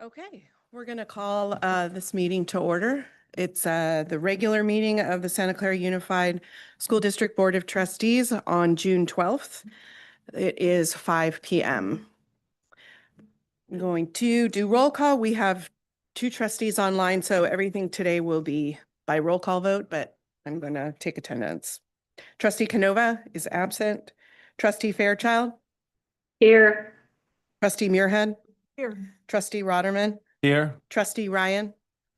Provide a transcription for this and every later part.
Okay, we're going to call this meeting to order. It's the regular meeting of the Santa Clara Unified School District Board of Trustees on June 12th. It is 5 p.m. I'm going to do roll call. We have two trustees online, so everything today will be by roll call vote, but I'm going to take attendance. Trustee Canova is absent. Trustee Fairchild? Here. Trustee Muirhead? Here. Trustee Rotterman? Here. Trustee Ryan?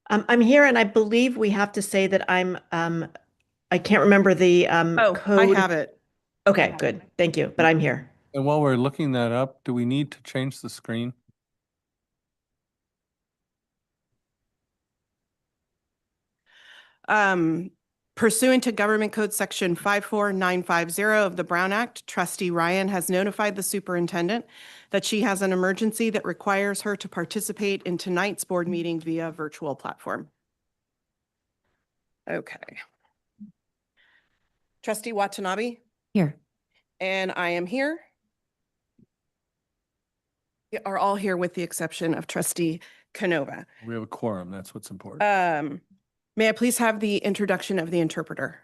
I'm here, and I believe we have to say that I can't remember the code. I have it. Okay, good. Thank you. But I'm here. And while we're looking that up, do we need to change the screen? Pursuant to Government Code Section 54950 of the Brown Act, Trustee Ryan has notified the superintendent that she has an emergency that requires her to participate in tonight's board meeting via virtual platform. Okay. Trustee Watanabe? Here. And I am here. We are all here with the exception of Trustee Canova. We have a quorum. That's what's important. May I please have the introduction of the interpreter?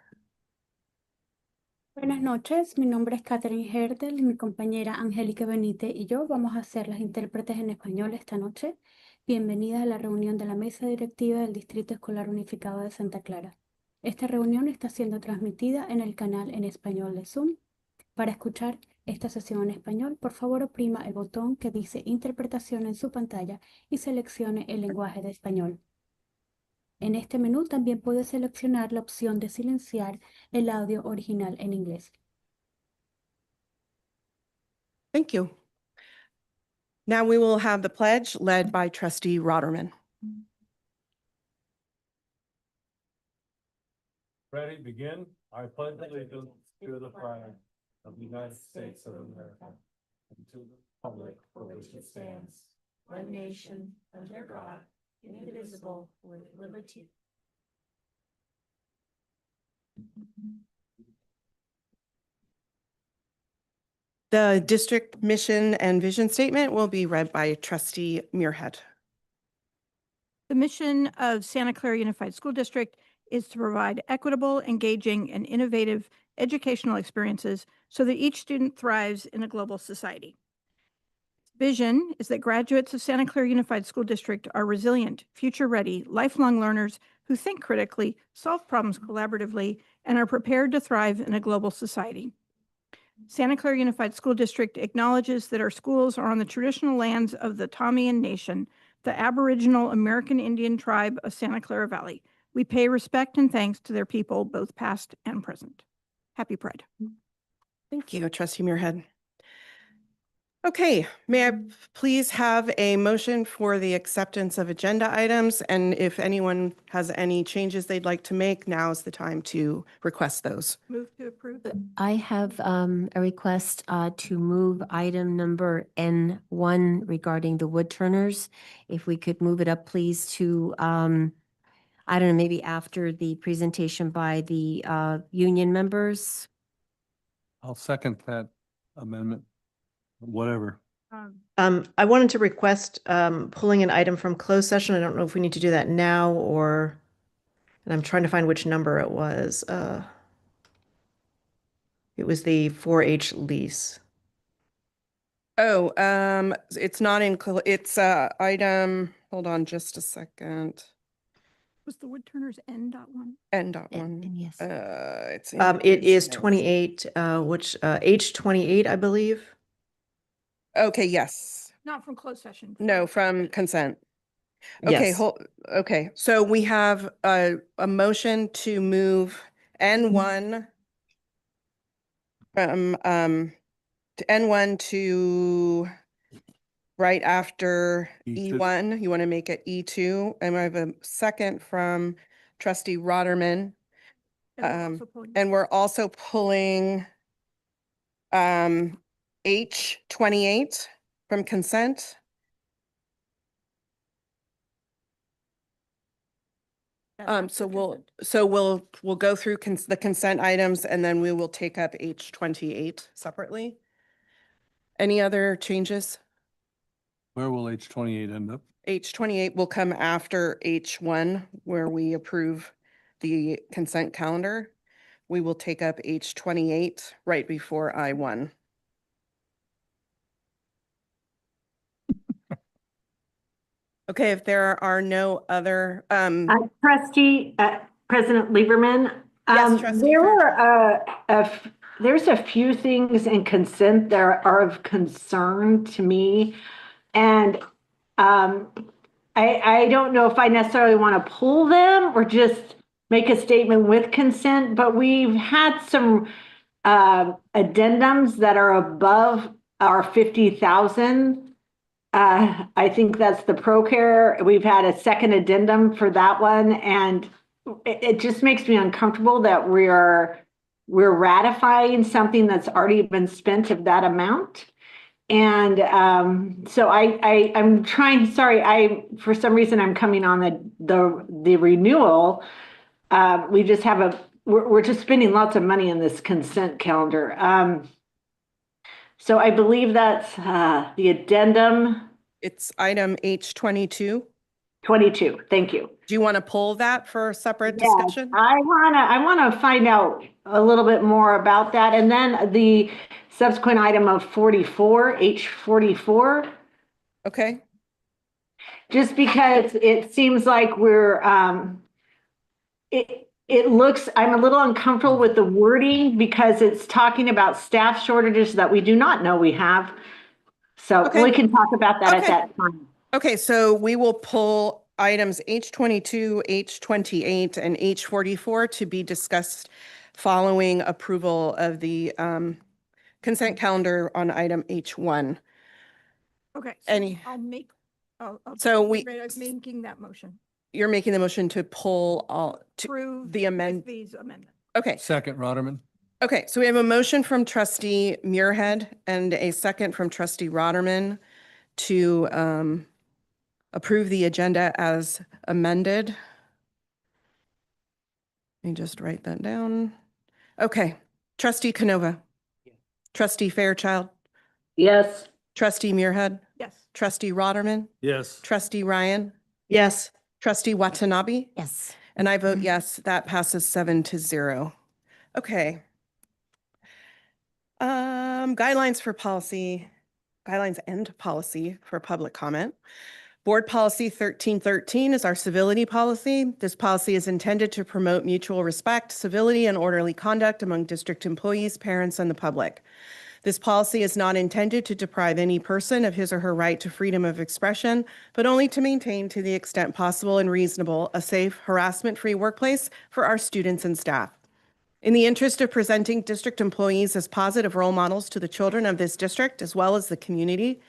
Buenas noches, mi nombre es Catherine Herdel y mi compañera Angélica Benítez y yo vamos a ser las intérpretes en español esta noche. Bienvenidas a la reunión de la Mesa Directiva del Distrito Escolar Unificado de Santa Clara. Esta reunión está siendo transmitida en el canal en español de Zoom. Para escuchar esta sesión en español, por favor oprima el botón que dice Interpretación en su pantalla y seleccione el lenguaje de español. En este menú también puede seleccionar la opción de silenciar el audio original en inglés. Thank you. Now we will have the pledge led by Trustee Rotterman. Ready, begin. I pledge allegiance to the flag of the United States of America and to the republic for which it stands, One nation, under God, indivisible, with liberty. The district mission and vision statement will be read by Trustee Muirhead. The mission of Santa Clara Unified School District is to provide equitable, engaging, and innovative educational experiences so that each student thrives in a global society. Vision is that graduates of Santa Clara Unified School District are resilient, future-ready, lifelong learners who think critically, solve problems collaboratively, and are prepared to thrive in a global society. Santa Clara Unified School District acknowledges that our schools are on the traditional lands of the Tamian Nation, the Aboriginal American Indian tribe of Santa Clara Valley. We pay respect and thanks to their people, both past and present. Happy Pride. Thank you, Trustee Muirhead. Okay, may I please have a motion for the acceptance of agenda items? And if anyone has any changes they'd like to make, now is the time to request those. Move to approve. I have a request to move item number N1 regarding the wood turners. If we could move it up, please, to, I don't know, maybe after the presentation by the union members. I'll second that amendment. Whatever. I wanted to request pulling an item from closed session. I don't know if we need to do that now or, and I'm trying to find which number it was. It was the 4-H lease. Oh, it's not in, it's item, hold on just a second. Was the wood turners N.1? N.1. Yes. It's. It is 28, which H28, I believe. Okay, yes. Not from closed session. No, from consent. Okay, Yes. okay, so we have a motion to move N1 from to N1 to right after E2. E1. You want to make it E2, and I have a second from Trustee Rotterman. And we're also pulling H28 from consent. So we'll go through the consent items and then we will take up H28 separately. Any other changes? Where will H28 end up? H28 will come after H1, where we approve the consent calendar. We will take up H28 right before I1. Okay, if there are no other, Trustee, President Lieberman. Yes, Trustee There Fairchild. were, there's a few things in consent that are of concern to me. And I don't know if I necessarily want to pull them or just make a statement with consent, but we've had some addendums that are above our 50,000. I think that's the ProCare. We've had a second addendum for that one, and it just makes me uncomfortable that we're ratifying something that's already been spent of that amount. And so I'm trying, sorry, for some reason I'm coming on the renewal. We just have we're just spending lots of money in this consent calendar. So I believe that's the addendum It's item H22. 22. Thank you. Do you want to pull that for a separate Yes, discussion? I wanna find out a little bit more about that. And then the subsequent item of 44, H44, Okay, just because it seems like we're, it looks, I'm a little uncomfortable with the wording because it's talking about staff shortages that we do not know we have. So Okay. we can talk about that at Okay. that time. okay, so we will pull items H22, H28, and H44 to be discussed following approval of the consent calendar on item H1. Okay. so Any- I'll make, I'll So we- making that motion. You're making the motion to pull all, to, Approve the amend- with these amendments. okay. Second, Rotterman. Okay, so we have a motion from trustee Muirhead and a second from trustee Rotterman to approve the agenda as amended. Let me just write that down. Okay, trustee Canova. Trustee Fairchild, Yes. trustee Muirhead, Yes. trustee Rotterman, Yes. trustee Ryan, Yes. trustee Watanabe, Yes. and I vote yes, that passes 7-0. Okay. Guidelines for policy, guidelines and policy for public comment. Board Policy 1313 is our civility policy. This policy is intended to promote mutual respect, civility, and orderly conduct among district employees, parents, and the public. This policy is not intended to deprive any person of his or her right to freedom of expression, but only to maintain, to the extent possible and reasonable, a safe, harassment-free workplace for our students and staff. In the interest of presenting district employees as positive role models to the children of this district as well as the community,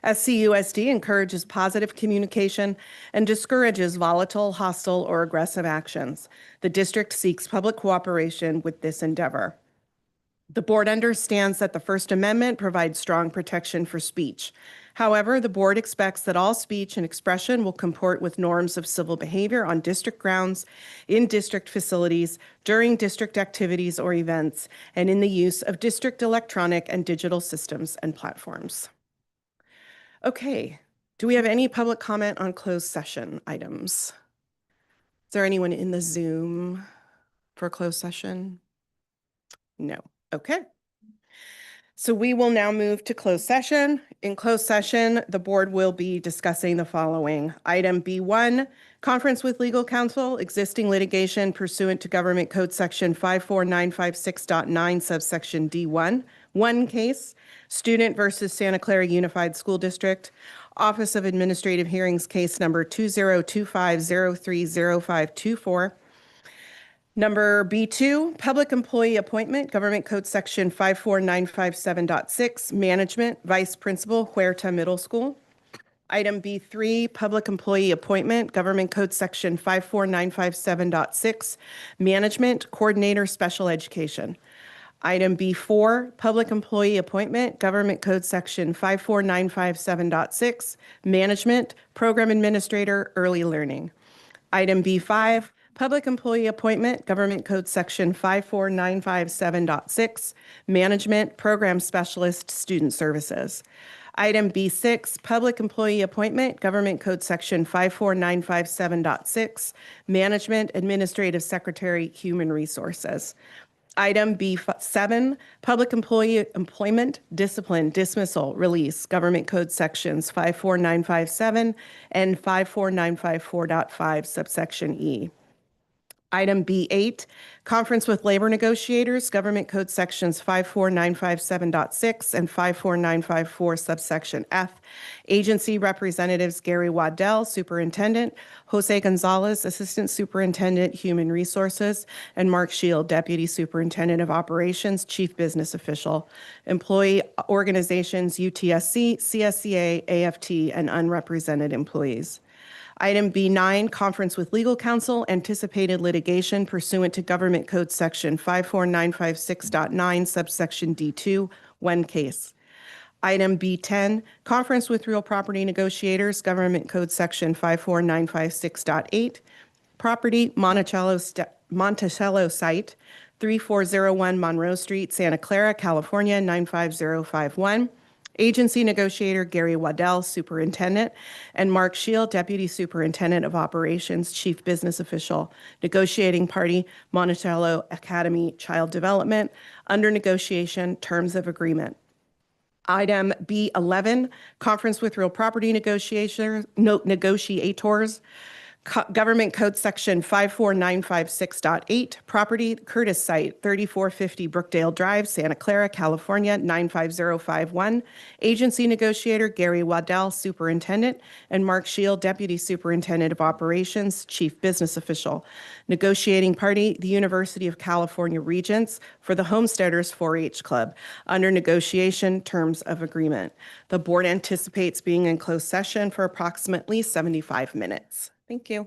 SCUSD encourages positive communication and discourages volatile, hostile, or aggressive actions. The district seeks public cooperation with this endeavor. The board understands that the First Amendment provides strong protection for speech. However, the board expects that all speech and expression will comport with norms of civil behavior on district grounds, in district facilities, during district activities or events, and in the use of district electronic and digital systems and platforms. Okay, do we have any public comment on closed session items? Is there anyone in the Zoom for closed session? No. Okay. So we will now move to closed session. In closed session, the board will be discussing the following. Item B1, conference with legal counsel, existing litigation pursuant to Government Code Section 54956.9 subsection D1. One case, student versus Santa Clara Unified School District, Office of Administrative Hearings case number 2025030524. Number B2, public employee appointment, Government Code Section 54957.6, management, vice principal, Huerta Middle School. Item B3, public employee appointment, Government Code Section 54957.6, management, coordinator, special education. Item B4, public employee appointment, Government Code Section 54957.6, management, program administrator, early learning. Item B5, public employee appointment, Government Code Section 54957.6, management, program specialist, student services. Item B6, public employee appointment, Government Code Section 54957.6, Management, Administrative Secretary, Human Resources. Item B7, public employee employment, discipline, dismissal, release, Government Code Sections 54957 and 54954.5, subsection E. Item B8, conference with labor negotiators, Government Code Sections 54957.6 and 54954 subsection F. Agency representatives Gary Waddell, Superintendent, Jose Gonzalez, Assistant Superintendent, Human Resources, and Mark Shield, Deputy Superintendent of Operations, Chief Business Official. Employee organizations UTSC, CSCA, AFT, and unrepresented employees. Item B9, conference with legal counsel, anticipated litigation pursuant to Government Code Section 54956.9, subsection D2, when case. Item B10, conference with real property negotiators, Government Code Section 54956.8, property Monticello site, 3401 Monroe Street, Santa Clara, California, 95051. Agency negotiator Gary Waddell, Superintendent, and Mark Shield, Deputy Superintendent of Operations, Chief Business Official. Negotiating party, Monticello Academy Child Development. Under negotiation, terms of agreement. Item B11, conference with real property negotiators, Government Code Section 54956.8, property Curtis Site, 3450 Brookdale Drive, Santa Clara, California, 95051. Agency negotiator Gary Waddell, Superintendent, and Mark Shield, Deputy Superintendent of Operations, Chief Business Official. Negotiating party, the University of California Regents for the Homesteaders 4-H Club. Under negotiation, terms of agreement. The board anticipates being in closed session for approximately 75 minutes. Thank you.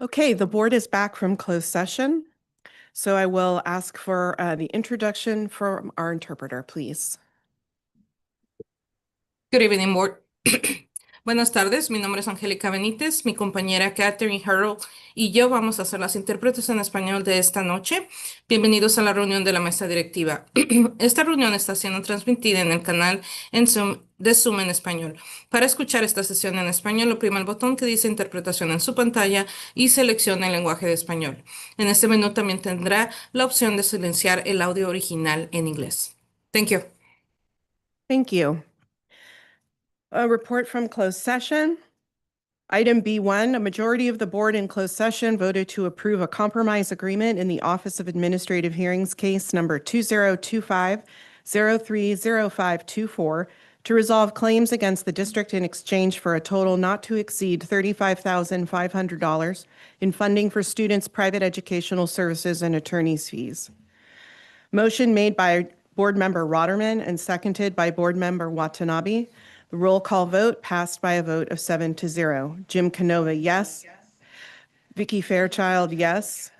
Okay, the board is back from closed session. So I will ask for the introduction from our interpreter, please. Good evening, board. Buenas tardes, mi nombre es Angélica Benítez, mi compañera Catherine Harrell y yo vamos a ser las intérpretes en español de esta noche. Bienvenidos a la reunión de la mesa directiva. Esta reunión está siendo transmitida en el canal de Zoom en español. Para escuchar esta sesión en español, oprima el botón que dice interpretación en su pantalla y seleccione el lenguaje de español. En este menú también tendrá la opción de silenciar el audio original en inglés. Thank you. Thank you. A report from closed session. Item B1, a majority of the board in closed session voted to approve a compromise agreement in the Office of Administrative Hearings case number 2025-030524 to resolve claims against the district in exchange for a total not to exceed $35,500 in funding for students' private educational services and attorney's fees. Motion made by Board Member Rotterman and seconded by Board Member Watanabe. The roll call vote passed by a vote of 7-0. Jim Canova, yes. Vicky Fairchild, yes.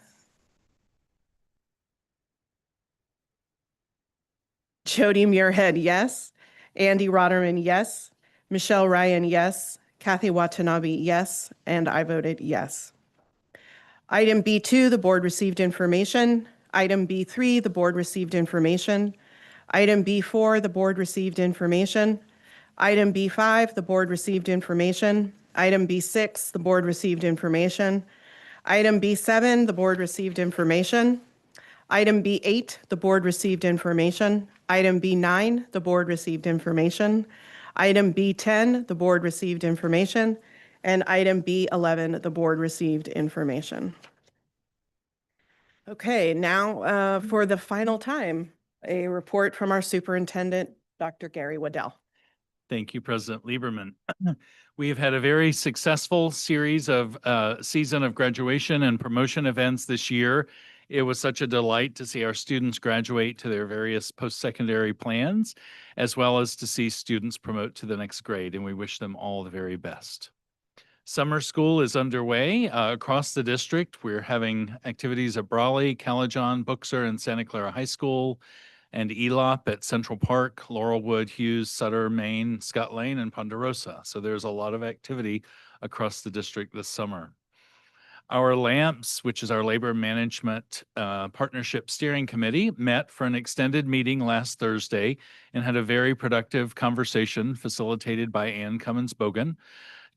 Jody Muirhead, yes. Andy Rotterman, yes. Michelle Ryan, yes. Kathy Watanabe, yes. And I voted yes. Item B2, the board received information. Item B3, the board received information. Item B4, the board received information. Item B5, the board received information. Item B6, the board received information. Item B7, the board received information. Item B8, the board received information. Item B9, the board received information. Item B10, the board received information. And item B11, the board received information. Okay, now for the final time, a report from our superintendent, Dr. Gary Waddell. Thank you, President Lieberman. We have had a very successful series of season of graduation and promotion events this year. It was such a delight to see our students graduate to their various post-secondary plans, as well as to see students promote to the next grade, and we wish them all the very best. Summer school is underway across the district. We're having activities at Brawley, Calajon, Buchser, and Santa Clara High School, and ELOP at Central Park, Laurelwood, Hughes, Sutter, Maine, Scott Lane, and Ponderosa. So there's a lot of activity across the district this summer. Our LAMPS, which is our Labor Management Partnership Steering Committee, met for an extended meeting last Thursday and had a very productive conversation facilitated by Ann Cummins-Bogan,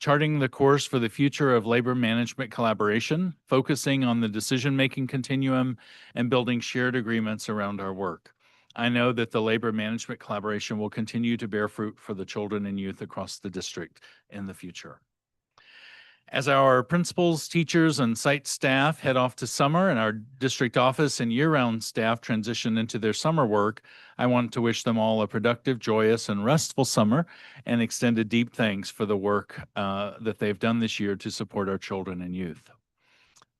charting the course for the future of labor management collaboration, focusing on the decision-making continuum, and building shared agreements around our work. I know that the labor management collaboration will continue to bear fruit for the children and youth across the district in the future. As our principals, teachers, and site staff head off to summer and our district office and year-round staff transition into their summer work, I want to wish them all a productive, joyous, and restful summer and extend a deep thanks for the work that they've done this year to support our children and youth.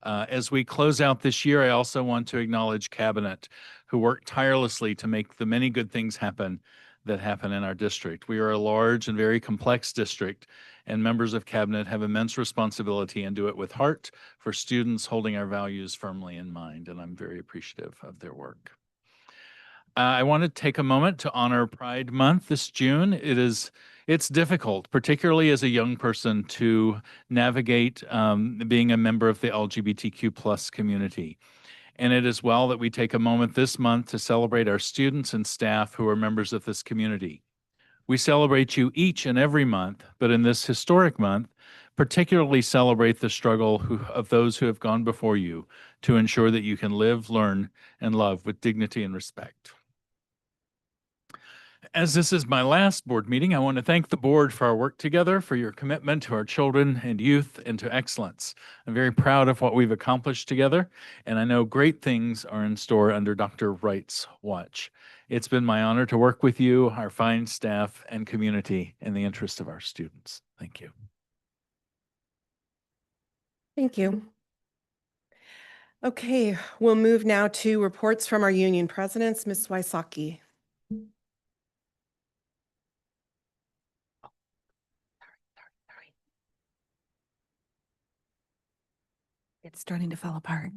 As we close out this year, I also want to acknowledge Cabinet, who worked tirelessly to make the many good things happen that happen in our district. We are a large and very complex district, and members of Cabinet have immense responsibility and do it with heart for students holding our values firmly in mind, and I'm very appreciative of their work. I want to take a moment to honor Pride Month this June. It's difficult, particularly as a young person, to navigate being a member of the LGBTQ+ community. And it is well that we take a moment this month to celebrate our students and staff who are members of this community. We celebrate you each and every month, but in this historic month, particularly celebrate the struggle of those who have gone before you to ensure that you can live, learn, and love with dignity and respect. As this is my last board meeting, I want to thank the board for our work together, for your commitment to our children and youth, and to excellence. I'm very proud of what we've accomplished together, and I know great things are in store under Dr. Wright's watch. It's been my honor to work with you, our fine staff, and community in the interest of our students. Thank you. Thank you. Okay, we'll move now to reports from our union presidents. Ms. Wysocki. It's starting to fall apart.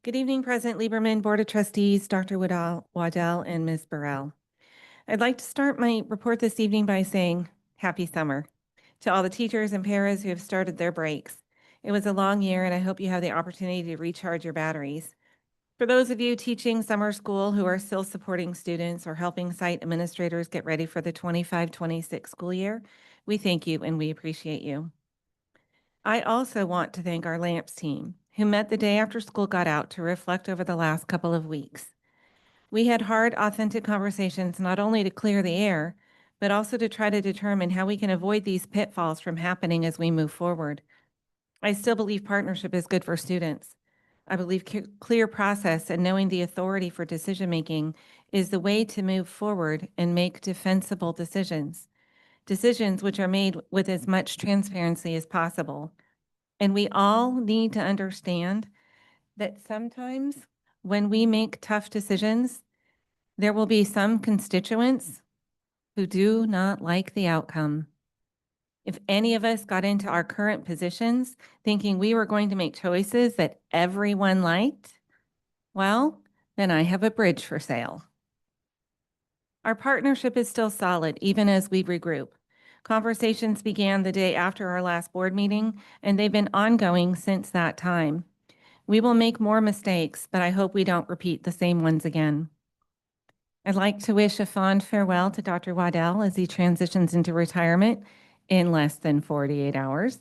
Good evening, President Lieberman, Board of Trustees, Dr. Waddell, and Ms. Burrell. I'd like to start my report this evening by saying happy summer to all the teachers and paras who have started their breaks. It was a long year, and I hope you have the opportunity to recharge your batteries. For those of you teaching summer school who are still supporting students or helping site administrators get ready for the 25-26 school year, we thank you and we appreciate you. I also want to thank our LAMPS team, who met the day after school got out to reflect over the last couple of weeks. We had hard, authentic conversations not only to clear the air, but also to try to determine how we can avoid these pitfalls from happening as we move forward. I still believe partnership is good for students. I believe clear process and knowing the authority for decision-making is the way to move forward and make defensible decisions. Decisions which are made with as much transparency as possible. And we all need to understand that sometimes when we make tough decisions, there will be some constituents who do not like the outcome. If any of us got into our current positions thinking we were going to make choices that everyone liked, well, then I have a bridge for sale. Our partnership is still solid, even as we regroup. Conversations began the day after our last board meeting, and they've been ongoing since that time. We will make more mistakes, but I hope we don't repeat the same ones again. I'd like to wish a fond farewell to Dr. Waddell as he transitions into retirement in less than 48 hours.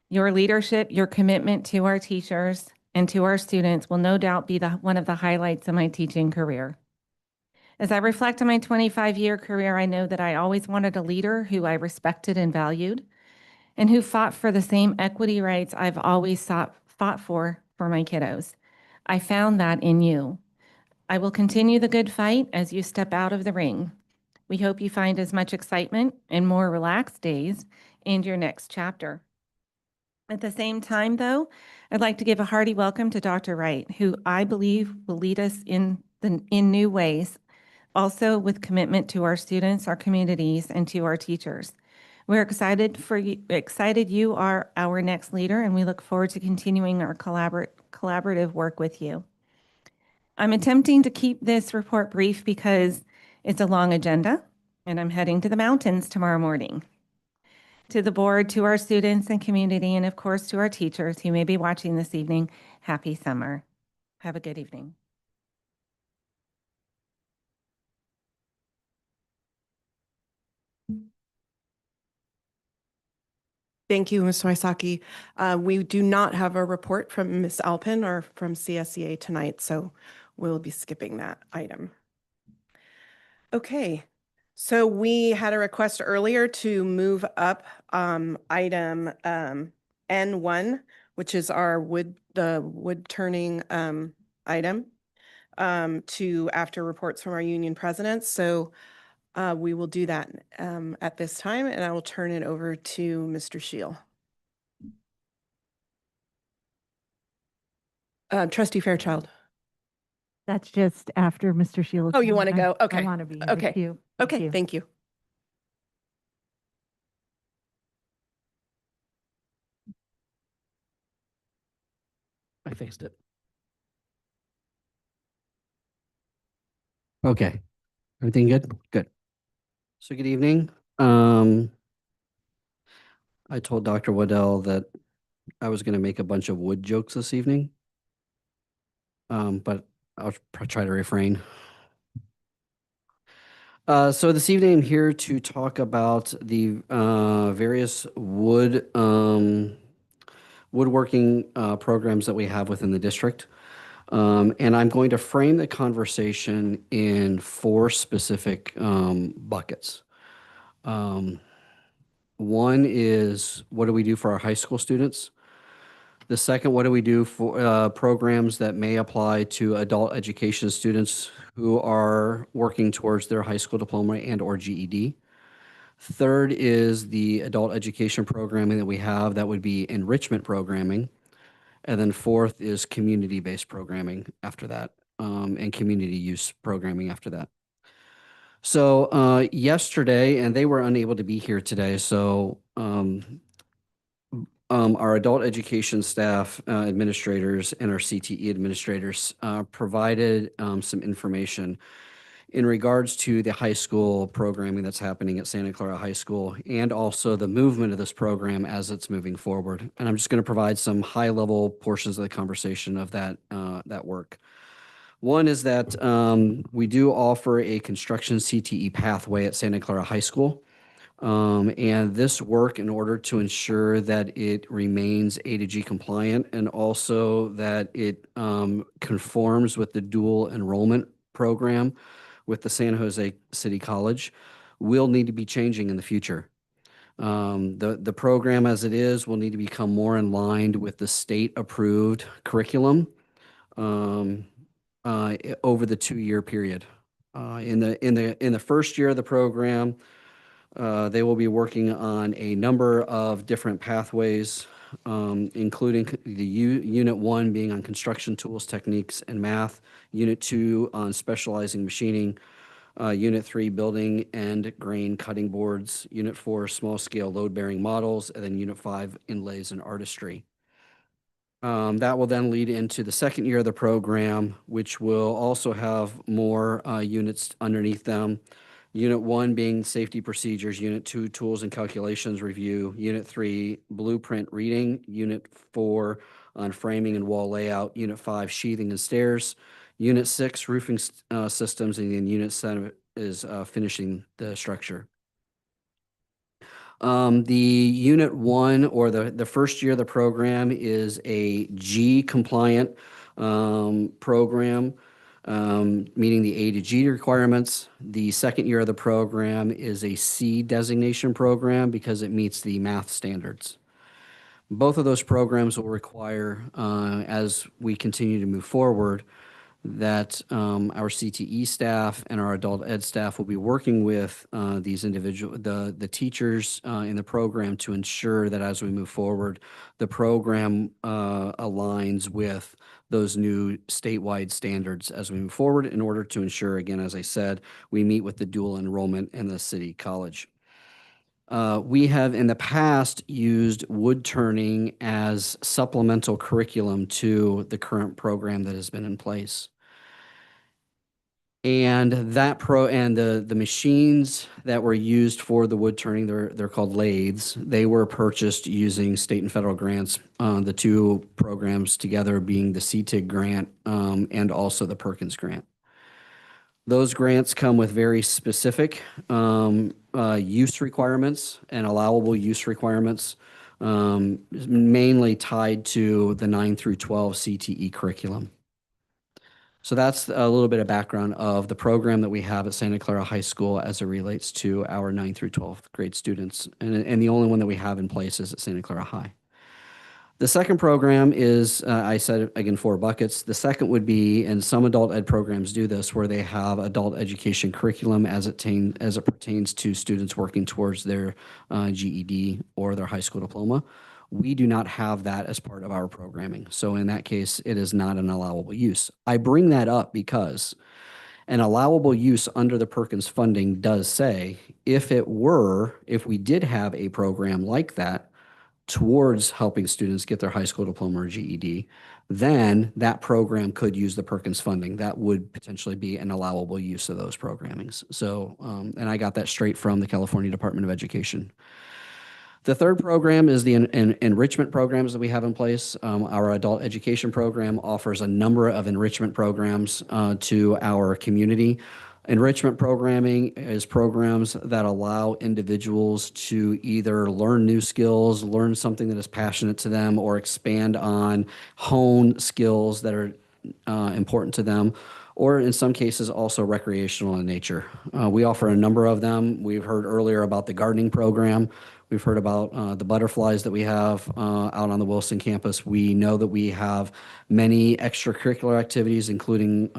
Your leadership, your commitment to our teachers and to our students will no doubt be one of the highlights of my teaching career. As I reflect on my 25-year career, I know that I always wanted a leader who I respected and valued, and who fought for the same equity rights I've always fought for my kiddos. I found that in you. I will continue the good fight as you step out of the ring. We hope you find as much excitement and more relaxed days in your next chapter. At the same time, though, I'd like to give a hearty welcome to Dr. Wright, who I believe will lead us in new ways, also with commitment to our students, our communities, and to our teachers. We're excited you are our next leader, and we look forward to continuing our collaborative work with you. I'm attempting to keep this report brief because it's a long agenda, and I'm heading to the mountains tomorrow morning. To the board, to our students and community, and of course to our teachers who may be watching this evening, happy summer. Have a good evening. Thank you, Ms. Wysocki. We do not have a report from Ms. Alpin or from CSEA tonight, so we'll be skipping that item. Okay, so we had a request earlier to move up item N1, which is our wood turning item to after reports from our union presidents. So we will do that at this time, and I will turn it over to Mr. Shield. Trustee Fairchild. That's just after Mr. Shields. Oh, you want to go? Okay. I want to be. Okay. Thank you. Okay, thank you. I fixed it. Okay. Everything good? Good. So good evening. I told Dr. Waddell that I was going to make a bunch of wood jokes this evening. But I'll try to refrain. So this evening I'm here to talk about the various woodworking programs that we have within the district. And I'm going to frame the conversation in 4 specific buckets. One is, what do we do for our high school students? The second, what do we do for programs that may apply to adult education students who are working towards their high school diploma and/or GED? Third is the adult education programming that we have that would be enrichment programming. And then fourth is community-based programming after that, and community use programming after that. So yesterday, and they were unable to be here today, so our adult education staff, administrators, and our CTE administrators provided some information in regards to the high school programming that's happening at Santa Clara High School and also the movement of this program as it's moving forward. And I'm just going to provide some high-level portions of the conversation of that work. One is that we do offer a construction CTE pathway at Santa Clara High School. And this work, in order to ensure that it remains A to G compliant and also that it conforms with the dual enrollment program with the San Jose City College, will need to be changing in the future. The program as it is will need to become more in line with the state-approved curriculum over the 2-year period. In the first year of the program, they will be working on a number of different pathways, including the Unit 1 being on construction tools, techniques, and math, Unit 2 on specializing machining, Unit 3 building and grain cutting boards, Unit 4 small-scale load-bearing models, and then Unit 5 inlays and artistry. That will then lead into the second year of the program, which will also have more units underneath them. Unit 1 being safety procedures, Unit 2 tools and calculations review, Unit 3 blueprint reading, Unit 4 on framing and wall layout, Unit 5 sheathing and stairs, Unit 6 roofing systems, and then Unit 7 is finishing the structure. The Unit 1 or the first year of the program is a G compliant program, meeting the A to G requirements. The second year of the program is a C designation program because it meets the math standards. Both of those programs will require, as we continue to move forward, that our CTE staff and our adult ed staff will be working with these the teachers in the program to ensure that as we move forward, the program aligns with those new statewide standards as we move forward in order to ensure, again, as I said, we meet with the dual enrollment in the city college. We have in the past used wood turning as supplemental curriculum to the current program that has been in place. And the machines that were used for the wood turning, they're called lathes. They were purchased using state and federal grants. The two programs together being the CTIG grant and also the Perkins grant. Those grants come with very specific use requirements and allowable use requirements, mainly tied to the 9 through 12 CTE curriculum. So that's a little bit of background of the program that we have at Santa Clara High School as it relates to our 9 through 12th grade students. And the only one that we have in place is at Santa Clara High. The second program is, I said, again, 4 buckets. The second would be, and some adult ed programs do this, where they have adult education curriculum as it pertains to students working towards their GED or their high school diploma. We do not have that as part of our programming. So in that case, it is not an allowable use. I bring that up because an allowable use under the Perkins funding does say, if we did have a program like that, towards helping students get their high school diploma or GED, then that program could use the Perkins funding. That would potentially be an allowable use of those programmings. So, and I got that straight from the California Department of Education. The third program is the enrichment programs that we have in place. Our adult education program offers a number of enrichment programs to our community. Enrichment programming is programs that allow individuals to either learn new skills, learn something that is passionate to them, or expand on, hone skills that are important to them, or in some cases also recreational in nature. We offer a number of them. We've heard earlier about the gardening program. We've heard about the butterflies that we have out on the Wilson campus. We know that we have many extracurricular activities, including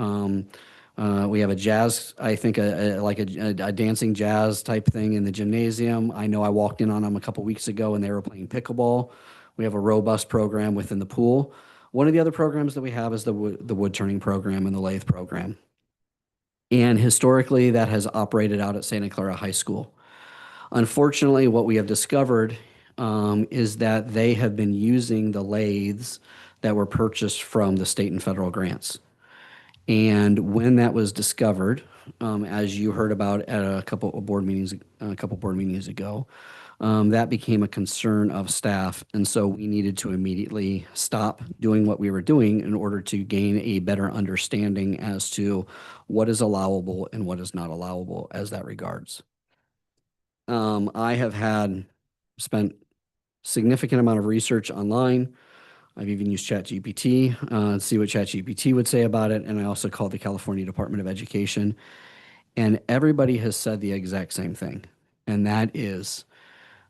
we have a jazz, I think a dancing jazz type thing in the gymnasium. I know I walked in on them a couple weeks ago and they were playing pickleball. We have a robust program within the pool. One of the other programs that we have is the wood turning program and the lathe program. And historically that has operated out at Santa Clara High School. Unfortunately, what we have discovered is that they have been using the lathes that were purchased from the state and federal grants. And when that was discovered, as you heard about at a couple of board meetings ago, that became a concern of staff. And so we needed to immediately stop doing what we were doing in order to gain a better understanding as to what is allowable and what is not allowable as that regards. I have spent significant amount of research online. I've even used ChatGPT to see what ChatGPT would say about it. And I also called the California Department of Education. And everybody has said the exact same thing. And that is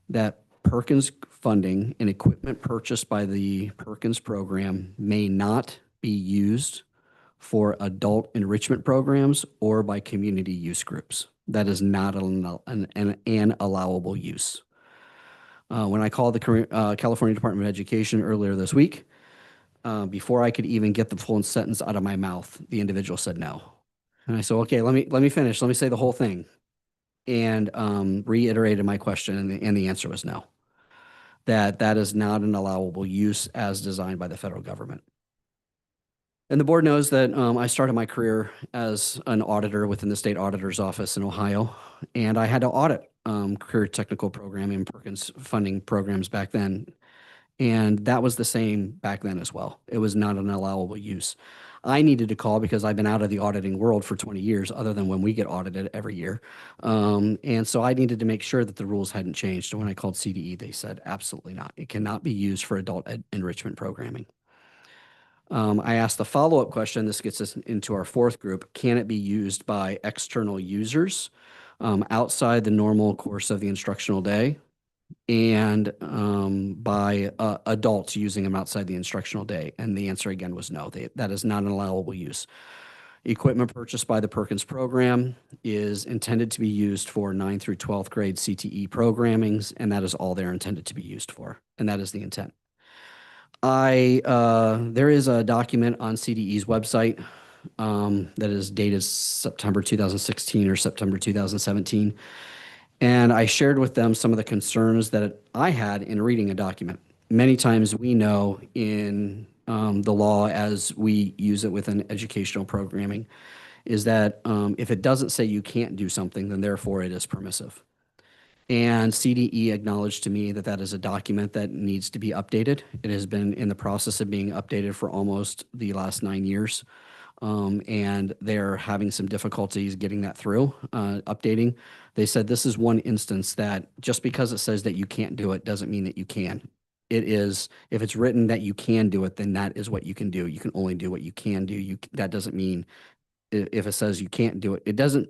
that Perkins funding and equipment purchased by the Perkins program may not be used for adult enrichment programs or by community use groups. That is not an allowable use. When I called the California Department of Education earlier this week, before I could even get the full sentence out of my mouth, the individual said no. And I said, okay, let me finish. Let me say the whole thing. And reiterated my question, and the answer was no. That is not an allowable use as designed by the federal government. And the board knows that I started my career as an auditor within the state auditor's office in Ohio, and I had to audit career technical programming Perkins funding programs back then. And that was the same back then as well. It was not an allowable use. I needed to call because I've been out of the auditing world for 20 years, other than when we get audited every year. And so I needed to make sure that the rules hadn't changed. And when I called CDE, they said, absolutely not. It cannot be used for adult enrichment programming. I asked the follow-up question. This gets us into our fourth group. Can it be used by external users outside the normal course of the instructional day and by adults using them outside the instructional day? And the answer again was no. That is not an allowable use. Equipment purchased by the Perkins program is intended to be used for 9th through 12th grade CTE programmings, and that is all they're intended to be used for. And that is the intent. There is a document on CDE's website that is dated September 2016 or September 2017. And I shared with them some of the concerns that I had in reading a document. Many times we know in the law as we use it within educational programming is that if it doesn't say you can't do something, then therefore it is permissive. And CDE acknowledged to me that that is a document that needs to be updated. It has been in the process of being updated for almost the last 9 years. And they're having some difficulties getting that through, updating. They said this is one instance that just because it says that you can't do it doesn't mean that you can. It is, if it's written that you can do it, then that is what you can do. You can only do what you can do. That doesn't mean if it says you can't do it, it doesn't,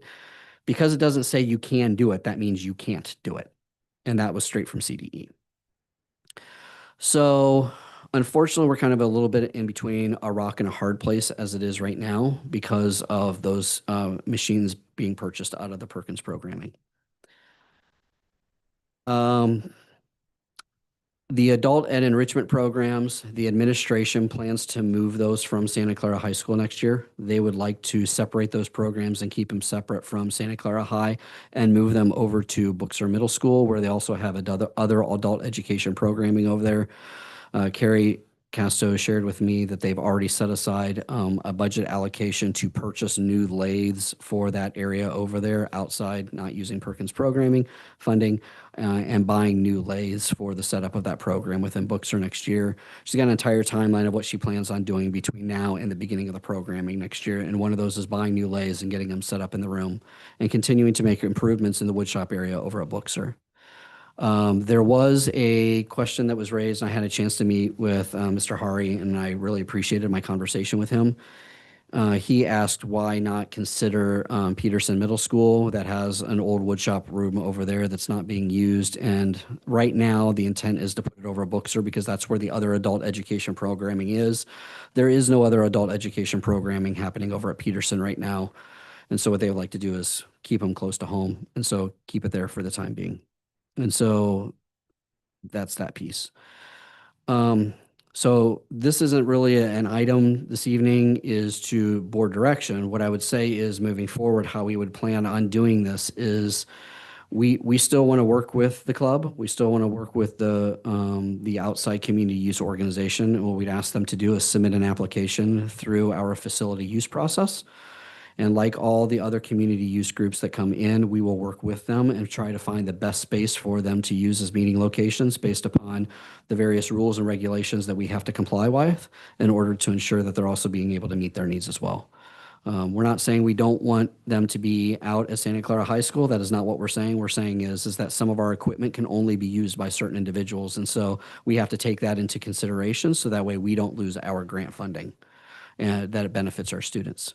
because it doesn't say you can do it, that means you can't do it. And that was straight from CDE. So unfortunately, we're kind of a little bit in between a rock and a hard place as it is right now because of those machines being purchased out of the Perkins programming. The adult ed enrichment programs, the administration plans to move those from Santa Clara High School next year. They would like to separate those programs and keep them separate from Santa Clara High and move them over to Booksur Middle School, where they also have other adult education programming over there. Carrie Casto shared with me that they've already set aside a budget allocation to purchase new lathes for that area over there outside, not using Perkins programming funding, and buying new lathes for the setup of that program within Booksur next year. She's got an entire timeline of what she plans on doing between now and the beginning of the programming next year. And one of those is buying new lathes and getting them set up in the room and continuing to make improvements in the woodshop area over at Booksur. There was a question that was raised. I had a chance to meet with Mr. Hari, and I really appreciated my conversation with him. He asked why not consider Peterson Middle School that has an old woodshop room over there that's not being used. And right now, the intent is to put it over a Booksur because that's where the other adult education programming is. There is no other adult education programming happening over at Peterson right now. And so what they would like to do is keep them close to home. And so keep it there for the time being. And so that's that piece. So this isn't really an item this evening is to board direction. What I would say is moving forward, how we would plan on doing this is We still want to work with the club. We still want to work with the outside community use organization. And what we'd ask them to do is submit an application through our facility use process. And like all the other community use groups that come in, we will work with them and try to find the best space for them to use as meeting locations based upon the various rules and regulations that we have to comply with in order to ensure that they're also being able to meet their needs as well. We're not saying we don't want them to be out at Santa Clara High School. That is not what we're saying. We're saying is that some of our equipment can only be used by certain individuals. And so we have to take that into consideration so that way we don't lose our grant funding and that it benefits our students.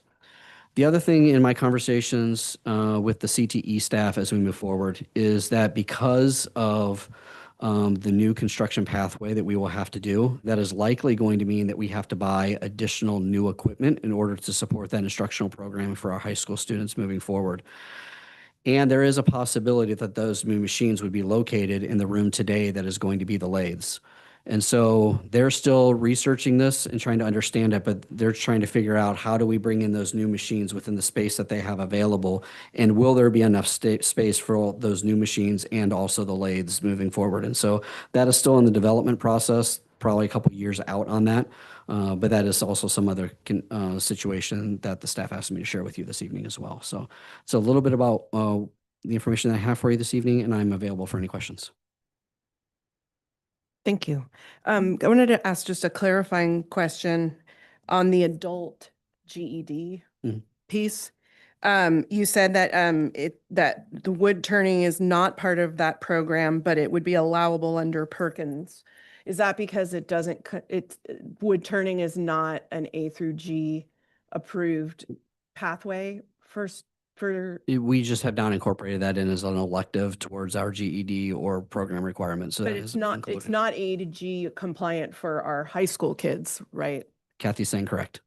The other thing in my conversations with the CTE staff as we move forward is that because of the new construction pathway that we will have to do, that is likely going to mean that we have to buy additional new equipment in order to support that instructional program for our high school students moving forward. And there is a possibility that those new machines would be located in the room today that is going to be the lathes. And so they're still researching this and trying to understand it, but they're trying to figure out how do we bring in those new machines within the space that they have available, and will there be enough space for all those new machines and also the lathes moving forward. And so that is still in the development process, probably a couple of years out on that, but that is also some other situation that the staff asked me to share with you this evening as well. So it's a little bit about the information that I have for you this evening, and I'm available for any questions. Thank you. I wanted to ask just a clarifying question on the adult GED Mhm. piece. You said that that the wood turning is not part of that program, but it would be allowable under Perkins. Is that because it doesn't, wood turning is not an A through G approved pathway for We just have not incorporated that in as an elective towards our GED or program requirements. So but that it's is not, included. it's not A to G compliant for our high school kids, right? Kathy's saying correct.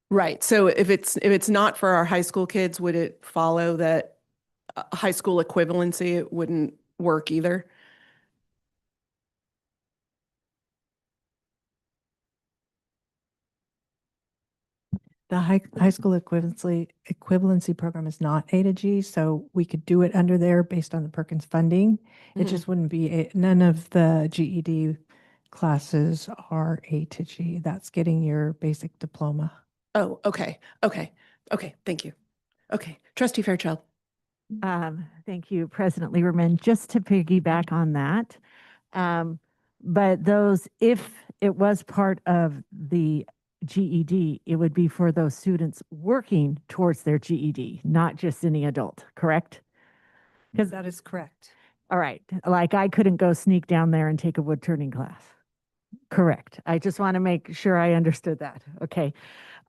Right. So if it's not for our high school kids, would it follow that high school equivalency, it wouldn't work either? The high school equivalency program is not A to G, so we could do it under there based on the Perkins funding. It Mhm. just wouldn't be, none of the GED classes are A to G. That's getting your basic diploma. Oh, okay. Okay. Okay. Thank you. Okay. Trustee Fairchild. Thank you, President Lieberman. Just to piggyback on that, but those, if it was part of the GED, it would be for those students working towards their GED, not just any adult, correct? Because That is correct. all right, like I couldn't go sneak down there and take a wood turning class. Correct. I just want to make sure I understood that. Okay.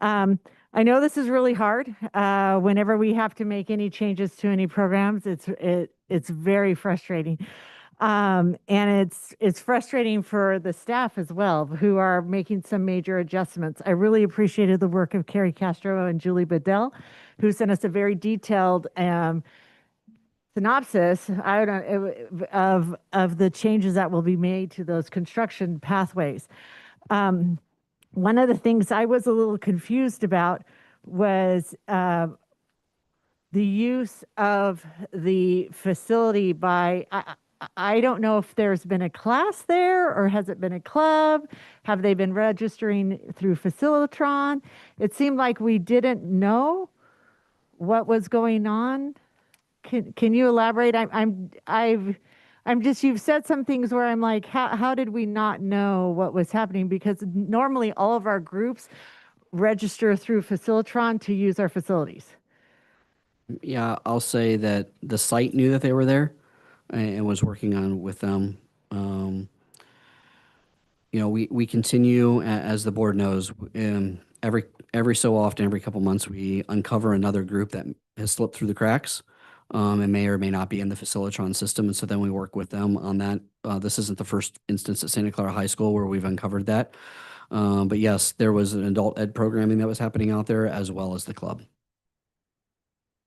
I know this is really hard. Whenever we have to make any changes to any programs, it's very frustrating. And it's frustrating for the staff as well, who are making some major adjustments. I really appreciated the work of Carrie Castro and Julie Bedell, who sent us a very detailed synopsis of the changes that will be made to those construction pathways. One of the things I was a little confused about was the use of the facility by, I don't know if there's been a class there or has it been a club? Have they been registering through Facilitron? It seemed like we didn't know what was going on. Can you elaborate? You've said some things where I'm like, how did we not know what was happening? Because normally all of our groups register through Facilitron to use our facilities. Yeah, I'll say that the site knew that they were there and was working on with them. We continue, as the board knows, every so often, every couple months, we uncover another group that has slipped through the cracks and may or may not be in the Facilitron system. And so then we work with them on that. This isn't the first instance at Santa Clara High School where we've uncovered that. But yes, there was an adult ed programming that was happening out there as well as the club.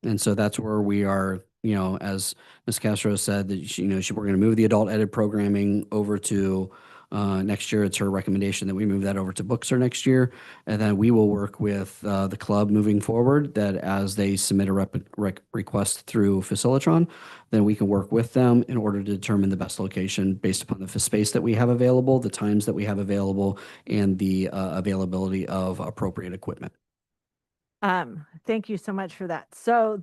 And so that's where we are, as Ms. Castro said, that we're going to move the adult ed programming over to Next year, it's her recommendation that we move that over to Bookser next year. And then we will work with the club moving forward that as they submit a request through Facilitron, then we can work with them in order to determine the best location based upon the space that we have available, the times that we have available, and the availability of appropriate equipment. Thank you so much for that. So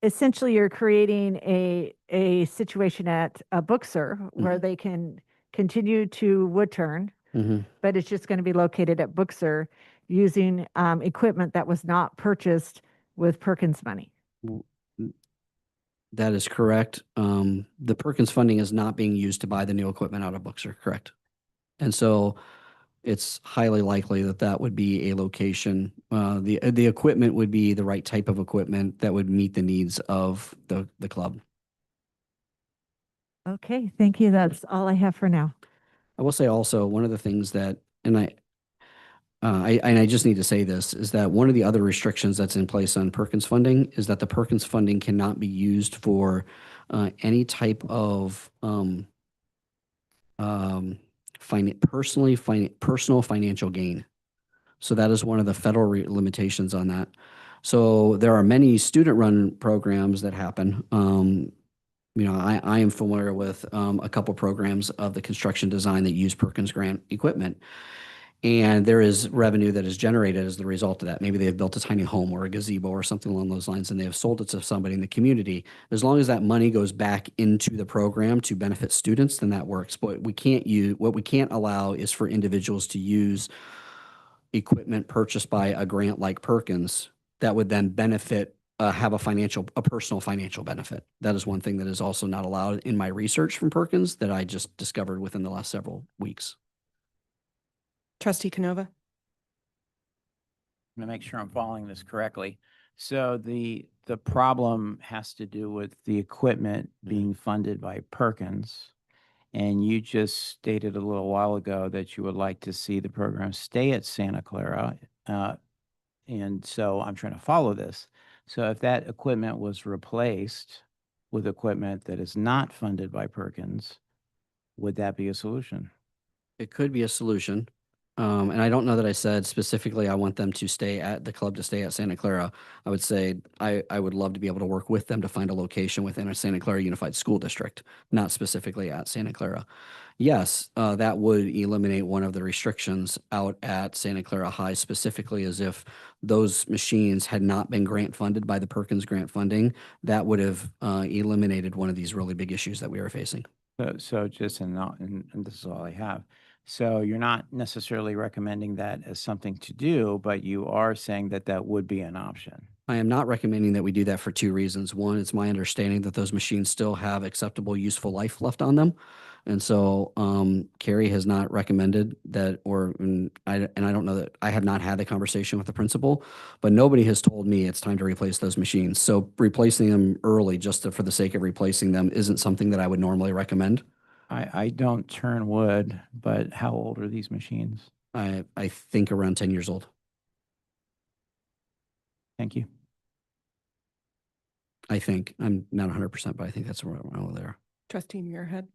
essentially you're creating a situation at Bookser where they can continue to wood turn, but it's just going to be located at Bookser using equipment that was not purchased with Perkins money. That is correct. The Perkins funding is not being used to buy the new equipment out of Bookser, correct? And so it's highly likely that that would be a location. The equipment would be the right type of equipment that would meet the needs of the club. Okay, thank you. That's all I have for now. I will say also one of the things that, and I just need to say this, is that one of the other restrictions that's in place on Perkins funding is that the Perkins funding cannot be used for any type of personal financial gain. So that is one of the federal limitations on that. So there are many student-run programs that happen. I am familiar with a couple programs of the construction design that use Perkins grant equipment. And there is revenue that is generated as the result of that. Maybe they have built a tiny home or a gazebo or something along those lines, and they have sold it to somebody in the community. As long as that money goes back into the program to benefit students, then that works. But what we can't allow is for individuals to use equipment purchased by a grant like Perkins that would then benefit, have a personal financial benefit. That is one thing that is also not allowed in my research from Perkins that I just discovered within the last several weeks. Trustee Canova? I'm going to make sure I'm following this correctly. So the problem has to do with the equipment being funded by Perkins. And you just stated a little while ago that you would like to see the program stay at Santa Clara. And so I'm trying to follow this. So if that equipment was replaced with equipment that is not funded by Perkins, would that be a solution? It could be a solution. And I don't know that I said specifically I want them to stay at the club to stay at Santa Clara. I would say I would love to be able to work with them to find a location within a Santa Clara Unified School District, not specifically at Santa Clara. Yes, that would eliminate one of the restrictions out at Santa Clara High, specifically as if those machines had not been grant funded by the Perkins grant funding. That would have eliminated one of these really big issues that we are facing. So just, and this is all I have. So you're not necessarily recommending that as something to do, but you are saying that that would be an option. I am not recommending that we do that for two reasons. One, it's my understanding that those machines still have acceptable useful life left on them. And so Carrie has not recommended that, and I don't know that I have not had the conversation with the principal, but nobody has told me it's time to replace those machines. So replacing them early just for the sake of replacing them isn't something that I would normally recommend. I don't turn wood, but how old are these machines? I think around 10 years old. Thank you. I think. I'm not 100%, but I think that's where over there. Trustee Muirhead?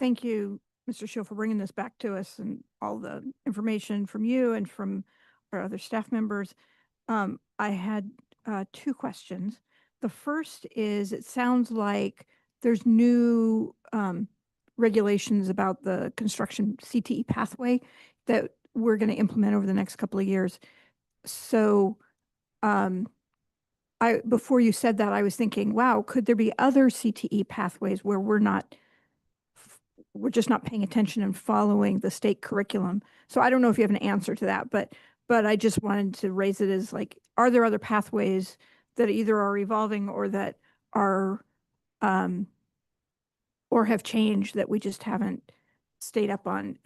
Thank you, Mr. Schill, for bringing this back to us and all the information from you and from our other staff members. I had two questions. The first is, it sounds like there's new regulations about the construction CTE pathway that we're going to implement over the next couple of years. So before you said that, I was thinking, wow, could there be other CTE pathways where we're just not paying attention and following the state curriculum? So I don't know if you have an answer to that, but I just wanted to raise it as like, are there other pathways that either are evolving or that are or have changed that we just haven't stayed up on?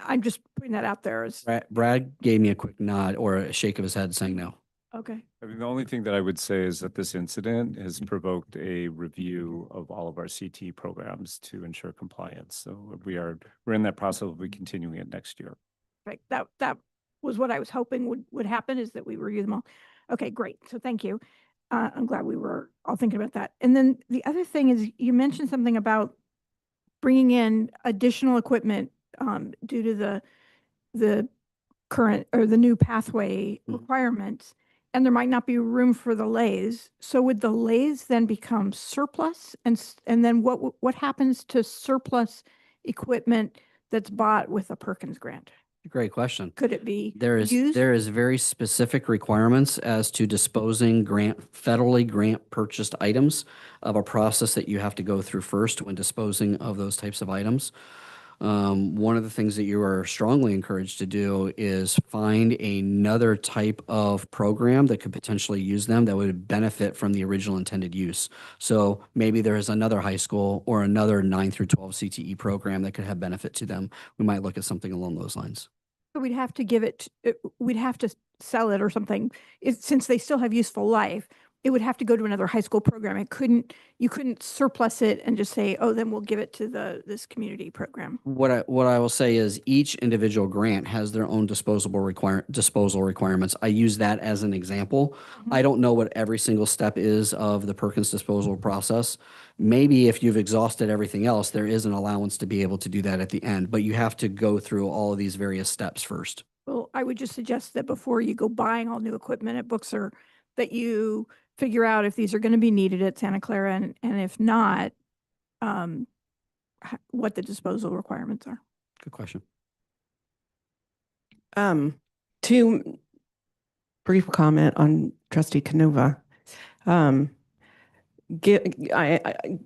I'm just putting that out there as Brad gave me a quick nod or a shake of his head saying no. okay. I mean, the only thing that I would say is that this incident has provoked a review of all of our CT programs to ensure compliance. So we're in that process. We'll be continuing it next year. Right. That was what I was hoping would happen, is that we review them all. Okay, great. So thank you. I'm glad we were all thinking about that. And then the other thing is you mentioned something about bringing in additional equipment due to the current or the new pathway requirements, and there might not be room for the lathes. So would the lathes then become surplus? And then what happens to surplus equipment that's bought with a Perkins grant? Great question. Could it be There used? is very specific requirements as to disposing federally grant purchased items of a process that you have to go through first when disposing of those types of items. One of the things that you are strongly encouraged to do is find another type of program that could potentially use them that would benefit from the original intended use. So maybe there is another high school or another 9 through 12 CTE program that could have benefit to them. We might look at something along those lines. So we'd have to give it, we'd have to sell it or something. Since they still have useful life, it would have to go to another high school program. You couldn't surplus it and just say, oh, then we'll give it to this community program. What I will say is each individual grant has their own disposal requirements. I use that as an example. I don't know what every single step is of the Perkins disposal process. Maybe if you've exhausted everything else, there is an allowance to be able to do that at the end, but you have to go through all of these various steps first. Well, I would just suggest that before you go buying all new equipment at Bookser, that you figure out if these are going to be needed at Santa Clara, and if not, what the disposal requirements are. Good question. To brief comment on Trustee Canova. It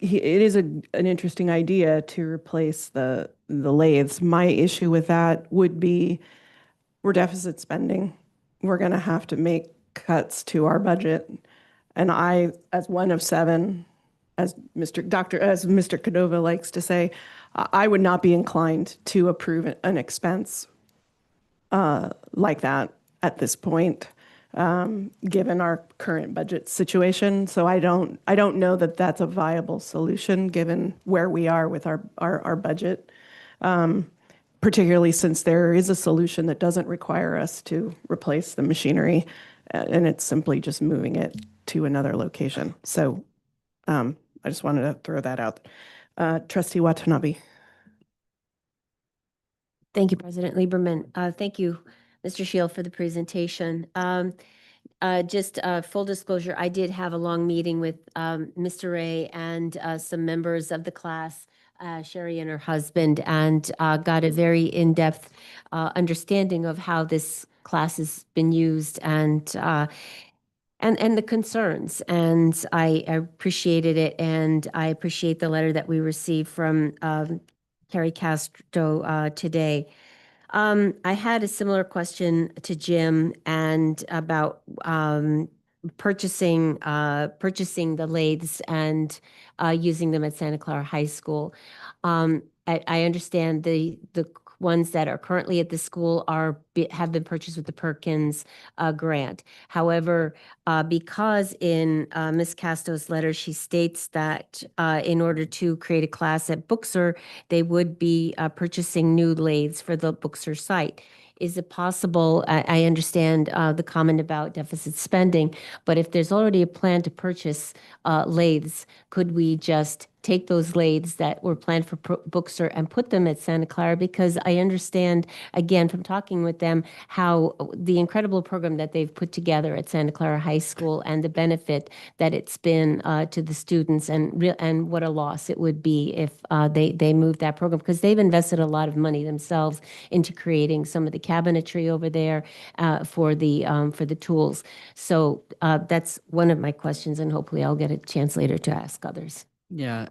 is an interesting idea to replace the lathes. My issue with that would be we're deficit spending. We're going to have to make cuts to our budget. And I, as one of 7, as Mr. Canova likes to say, I would not be inclined to approve an expense like that at this point, given our current budget situation. So I don't know that that's a viable solution given where we are with our budget, particularly since there is a solution that doesn't require us to replace the machinery, and it's simply just moving it to another location. So I just wanted to throw that out. Trustee Watanabe. Thank you, President Lieberman. Thank you, Mr. Shield, for the presentation. Just full disclosure, I did have a long meeting with Mr. Ray and some members of the class, Sherry and her husband, and got a very in-depth understanding of how this class has been used and the concerns. And I appreciated it, and I appreciate the letter that we received from Carrie Castro today. I had a similar question to Jim and about purchasing the lathes and using them at Santa Clara High School. I understand the ones that are currently at the school have been purchased with the Perkins grant. However, because in Ms. Casto's letter, she states that in order to create a class at Bookser, they would be purchasing new lathes for the Bookser site. Is it possible, I understand the comment about deficit spending, but if there's already a plan to purchase lathes, could we just take those lathes that were planned for Bookser and put them at Santa Clara? Because I understand, again, from talking with them, how the incredible program that they've put together at Santa Clara High School and the benefit that it's been to the students, and what a loss it would be if they moved that program, because they've invested a lot of money themselves into creating some of the cabinetry over there for the tools. So that's one of my questions, and hopefully I'll get a chance later to ask others. Yeah,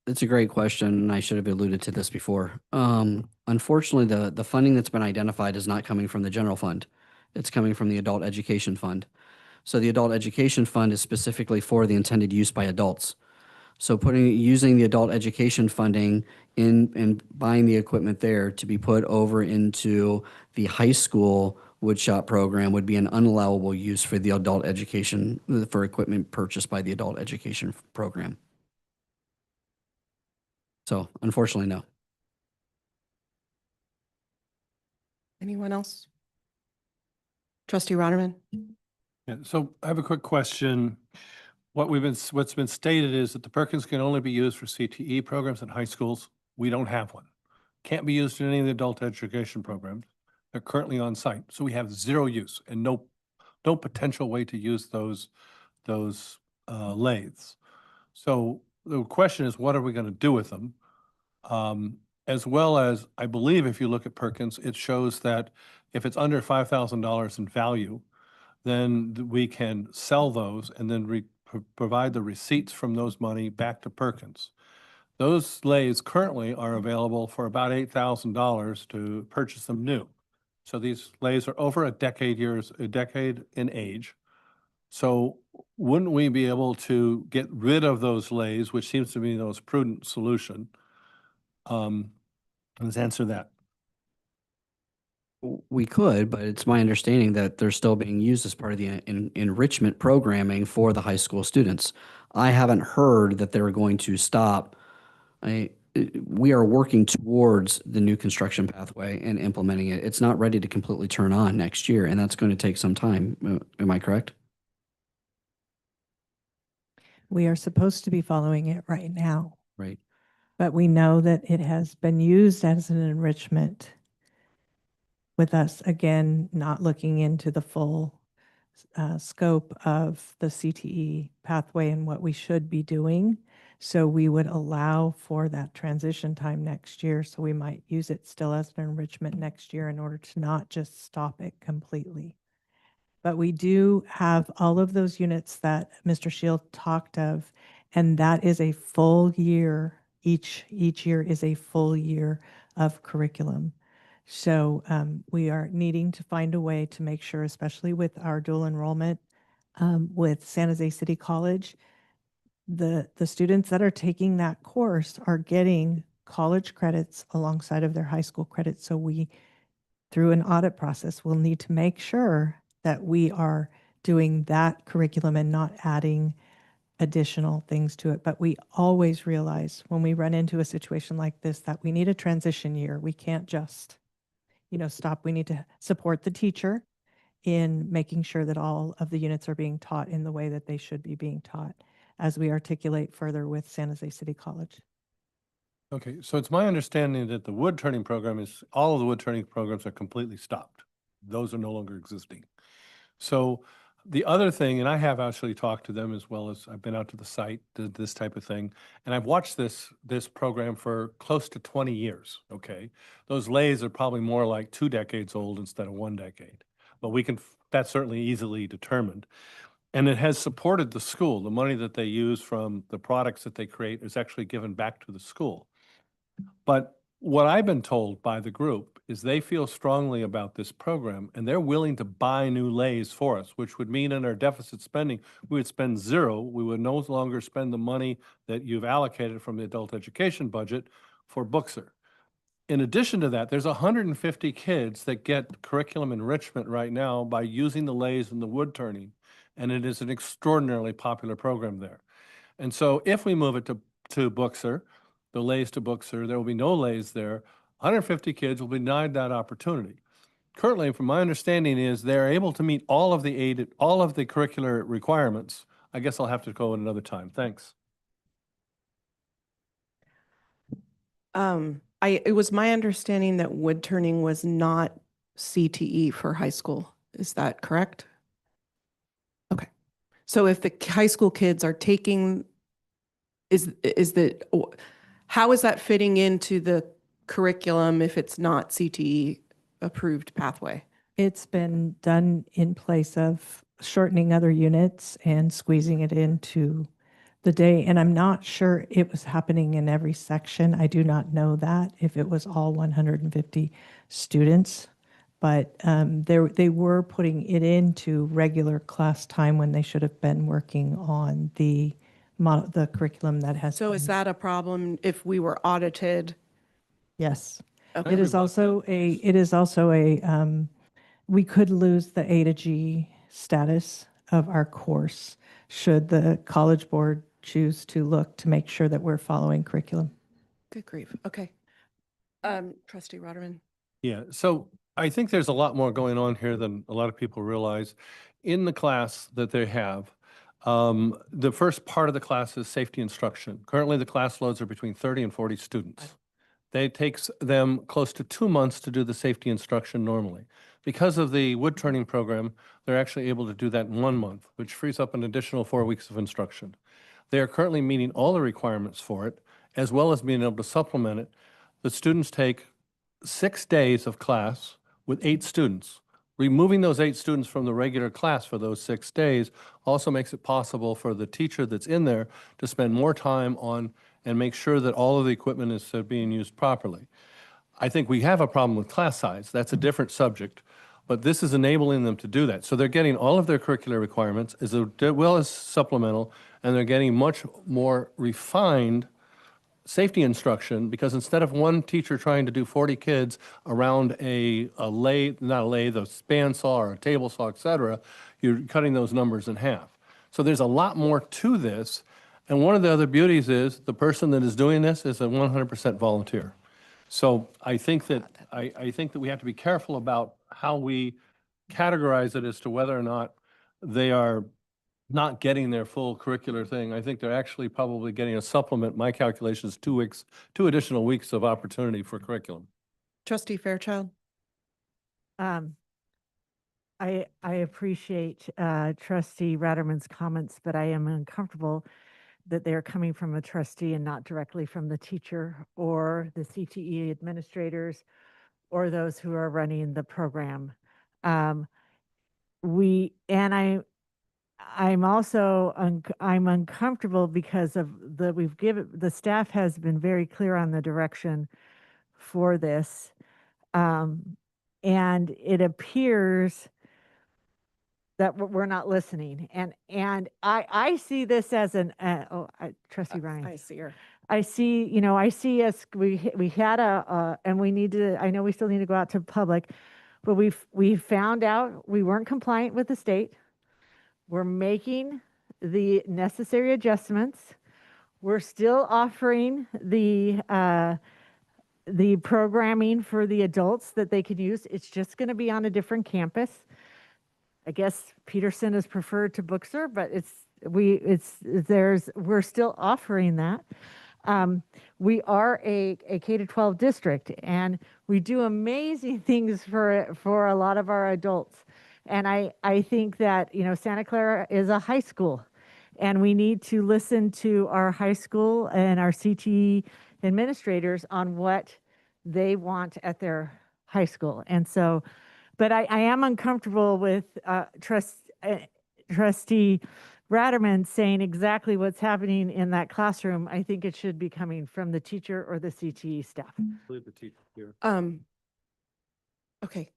it's a great question, and I should have alluded to this before. Unfortunately, the funding that's been identified is not coming from the general fund. It's coming from the adult education fund. So the adult education fund is specifically for the intended use by adults. So using the adult education funding and buying the equipment there to be put over into the high school woodshop program would be an unallowable use for the adult education, for equipment purchased by the adult education program. So unfortunately, no. Anyone else? Trustee Rotterman? Yeah, so I have a quick question. What's been stated is that the Perkins can only be used for CTE programs in high schools. We don't have one. Can't be used in any of the adult education programs. They're currently on site, so we have zero use and no potential way to use those lathes. So the question is, what are we going to do with them? As well as, I believe if you look at Perkins, it shows that if it's under $5,000 in value, then we can sell those and then provide the receipts from those money back to Perkins. Those lathes currently are available for about $8,000 to purchase them new. So these lathes are over a decade in age. So wouldn't we be able to get rid of those lathes, which seems to be the most prudent solution? Let's answer that. We could, but it's my understanding that they're still being used as part of the enrichment programming for the high school students. I haven't heard that they're going to stop. We are working towards the new construction pathway and implementing it. It's not ready to completely turn on next year, and that's going to take some time. Am I correct? We are supposed to be following it right now, Right. but we know that it has been used as an enrichment with us, again, not looking into the full scope of the CTE pathway and what we should be doing. So we would allow for that transition time next year. So we might use it still as an enrichment next year in order to not just stop it completely. But we do have all of those units that Mr. Shield talked of, and that is a full year. Each year is a full year of curriculum. So we are needing to find a way to make sure, especially with our dual enrollment with San Jose City College, the students that are taking that course are getting college credits alongside of their high school credits. So we, through an audit process, will need to make sure that we are doing that curriculum and not adding additional things to it. But we always realize when we run into a situation like this that we need a transition year. We can't just, stop. We need to support the teacher in making sure that all of the units are being taught in the way that they should be being taught as we articulate further with San Jose City College. Okay, so it's my understanding that the wood turning program all of the wood turning programs are completely stopped. Those are no longer existing. So the other thing, and I have actually talked to them as well as I've been out to the site, did this type of thing, and I've watched this program for close to 20 years, okay? Those lathes are probably more like 2 decades old instead of 1 decade, but that's certainly easily determined. And it has supported the school. The money that they use from the products that they create is actually given back to the school. But what I've been told by the group is they feel strongly about this program and they're willing to buy new lathes for us, which would mean in our deficit spending, we would spend zero. We would no longer spend the money that you've allocated from the adult education budget for Bookser. In addition to that, there's 150 kids that get curriculum enrichment right now by using the lathes and the wood turning, and it is an extraordinarily popular program there. And so if we move it to Bookser, the lathes to Bookser, there will be no lathes there. 150 kids will be denied that opportunity. Currently, from my understanding, is they're able to meet all of the curricular requirements. I guess I'll have to go at another time. Thanks. It was my understanding that wood turning was not CTE for high school. Is that correct? Okay. So if the high school kids are taking, how is that fitting into the curriculum if it's not CTE approved pathway? It's been done in place of shortening other units and squeezing it into the day. And I'm not sure it was happening in every section. I do not know that if it was all 150 students, but they were putting it into regular class time when they should have been working on the curriculum that has. So is that a problem if we were audited? Yes. Okay. It is also a, we could lose the A to G status of our course should the College Board choose to look to make sure that we're following curriculum. Good grief. Okay. Trustee Rotterman. Yeah, so I think there's a lot more going on here than a lot of people realize. In the class that they have, the first part of the class is safety instruction. Currently, the class loads are between 30 and 40 students. It takes them close to 2 months to do the safety instruction normally. Because of the wood turning program, they're actually able to do that in 1 month, which frees up an additional 4 weeks of instruction. They are currently meeting all the requirements for it, as well as being able to supplement it. The students take 6 days of class with 8 students. Removing those 8 students from the regular class for those 6 days also makes it possible for the teacher that's in there to spend more time on and make sure that all of the equipment is being used properly. I think we have a problem with class size. That's a different subject, but this is enabling them to do that. So they're getting all of their curricular requirements as well as supplemental, and they're getting much more refined safety instruction, because instead of one teacher trying to do 40 kids around a lathe, not a lathe, a span saw or a table saw, et cetera, you're cutting those numbers in half. So there's a lot more to this. And one of the other beauties is the person that is doing this is a 100% volunteer. So I think that we have to be careful about how we categorize it as to whether or not they are not getting their full curricular thing. I think they're actually probably getting a supplement. My calculation is 2 weeks, 2 additional weeks of opportunity for curriculum. Trustee Fairchild. I appreciate Trustee Ratterman's comments, but I am uncomfortable that they are coming from a trustee and not directly from the teacher or the CTE administrators or those who are running the program. I'm also I'm uncomfortable because of the staff has been very clear on the direction for this, and it appears that we're not listening. And I see this as an Trustee Ryan. I see her. I see us. We had and we need to. I know we still need to go out to public, but we found out we weren't compliant with the state. We're making the necessary adjustments. We're still offering the programming for the adults that they can use. It's just going to be on a different campus. I guess Peterson is preferred to Booksir, but we're still offering that. We are a K-12 district, and we do amazing things for a lot of our adults. And I think that, Santa Clara is a high school, and we need to listen to our high school and our CTE administrators on what they want at their high school. And so, but I am uncomfortable with Trustee Ratterman saying exactly what's happening in that classroom. I think it should be coming from the teacher or the CTE staff. I believe the teacher here. Okay.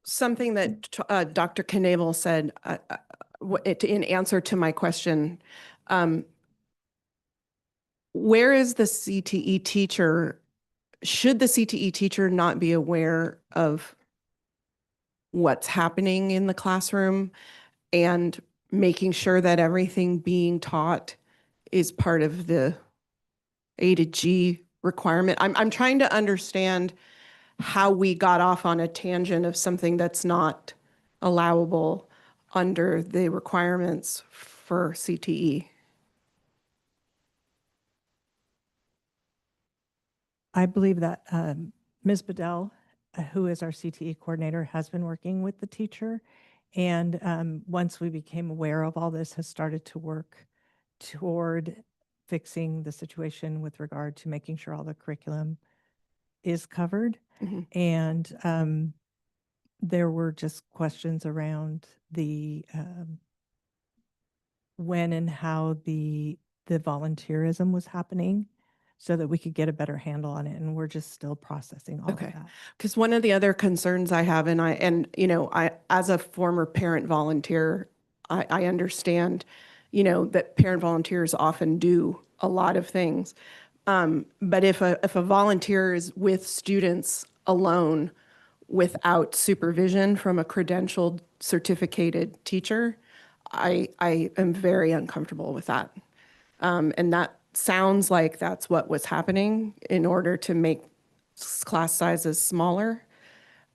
Something that Dr. Knabel said in answer to my question, where is the CTE teacher? Should the CTE teacher not be aware of what's happening in the classroom and making sure that everything being taught is part of the A to G requirement? I'm trying to understand how we got off on a tangent of something that's not allowable under the requirements for CTE. I believe that Ms. Bedell, who is our CTE coordinator, has been working with the teacher. And once we became aware of all this, has started to work toward fixing the situation with regard to making sure all the curriculum is covered. Mm-hmm. And there were just questions around the when and how the volunteerism was happening, so that we could get a better handle on it. And we're just still processing all of that. Because one of the other concerns I have, and I, as a former parent volunteer, I understand, that parent volunteers often do a lot of things. But if a volunteer is with students alone without supervision from a credentialed, certificated teacher, I am very uncomfortable with that. And that sounds like that's what was happening in order to make class sizes smaller.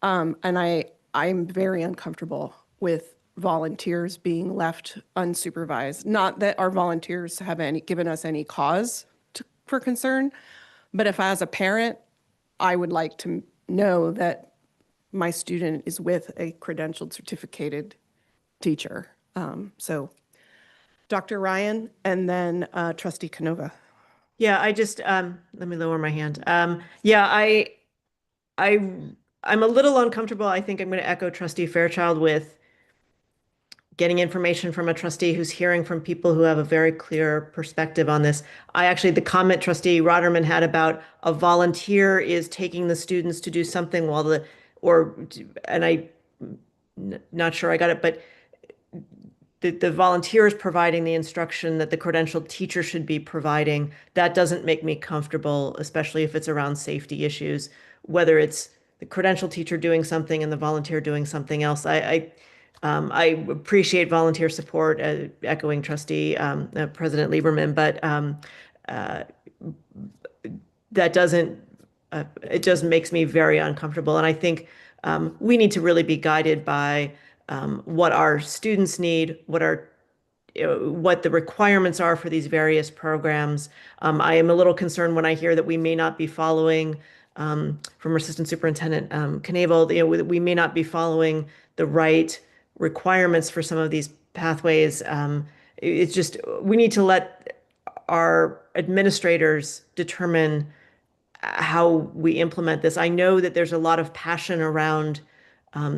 And I'm very uncomfortable with volunteers being left unsupervised. Not that our volunteers have given us any cause for concern, but if as a parent, I would like to know that my student is with a credentialed certificated teacher. So Dr. Ryan and then Trustee Canova. Yeah, I just, let me lower my hand. Yeah, I'm a little uncomfortable. I think I'm going to echo Trustee Fairchild with getting information from a trustee who's hearing from people who have a very clear perspective on this. The comment Trustee Rotterman had about a volunteer is taking the students to do something while not sure I got it, but the volunteer is providing the instruction that the credentialed teacher should be providing. That doesn't make me comfortable, especially if it's around safety issues, whether it's the credentialed teacher doing something and the volunteer doing something else. I appreciate volunteer support, echoing Trustee President Lieberman, but that doesn't, it just makes me very uncomfortable. And I think we need to really be guided by what our students need, what the requirements are for these various programs. I am a little concerned when I hear that we may not be following, from Assistant Superintendent Knavel, we may not be following the right requirements for some of these pathways. It's just, we need to let our administrators determine how we implement this. I know that there's a lot of passion around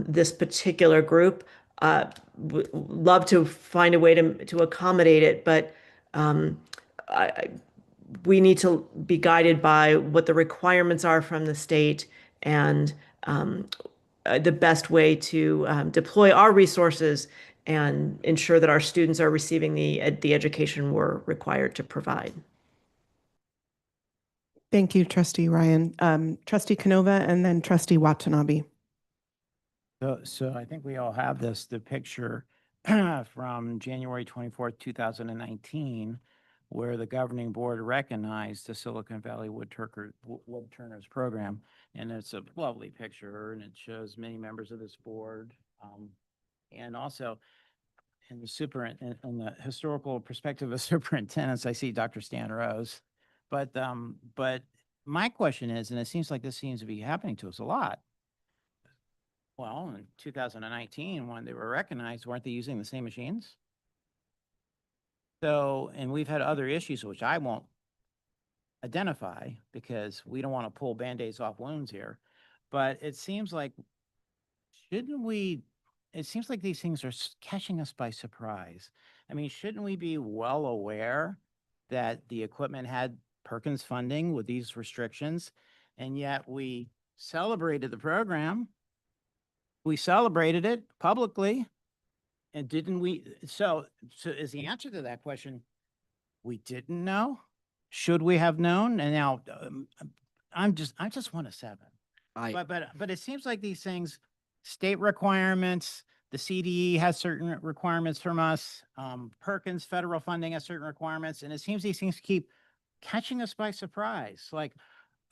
this particular group. Love to find a way to accommodate it, but we need to be guided by what the requirements are from the state and the best way to deploy our resources and ensure that our students are receiving the education we're required to provide. Thank you, Trustee Ryan. Trustee Canova and then Trustee Watanabe. So I think we all have the picture from January 24th, 2019, where the governing board recognized the Silicon Valley Woodturners program. And it's a lovely picture, and it shows many members of this board. And also in the historical perspective of superintendents, I see Dr. Stan Rose. But my question is, and it seems like this seems to be happening to us a lot. Well, in 2019, when they were recognized, weren't they using the same machines? So, and we've had other issues, which I won't identify because we don't want to pull Band-Aids off wounds here. But it seems like, it seems like these things are catching us by surprise. I mean, shouldn't we be well aware that the equipment had Perkins funding with these restrictions? And yet we celebrated the program. We celebrated it publicly, and didn't we? So is the answer to that question, we didn't know? Should we have known? And now I just want a 7. But it seems like these things, state requirements, the CDE has certain requirements from us. Perkins federal funding has certain requirements, and it seems these things keep catching us by surprise. Like,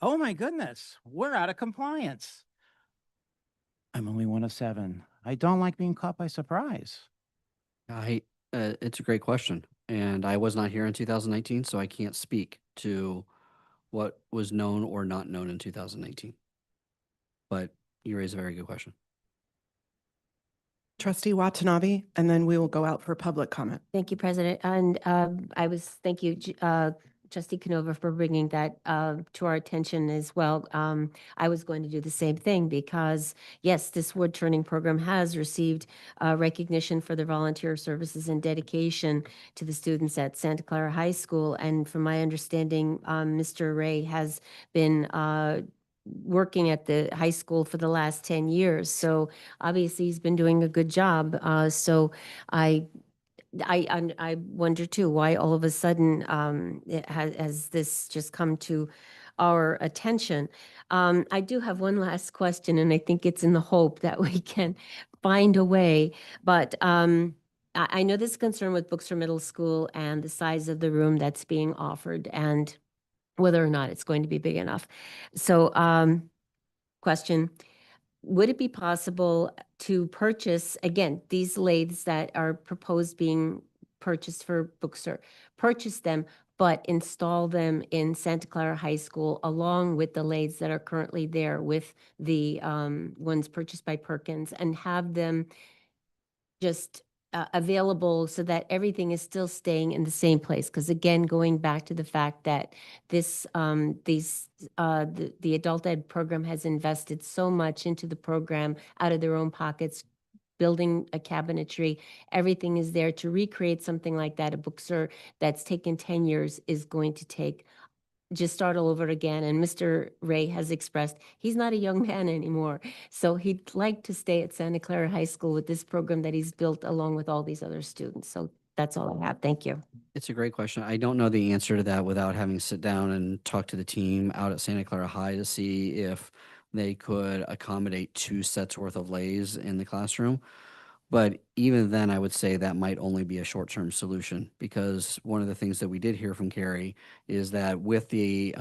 oh my goodness, we're out of compliance. I'm only one of 7. I don't like being caught by surprise. It's a great question. And I was not here in 2019, so I can't speak to what was known or not known in 2019. But you raise a very good question. Trustee Watanabe, and then we will go out for public comment. Thank you, President. And thank you, Trustee Canova, for bringing that to our attention as well. I was going to do the same thing because, yes, this wood turning program has received recognition for their volunteer services and dedication to the students at Santa Clara High School. And from my understanding, Mr. Ray has been working at the high school for the last 10 years. So obviously he's been doing a good job. So I wonder too, why all of a sudden has this just come to our attention? I do have one last question, and I think it's in the hope that we can find a way. But I know there's concern with Books for Middle School and the size of the room that's being offered. And whether or not it's going to be big enough. So, question, would it be possible to purchase, again, these lathes that are proposed being purchased for Bookstore, purchase them, but install them in Santa Clara High School along with the lathes that are currently there with the ones purchased by Perkins, and have them just available so that everything is still staying in the same place? Because again, going back to the fact that this, the adult ed program has invested so much into the program out of their own pockets, building a cabinetry, everything is there. To recreate something like that, a bookstore that's taken 10 years is going to take, just start all over again. And Mr. Ray has expressed he's not a young man anymore. So he'd like to stay at Santa Clara High School with this program that he's built along with all these other students. So that's all I have. Thank you. It's a great question. I don't know the answer to that without having sit down and talk to the team out at Santa Clara High to see if they could accommodate 2 sets worth of lays in the classroom. But even then, I would say that might only be a short-term solution, because one of the things that we did hear from Carrie is that with the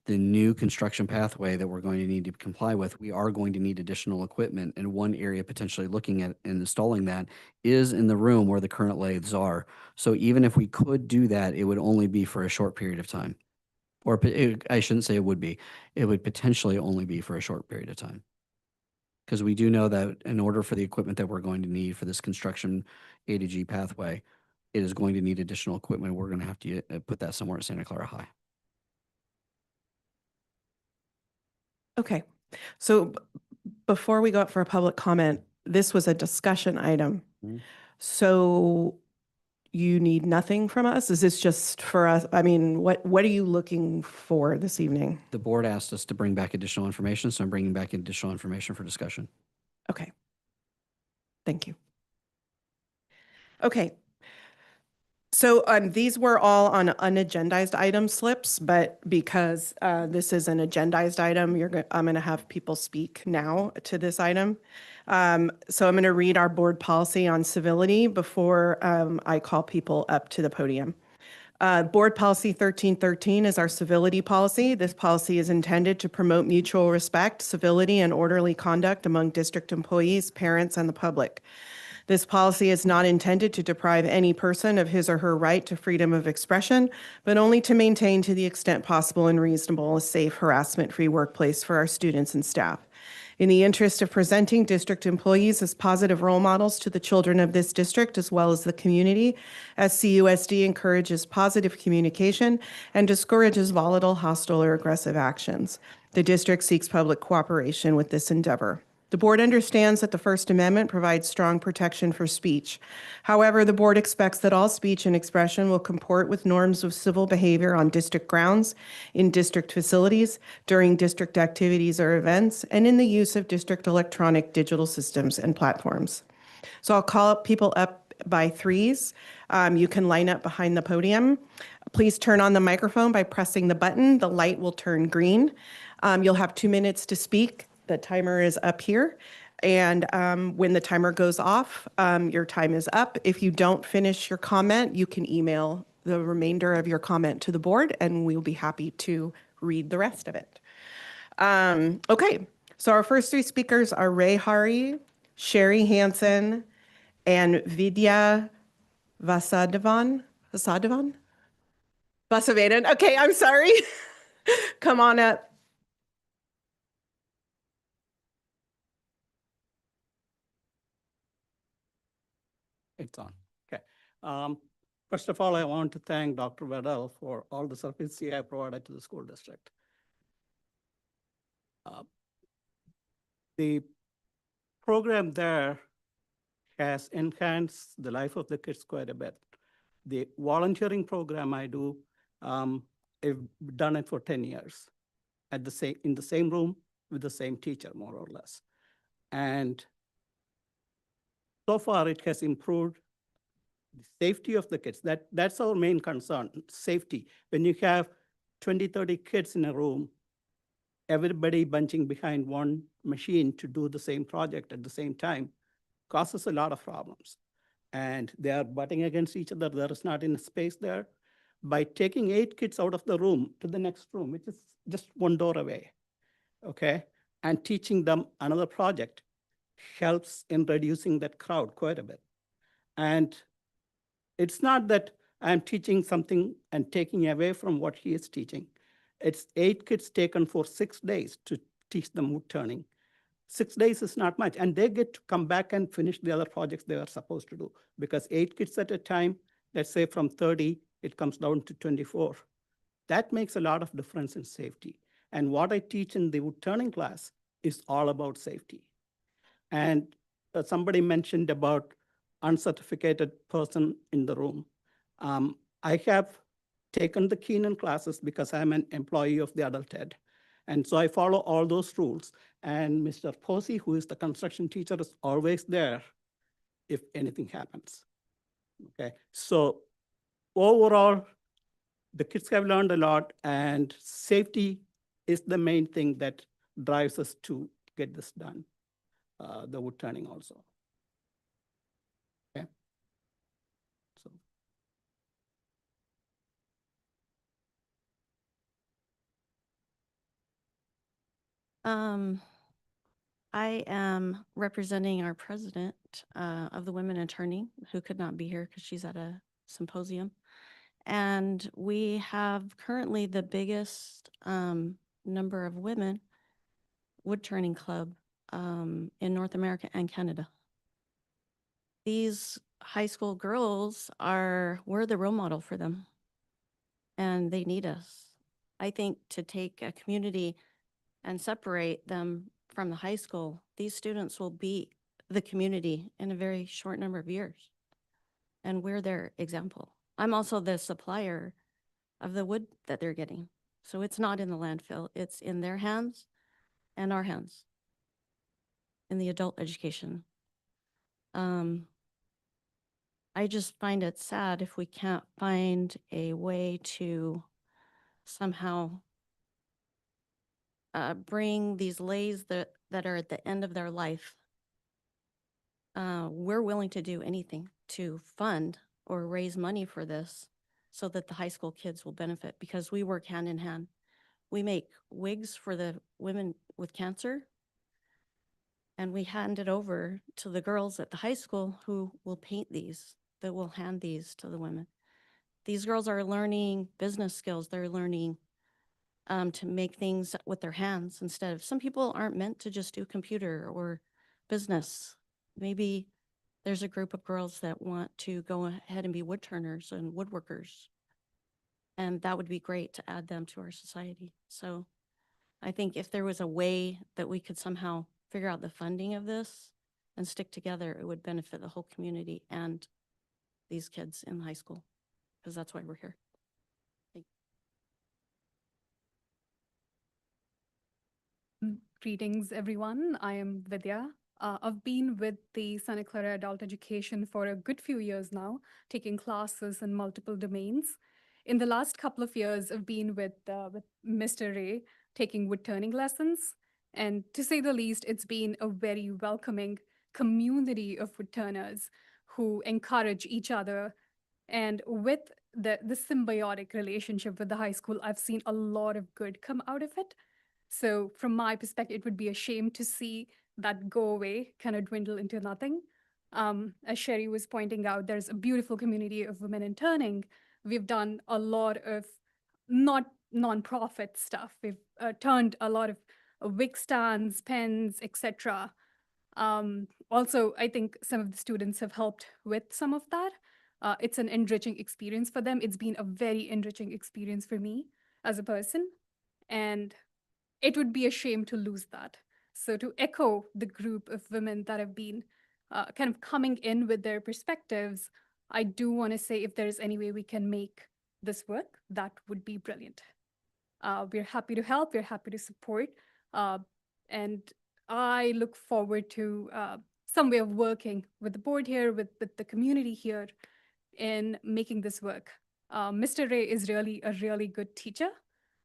new construction pathway that we're going to need to comply with, we are going to need additional equipment. And one area potentially looking at and installing that is in the room where the current lathes are. So even if we could do that, it would only be for a short period of time. Or I shouldn't say it would be. It would potentially only be for a short period of time. Because we do know that in order for the equipment that we're going to need for this construction A to G pathway, it is going to need additional equipment. We're going to have to put that somewhere at Santa Clara High. Okay, so before we go up for a public comment, this was a discussion item. Mhm. So you need nothing from us? Is this just for us? I mean, what are you looking for this evening? The board asked us to bring back additional information, so I'm bringing back additional information for discussion. Okay. Thank you. Okay. So these were all on unagendized item slips, but because this is an agendized item, I'm going to have people speak now to this item. So I'm going to read our board policy on civility before I call people up to the podium. Board Policy 1313 is our civility policy. This policy is intended to promote mutual respect, civility, and orderly conduct among district employees, parents, and the public. This policy is not intended to deprive any person of his or her right to freedom of expression, but only to maintain, to the extent possible and reasonable, a safe, harassment-free workplace for our students and staff. In the interest of presenting district employees as positive role models to the children of this district as well as the community, SCUSD encourages positive communication and discourages volatile, hostile, or aggressive actions. The district seeks public cooperation with this endeavor. The board understands that the First Amendment provides strong protection for speech. However, the board expects that all speech and expression will comport with norms of civil behavior on district grounds, in district facilities, during district activities or events, and in the use of district electronic digital systems and platforms. So I'll call people up by threes. You can line up behind the podium. Please turn on the microphone by pressing the button. The light will turn green. You'll have 2 minutes to speak. The timer is up here. And when the timer goes off, your time is up. If you don't finish your comment, you can email the remainder of your comment to the board, and we'll be happy to read the rest of it. Okay, so our first 3 speakers are Ray Hari, Sherry Hansen, and Vidya Vasadevan. Vasavedan. Okay, I'm sorry. Come on up. It's on. Okay. First of all, I want to thank Dr. Weddell for all the service he provided to the school district. The program there has enhanced the life of the kids quite a bit. The volunteering program I do, I've done it for 10 years in the same room with the same teacher, more or less. And so far, it has improved the safety of the kids. That's our main concern, safety. When you have 20, 30 kids in a room, everybody bunching behind one machine to do the same project at the same time causes a lot of problems. And they are butting against each other. There is not enough space there. by taking 8 kids out of the room to the next room, which is just one door away, okay, and teaching them another project helps in reducing that crowd quite a bit. And it's not that I'm teaching something and taking away from what he is teaching. It's 8 kids taken for 6 days to teach them wood turning. 6 days is not much, and they get to come back and finish the other projects they are supposed to do, because 8 kids at a time, let's say from 30, it comes down to 24. That makes a lot of difference in safety. And what I teach in the wood turning class is all about safety. And somebody mentioned about uncertificated person in the room. I have taken the Keenan classes because I'm an employee of the adult ed. And so I follow all those rules. And Mr. Posey, who is the construction teacher, is always there if anything happens. Okay, so overall, the kids have learned a lot, and safety is the main thing that drives us to get this done, the wood turning also. Okay, so. I am representing our president of the Women in Turning, who could not be here because she's at a symposium. And we have currently the biggest number of women wood turning club in North America and Canada. These high school girls we're the role model for them, and they need us. I think to take a community and separate them from the high school, these students will be the community in a very short number of years. And we're their example. I'm also the supplier of the wood that they're getting. So it's not in the landfill, it's in their hands and our hands in the adult education. I just find it sad if we can't find a way to somehow bring these lays that are at the end of their life. We're willing to do anything to fund or raise money for this so that the high school kids will benefit, because we work hand in hand. We make wigs for the women with cancer, and we hand it over to the girls at the high school who will paint these, that will hand these to the women. These girls are learning business skills. They're learning to make things with their hands instead of, some people aren't meant to just do computer or business. Maybe there's a group of girls that want to go ahead and be wood turners and woodworkers. And that would be great to add them to our society. So I think if there was a way that we could somehow figure out the funding of this and stick together, it would benefit the whole community and these kids in high school, because that's why we're here. Greetings, everyone. I am Vidya. I've been with the Santa Clara Adult Education for a good few years now, taking classes in multiple domains. In the last couple of years, I've been with Mr. Ray, taking wood turning lessons. And to say the least, it's been a very welcoming community of wood turners who encourage each other. And with the symbiotic relationship with the high school, I've seen a lot of good come out of it. So from my perspective, it would be a shame to see that go away, kind of dwindle into nothing. As Sherry was pointing out, there's a beautiful community of women in turning. We've done a lot of not nonprofit stuff. We've turned a lot of wig stands, pens, etc. Also, I think some of the students have helped with some of that. It's an enriching experience for them. It's been a very enriching experience for me as a person. And it would be a shame to lose that. So to echo the group of women that have been kind of coming in with their perspectives, I do want to say if there's any way we can make this work, that would be brilliant. We're happy to help, we're happy to support, and I look forward to some way of working with the board here, with the community here in making this work. Mr. Ray is really a really good teacher.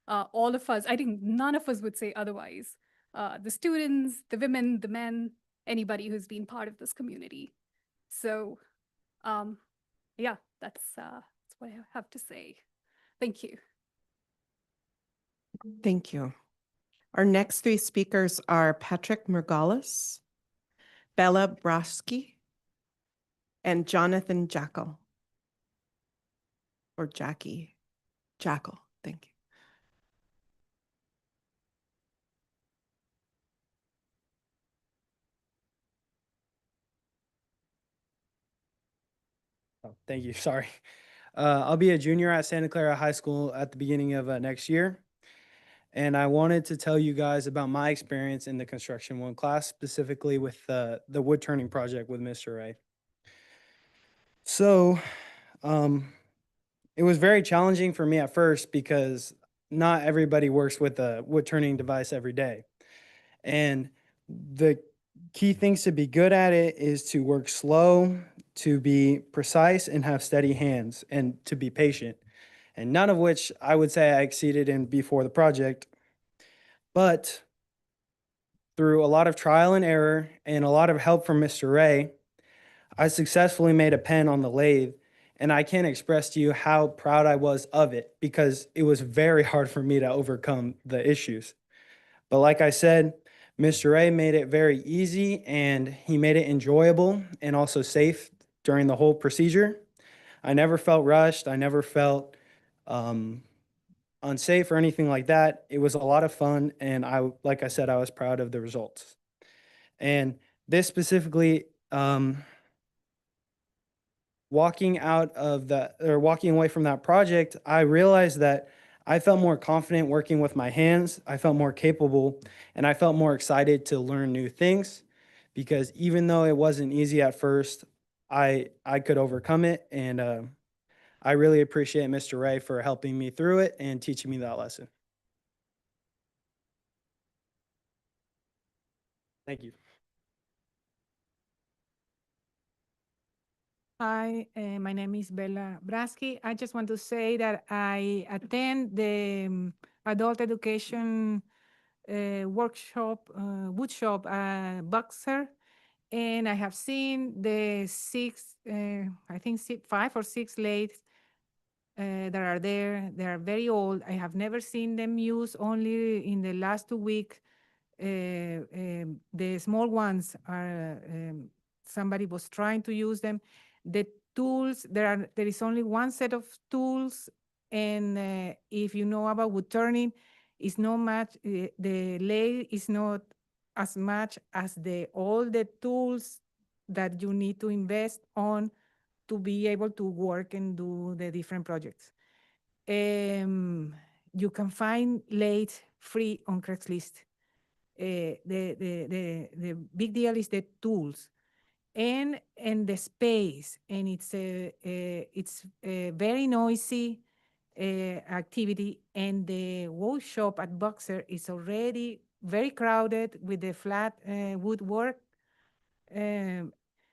All of us, I think none of us would say otherwise. The students, the women, the men, anybody who's been part of this community. So yeah, that's what I have to say. Thank you. Thank you. Our next three speakers are Patrick Margalis, Bella Broski, and Jonathan Jackal. Or Jackie. Jackal, thank you. Oh, thank you. Sorry. I'll be a junior at Santa Clara High School at the beginning of next year. And I wanted to tell you guys about my experience in the Construction 1 class, specifically with the wood turning project with Mr. Ray. So it was very challenging for me at first because not everybody works with a wood turning device every day. And the key things to be good at it is to work slow, to be precise and have steady hands, and to be patient. And none of which I would say I exceeded in before the project. But through a lot of trial and error and a lot of help from Mr. Ray, I successfully made a pen on the lathe. And I can't express to you how proud I was of it because it was very hard for me to overcome the issues. But like I said, Mr. Ray made it very easy and he made it enjoyable and also safe during the whole procedure. I never felt rushed. I never felt unsafe or anything like that. It was a lot of fun. And like I said, I was proud of the results. And this specifically, walking away from that project, I realized that I felt more confident working with my hands. I felt more capable and I felt more excited to learn new things because even though it wasn't easy at first, I could overcome it. And I really appreciate Mr. Ray for helping me through it and teaching me that lesson. Thank you. Hi, my name is Bella Braski. I just want to say that I attend the adult education workshop, woodshop Boxer, and I have seen the I think 5 or 6 lathes that are there. They are very old. I have never seen them used. Only in the last 2 weeks. The small ones are somebody was trying to use them. The tools, there is only one set of tools, and if you know about wood turning, it's not much. The lathe is not as much as all the tools that you need to invest on to be able to work and do the different projects. You can find lathe free on Craigslist. The big deal is the tools and the space, and it's a very noisy activity, and the workshop at Boxer is already very crowded with the flat woodwork.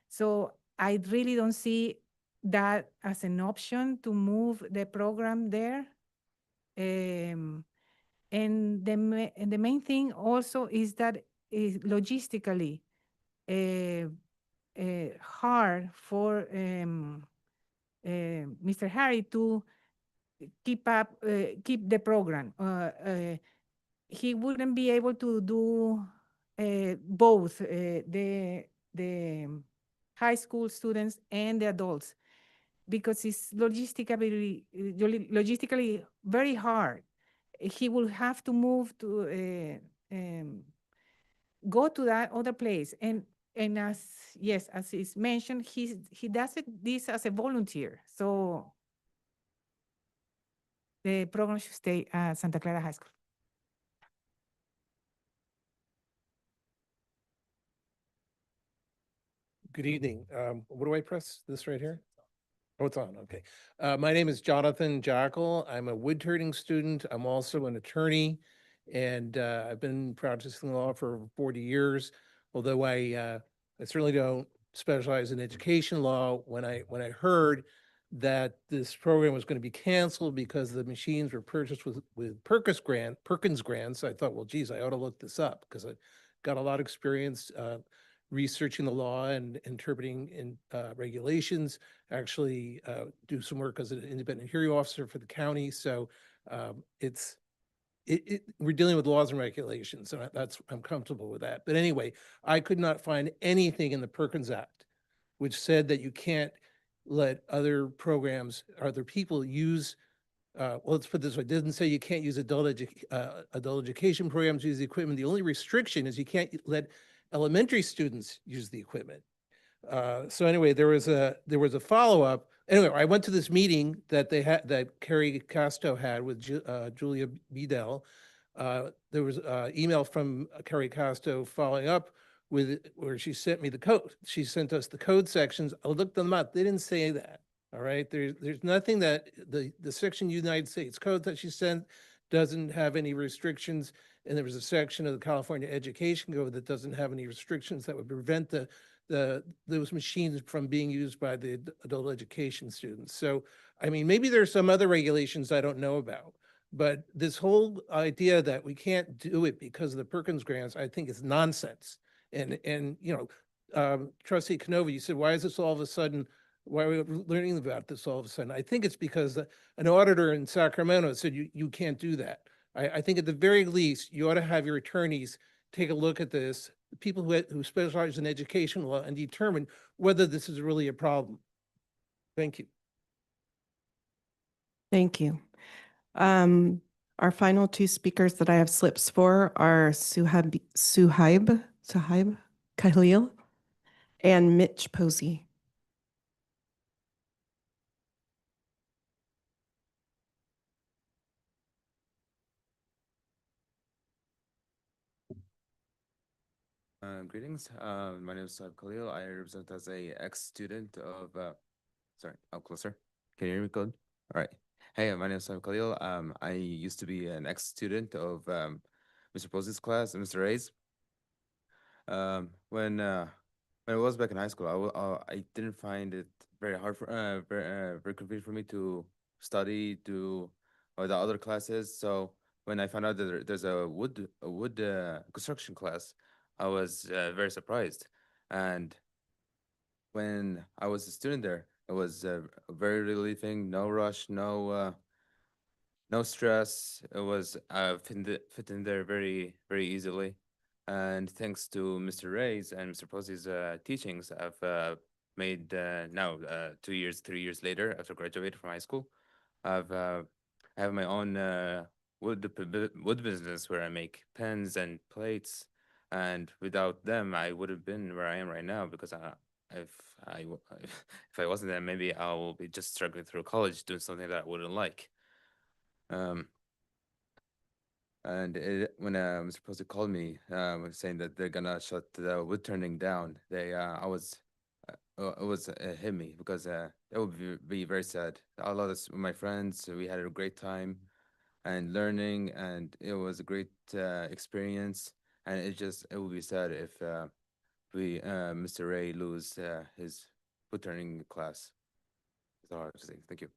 So I really don't see that as an option to move the program there. And the main thing also is that logistically hard for Mr. Harry to keep the program. He wouldn't be able to do both the high school students and the adults because it's logistically very hard. He will have to move to go to that other place, and as is mentioned, he does this as a volunteer. So the program should stay at Santa Clara High School. Good evening. What do I press? This right here? Oh, it's on. Okay. My name is Jonathan Jackal. I'm a wood turning student. I'm also an attorney, and I've been practicing law for 40 years. Although I certainly don't specialize in education law. When I heard that this program was going to be canceled because the machines were purchased with Perkins grants, I thought, well, geez, I ought to look this up because I got a lot of experience researching the law and interpreting in regulations, actually do some work as an independent hearing officer for the county. So we're dealing with laws and regulations, so I'm comfortable with that. But anyway, I could not find anything in the Perkins Act which said that you can't let other programs, other people use, well, let's put it this way, it doesn't say you can't use adult education programs, use the equipment. The only restriction is you can't let elementary students use the equipment. So anyway, there was a follow-up. Anyway, I went to this meeting that they had, that Carrie Casto had with Julia Bedell. There was an email from Carrie Casto following up with where she sent me the code. She sent us the code sections. I looked them up. They didn't say that. All right. There's nothing that the section United States Code that she sent doesn't have any restrictions. And there was a section of the California Education Code that doesn't have any restrictions that would prevent those machines from being used by the adult education students. So, I mean, maybe there's some other regulations I don't know about, but this whole idea that we can't do it because of the Perkins grants, I think is nonsense. And you know, Trustee Canova, you said, why is this all of a sudden, why are we learning about this all of a sudden? I think it's because an auditor in Sacramento said you can't do that. I think at the very least, you ought to have your attorneys take a look at this, people who specialize in education law, and determine whether this is really a problem. Thank you. Thank you. Our final two speakers that I have slips for are Suhaib Khalil and Mitch Posey. Greetings. My name is Suhaib Khalil. I represent as a ex-student of, sorry, up closer. Can you hear me good? All right. Hey, my name is Suhaib Khalil. I used to be an ex-student of Mr. Posey's class and Mr. Ray's. When I was back in high school, I didn't find it very hard very convenient for me to study the other classes. So when I found out that there's a wood construction class, I was very surprised. And when I was a student there, it was very relieving, no rush, no stress. It was fit in there very, very easily. And thanks to Mr. Ray's and Mr. Posey's teachings, I've made now 2 years, 3 years later, after graduating from high school, I have my own wood business where I make pens and plates. And without them, I would have been where I am right now, because if I wasn't there, maybe I will be just struggling through college doing something that I wouldn't like. And when Mr. Posey called me, saying that they're gonna shut the wood turning down, it hit me, because it would be very sad. A lot of my friends, we had a great time and learning, and it was a great experience. And it would be sad if Mr. Ray lose his wood turning class. That's all I have to say. Thank you.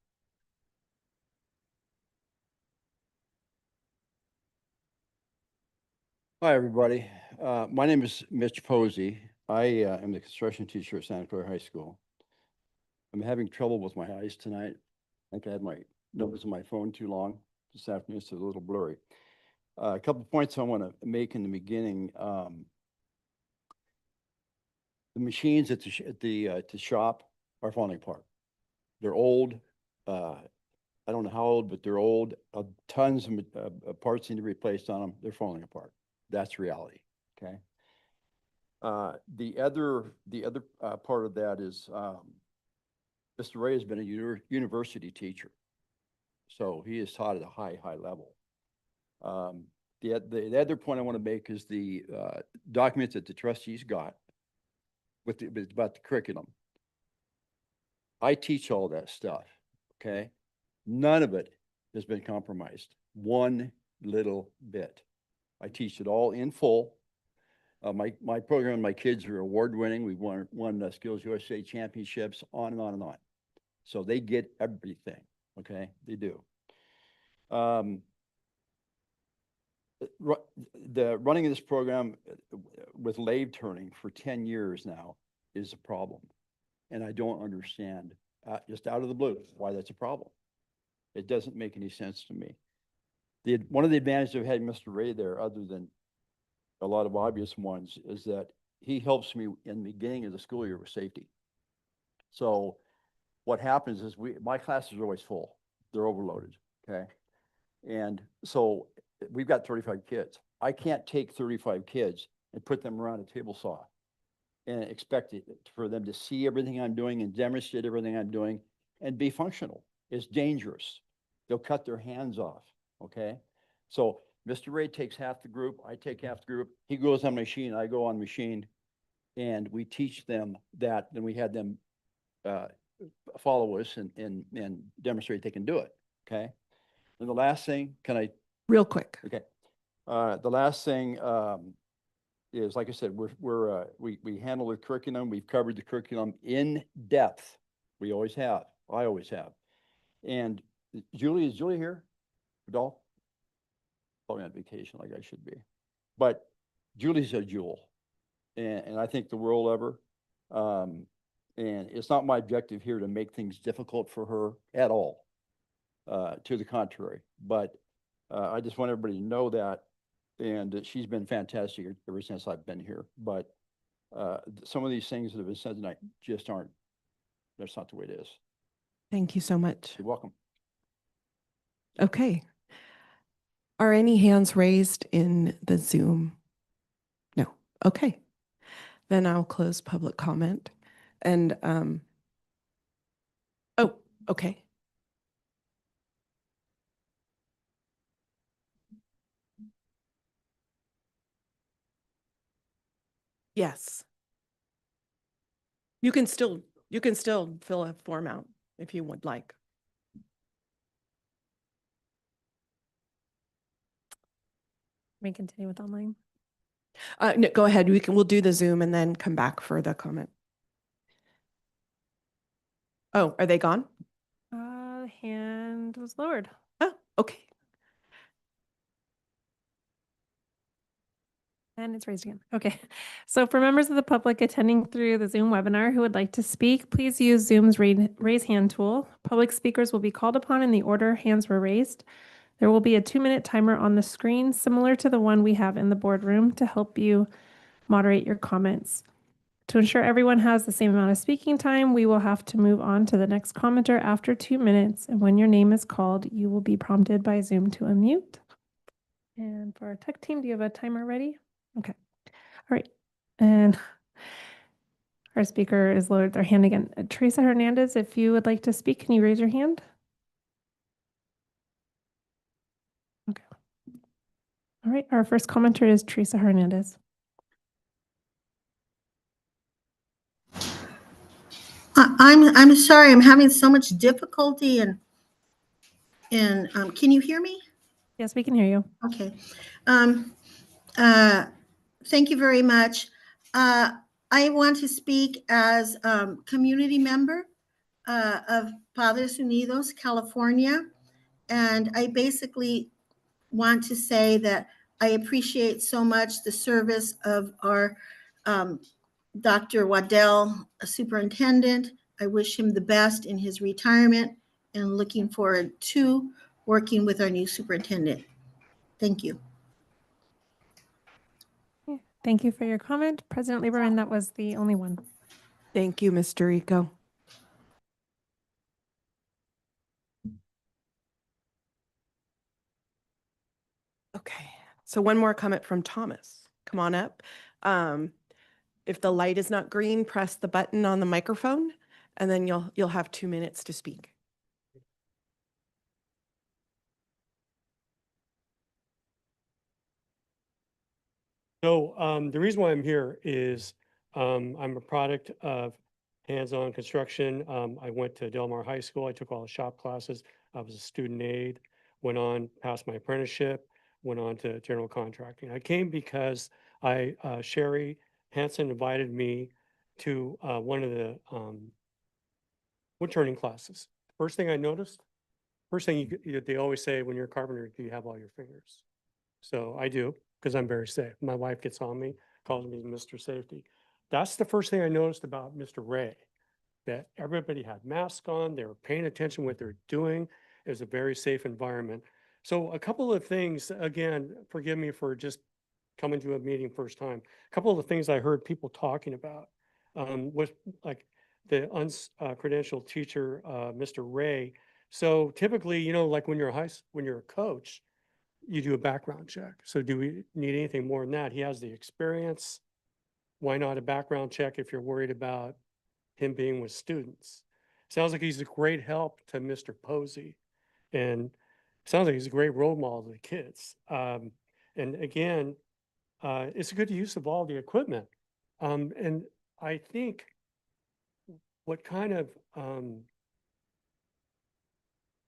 Hi, everybody. My name is Mitch Posey. I am the construction teacher at Santa Clara High School. I'm having trouble with my eyes tonight. I think I had my numbers on my phone too long this afternoon, so it's a little blurry. A couple of points I want to make in the beginning. The machines at the shop are falling apart. They're old. I don't know how old, but they're old. Tons of parts need to be replaced on them. They're falling apart. That's reality. Okay. The other part of that is Mr. Ray has been a university teacher, so he has taught at a high level. The other point I want to make is the documents that the trustees got about the curriculum. I teach all that stuff, okay? None of it has been compromised, one little bit. I teach it all in full. My program, my kids are award-winning. We've won Skills USA championships, on and on and on. So they get everything, okay? They do. running of this program with lathe turning for 10 years now is a problem. And I don't understand, just out of the blue, why that's a problem. It doesn't make any sense to me. One of the advantages of having Mr. Ray there, other than a lot of obvious ones, is that he helps me in the beginning of the school year with safety. So what happens is my classes are always full. They're overloaded, okay? And so we've got 35 kids. I can't take 35 kids and put them around a table saw and expect for them to see everything I'm doing and demonstrate everything I'm doing and be functional. It's dangerous. They'll cut their hands off, okay? So Mr. Ray takes half the group, I take half the group. He goes on machine, I go on machine, and we teach them that. Then we had them follow us and demonstrate they can do it, okay? And the last thing, can I? Real quick. Okay. The last thing is, like I said, we handle the curriculum. We've covered the curriculum in depth. We always have. I always have. And is Julie here? Adult? Probably on vacation like I should be. But Julie's a jewel. And I think the world of her. And it's not my objective here to make things difficult for her at all. To the contrary. But I just want everybody to know that. And she's been fantastic ever since I've been here. But some of these things that have been said tonight just aren't, that's not the way it is. Thank you so much. You're welcome. Okay. Are any hands raised in the Zoom? No. Okay. Then I'll close public comment. And, oh, okay. Yes. You can still fill a form out if you would like. May continue with online. No, go ahead. We'll do the Zoom and then come back for the comment. Oh, are they gone? Hand was lowered. Oh, okay. And it's raised again. Okay. So for members of the public attending through the Zoom webinar who would like to speak, please use Zoom's raise hand tool. Public speakers will be called upon in the order hands were raised. There will be a 2-minute timer on the screen, similar to the one we have in the boardroom, to help you moderate your comments. To ensure everyone has the same amount of speaking time, we will have to move on to the next commenter after 2 minutes. And when your name is called, you will be prompted by Zoom to unmute. And for our tech team, do you have a timer ready? Okay. All right. And our speaker is lowered their hand again. Teresa Hernandez, if you would like to speak, can you raise your hand? Okay. All right. Our first commenter is Teresa Hernandez. I'm sorry, I'm having so much difficulty and can you hear me? Yes, we can hear you. Okay. Thank you very much. I want to speak as community member of Padres Unidos, California. And I basically want to say that I appreciate so much the service of our Dr. Waddell, superintendent. I wish him the best in his retirement and looking forward to working with our new superintendent. Thank you. Thank you for your comment. President Lieberman, that was the only one. Thank you, Mr. Rico. Okay, so one more comment from Thomas. Come on up. If the light is not green, press the button on the microphone, and then you'll have 2 minutes to speak. So the reason why I'm here is I'm a product of hands-on construction. I went to Del Mar High School. I took all the shop classes. I was a student aide, went on, passed my apprenticeship, went on to general contracting. I came because Sherry Hansen invited me to one of the wood turning classes. First thing I noticed, they always say when you're a carpenter, do you have all your fingers? So I do, because I'm very safe. My wife gets on me, calls me Mr. Safety. That's the first thing I noticed about Mr. Ray, that everybody had masks on, they were paying attention what they're doing. It was a very safe environment. So a couple of things, again, forgive me for just coming to a meeting first time. A couple of the things I heard people talking about was like the uncredentialed teacher, Mr. Ray. So typically, you know, like when you're when you're a coach, you do a background check. So do we need anything more than that? He has the experience. Why not a background check if you're worried about him being with students? Sounds like he's a great help to Mr. Posey, and sounds like he's a great role model to the kids. And again, it's a good use of all the equipment. And I think what kind of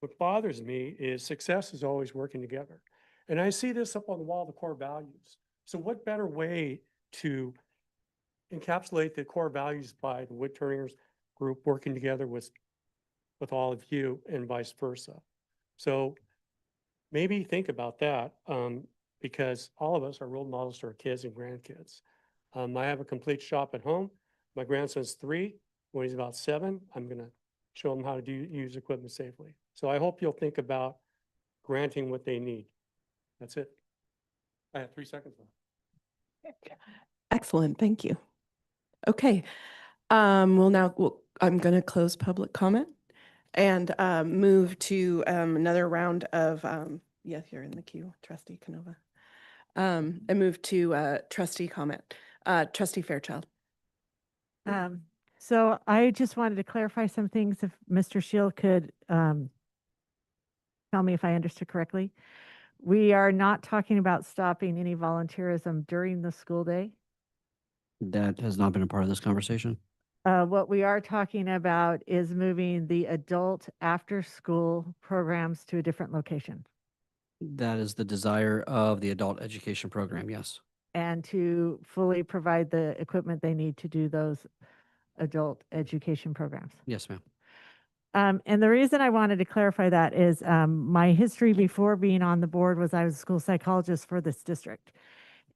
what bothers me is success is always working together. And I see this up on the wall, the core values. So what better way to encapsulate the core values by the Wood Turners group working together with all of you and vice versa. So maybe think about that because all of us are role models to our kids and grandkids. I have a complete shop at home. My grandson's 3. When he's about 7, I'm going to show him how to use equipment safely. So I hope you'll think about granting what they need. That's it. I have 3 seconds left. Excellent, thank you. Okay, I'm going to close public comment and move to another round of, yes, you're in the queue, Trustee Canova. And move to trustee comment. Trustee Fairchild. So I just wanted to clarify some things if Mr. Shield could tell me if I understood correctly. We are not talking about stopping any volunteerism during the school day. That has not been a part of this conversation. What we are talking about is moving the adult after-school programs to a different location That is the desire of the adult education program, yes. and to fully provide the equipment they need to do those adult education programs. Yes, ma'am. And the reason I wanted to clarify that is my history before being on the board was I was a school psychologist for this district.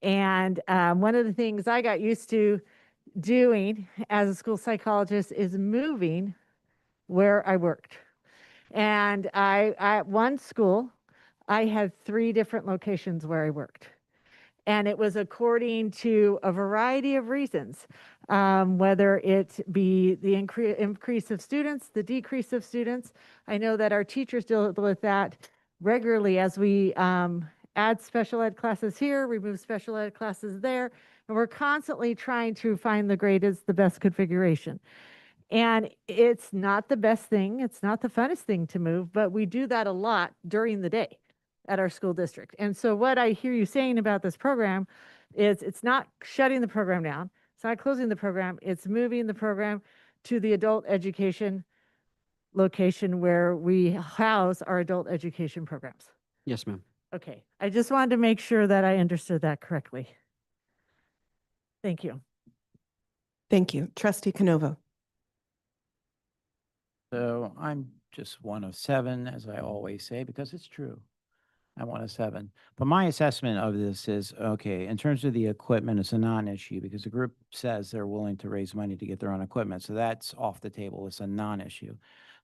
And one of the things I got used to doing as a school psychologist is moving where I worked. And at one school, I had 3 different locations where I worked. And it was according to a variety of reasons, whether it be the increase of students, the decrease of students. I know that our teachers deal with that regularly as we add special ed classes here, remove special ed classes there, and we're constantly trying to find the best configuration. And it's not the best thing, it's not the funnest thing to move, but we do that a lot during the day at our school district. And so what I hear you saying about this program is it's not shutting the program down, it's not closing the program, it's moving the program to the adult education location where we house our adult education programs. Yes, ma'am. Okay, I just wanted to make sure that I understood that correctly. Thank you. Thank you. Trustee Canova. So I'm just one of 7, as I always say, because it's true. I'm one of 7. But my assessment of this is, okay, in terms of the equipment, it's a non-issue because the group says they're willing to raise money to get their own equipment. So that's off the table. It's a non-issue.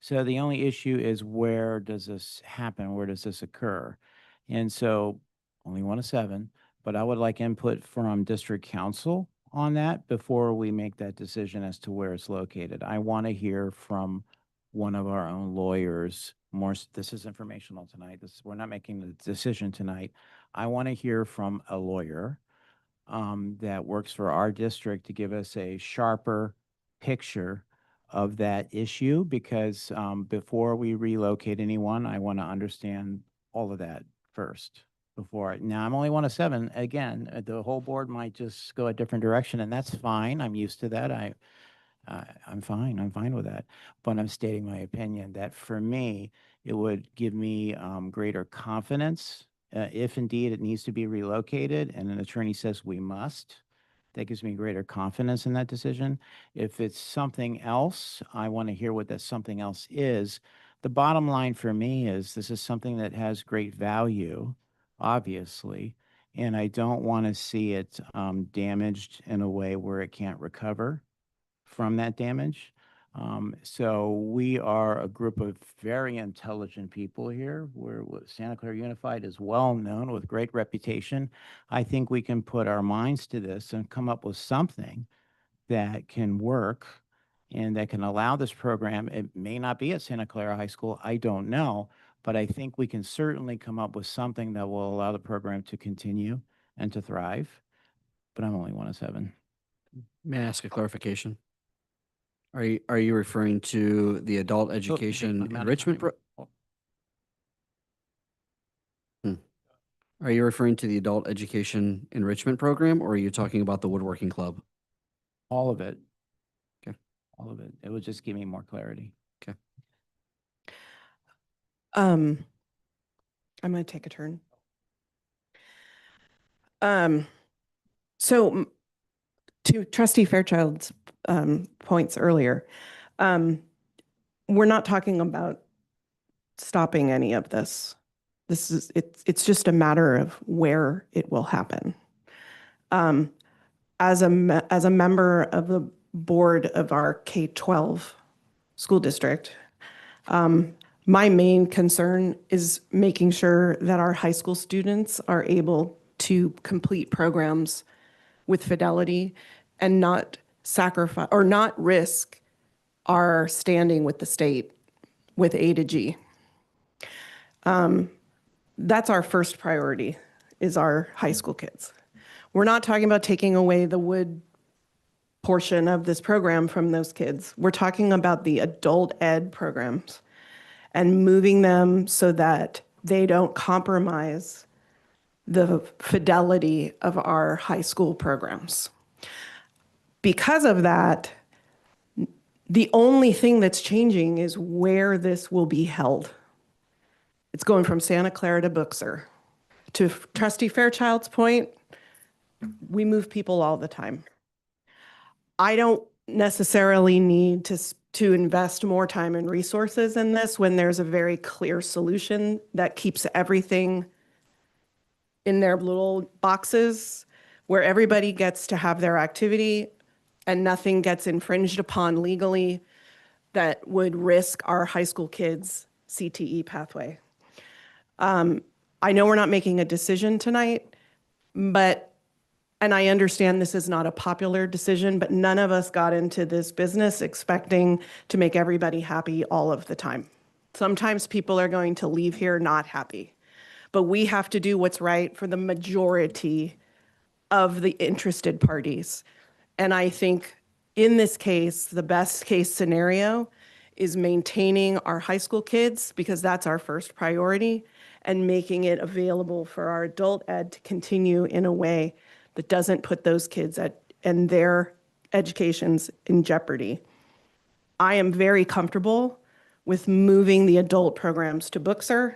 So the only issue is, where does this happen? Where does this occur? And so only one of 7, but I would like input from district council on that before we make that decision as to where it's located. I want to hear from one of our own lawyers. This is informational tonight. We're not making the decision tonight. I want to hear from a lawyer that works for our district to give us a sharper picture of that issue, because before we relocate anyone, I want to understand all of that first. Now, I'm only one of 7. Again, the whole board might just go a different direction, and that's fine. I'm used to that. I'm fine. I'm fine with that. But I'm stating my opinion that for me, it would give me greater confidence if indeed it needs to be relocated and an attorney says we must. That gives me greater confidence in that decision. If it's something else, I want to hear what that something else is. The bottom line for me is this is something that has great value, obviously, and I don't want to see it damaged in a way where it can't recover from that damage. So we are a group of very intelligent people here. Santa Clara Unified is well known with great reputation. I think we can put our minds to this and come up with something that can work and that can allow this program. It may not be at Santa Clara High School, I don't know, but I think we can certainly come up with something that will allow the program to continue and to thrive. But I'm only one of 7. May I ask a clarification? Are you referring to the adult education amount of enrichment? time. Are you referring to the adult education enrichment program, or are you talking about the woodworking club? All of it. Okay. All of it. It would just give me more clarity. Okay. I'm going to take a turn. So to Trustee Fairchild's points earlier, we're not talking about stopping any of this. It's just a matter of where it will happen. As a member of the board of our K-12 school district, my main concern is making sure that our high school students are able to complete programs with fidelity and not sacrifice or not risk our standing with the state with A to G. That's our first priority, is our high school kids. We're not talking about taking away the wood portion of this program from those kids. We're talking about the adult ed programs and moving them so that they don't compromise the fidelity of our high school programs. Because of that, the only thing that's changing is where this will be held. It's going from Santa Clara to Booksur. To Trustee Fairchild's point, we move people all the time. I don't necessarily need to invest more time and resources in this when there's a very clear solution that keeps everything in their little boxes where everybody gets to have their activity and nothing gets infringed upon legally that would risk our high school kids' CTE pathway. I know we're not making a decision tonight, and I understand this is not a popular decision, but none of us got into this business expecting to make everybody happy all of the time. Sometimes people are going to leave here not happy, but we have to do what's right for the majority of the interested parties. And I think in this case, the best case scenario is maintaining our high school kids, because that's our first priority, and making it available for our adult ed to continue in a way that doesn't put those kids and their educations in jeopardy. I am very comfortable with moving the adult programs to Booksur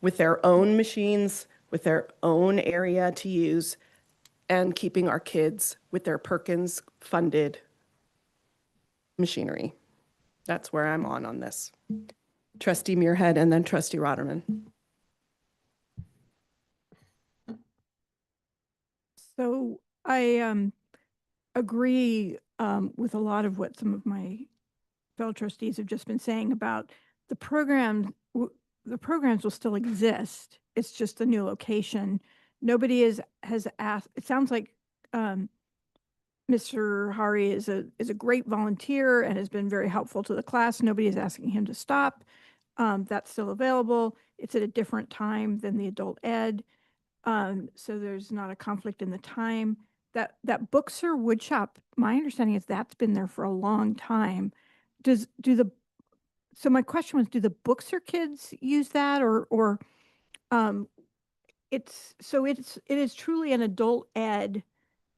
with their own machines, with their own area to use, and keeping our kids with their Perkins funded machinery. That's where I'm on this. Trustee Muirhead and then Trustee Rotterman. So I agree with a lot of what some of my fellow trustees have just been saying about the program. The programs will still exist. It's just a new location. Nobody has asked. It sounds like Mr. Hari is a great volunteer and has been very helpful to the class. Nobody is asking him to stop. That's still available. It's at a different time than the adult ed. So there's not a conflict in the time. That Booksur Woodshop, my understanding is that's been there for a long time. So my question was, do the Booksur kids use that, or it is truly an adult ed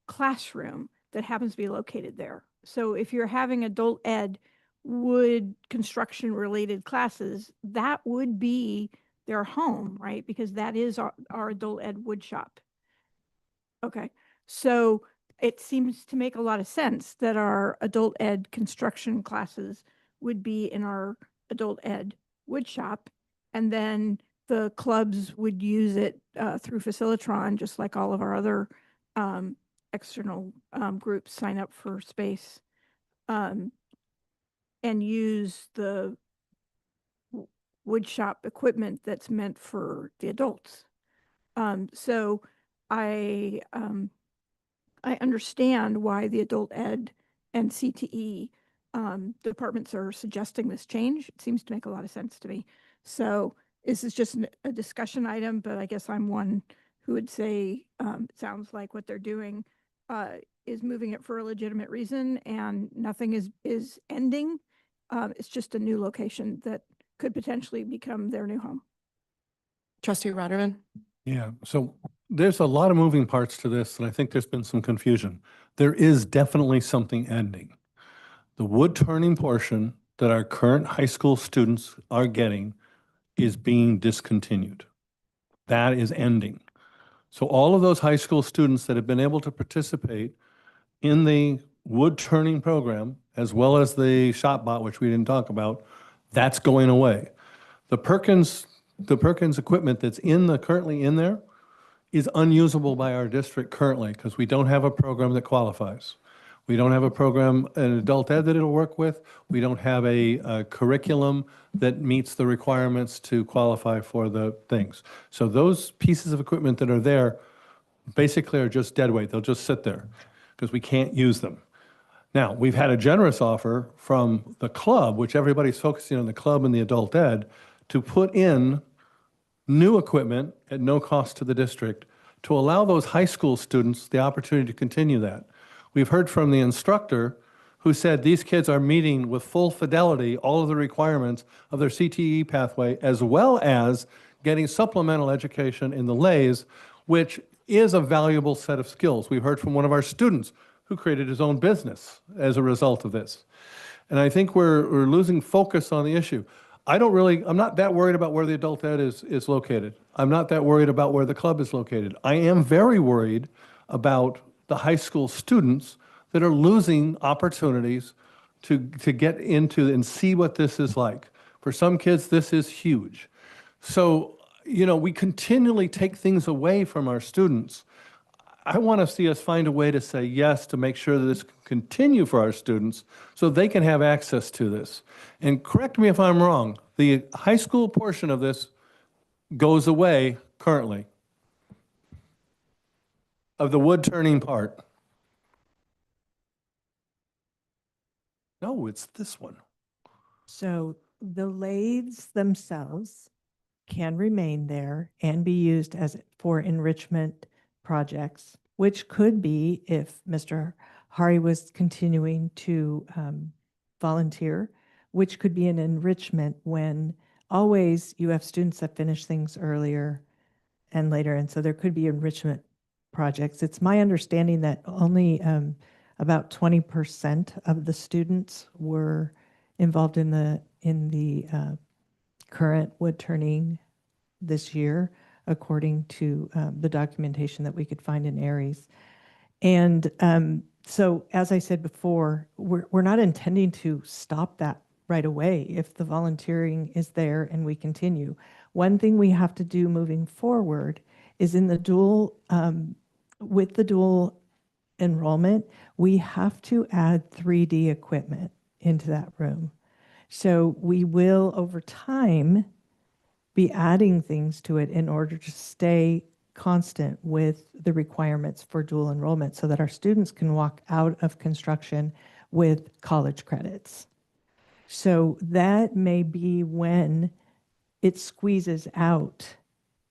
classroom that happens to be located there. So if you're having adult ed wood construction related classes, that would be their home, right? Because that is our adult ed wood shop. Okay, so it seems to make a lot of sense that our adult ed construction classes would be in our adult ed wood shop, and then the clubs would use it through Facilitron, just like all of our other external groups sign up for space and use the wood shop equipment that's meant for the adults. So I understand why the adult ed and CTE departments are suggesting this change. It seems to make a lot of sense to me. So this is just a discussion item, but I guess I'm one who would say it sounds like what they're doing is moving it for a legitimate reason, and nothing is ending. It's just a new location that could potentially become their new home. Trustee Rotterman? Yeah, so there's a lot of moving parts to this, and I think there's been some confusion. There is definitely something ending. The wood turning portion that our current high school students are getting is being discontinued. That is ending. So all of those high school students that have been able to participate in the wood turning program, as well as the shop bot, which we didn't talk about, that's going away. The Perkins equipment that's currently in there is unusable by our district currently because we don't have a program that qualifies. We don't have a program, an adult ed that it'll work with. We don't have a curriculum that meets the requirements to qualify for the things. So those pieces of equipment that are there basically are just dead weight. They'll just sit there because we can't use them. Now, we've had a generous offer from the club, which everybody's focusing on the club and the adult ed, to put in new equipment at no cost to the district to allow those high school students the opportunity to continue that. We've heard from the instructor who said these kids are meeting with full fidelity all of the requirements of their CTE pathway, as well as getting supplemental education in the LAYS, which is a valuable set of skills. We've heard from one of our students who created his own business as a result of this. And I think we're losing focus on the issue. I'm not that worried about where the adult ed is located. I'm not that worried about where the club is located. I am very worried about the high school students that are losing opportunities to get into and see what this is like. For some kids, this is huge. So, we continually take things away from our students. I want to see us find a way to say yes to make sure that this can continue for our students so they can have access to this. And correct me if I'm wrong, the high school portion of this goes away currently, of the wood turning part. No, it's this one. So the lathes themselves can remain there and be used for enrichment projects, which could be, if Mr. Hari was continuing to volunteer, which could be an enrichment when always you have students that finish things earlier and later. And so there could be enrichment projects. It's my understanding that only about 20% of the students were involved in the current wood turning this year, according to the documentation that we could find in Aries. And so, as I said before, we're not intending to stop that right away if the volunteering is there and we continue. One thing we have to do moving forward is in the dual, with the dual enrollment, we have to add 3D equipment into that room. So we will, over time, be adding things to it in order to stay constant with the requirements for dual enrollment so that our students can walk out of construction with college credits. So that may be when it squeezes out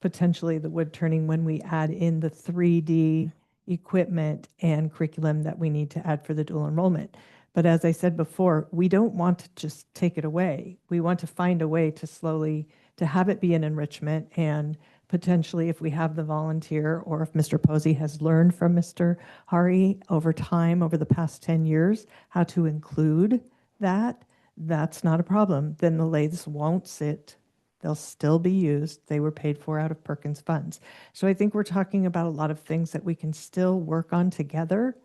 potentially the wood turning, when we add in the 3D equipment and curriculum that we need to add for the dual enrollment. But as I said before, we don't want to just take it away. We want to find a way to slowly, to have it be an enrichment, and potentially if we have the volunteer, or if Mr. Posey has learned from Mr. Hari over time, over the past 10 years, how to include that, that's not a problem. Then the lathes won't sit. They'll still be used. They were paid for out of Perkins funds. So I think we're talking about a lot of things that we can still work on together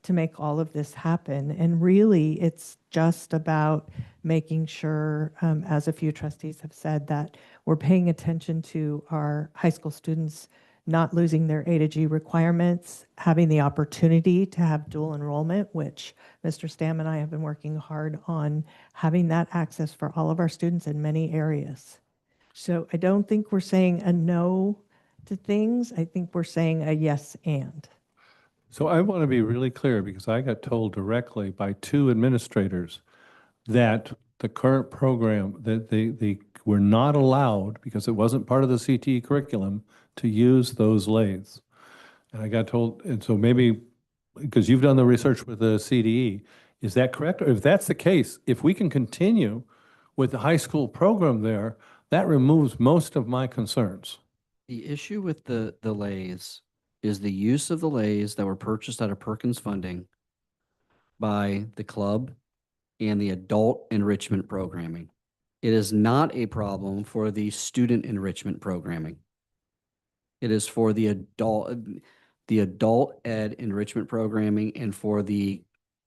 to make all of this happen. And really, it's just about making sure, as a few trustees have said, that we're paying attention to our high school students not losing their A to G requirements, having the opportunity to have dual enrollment, which Mr. Stam and I have been working hard on having that access for all of our students in many areas. So I don't think we're saying a no to things. I think we're saying a yes and. So I want to be really clear because I got told directly by 2 administrators that the current program, that they were not allowed, because it wasn't part of the CTE curriculum, to use those lathes. And I got told, and so maybe, because you've done the research with the CDE, is that correct? Or if that's the case, if we can continue with the high school program there, that removes most of my concerns. The issue with the lathes is the use of the lathes that were purchased out of Perkins funding by the club and the adult enrichment programming. It is not a problem for the student enrichment programming. It is for the adult ed enrichment programming and for the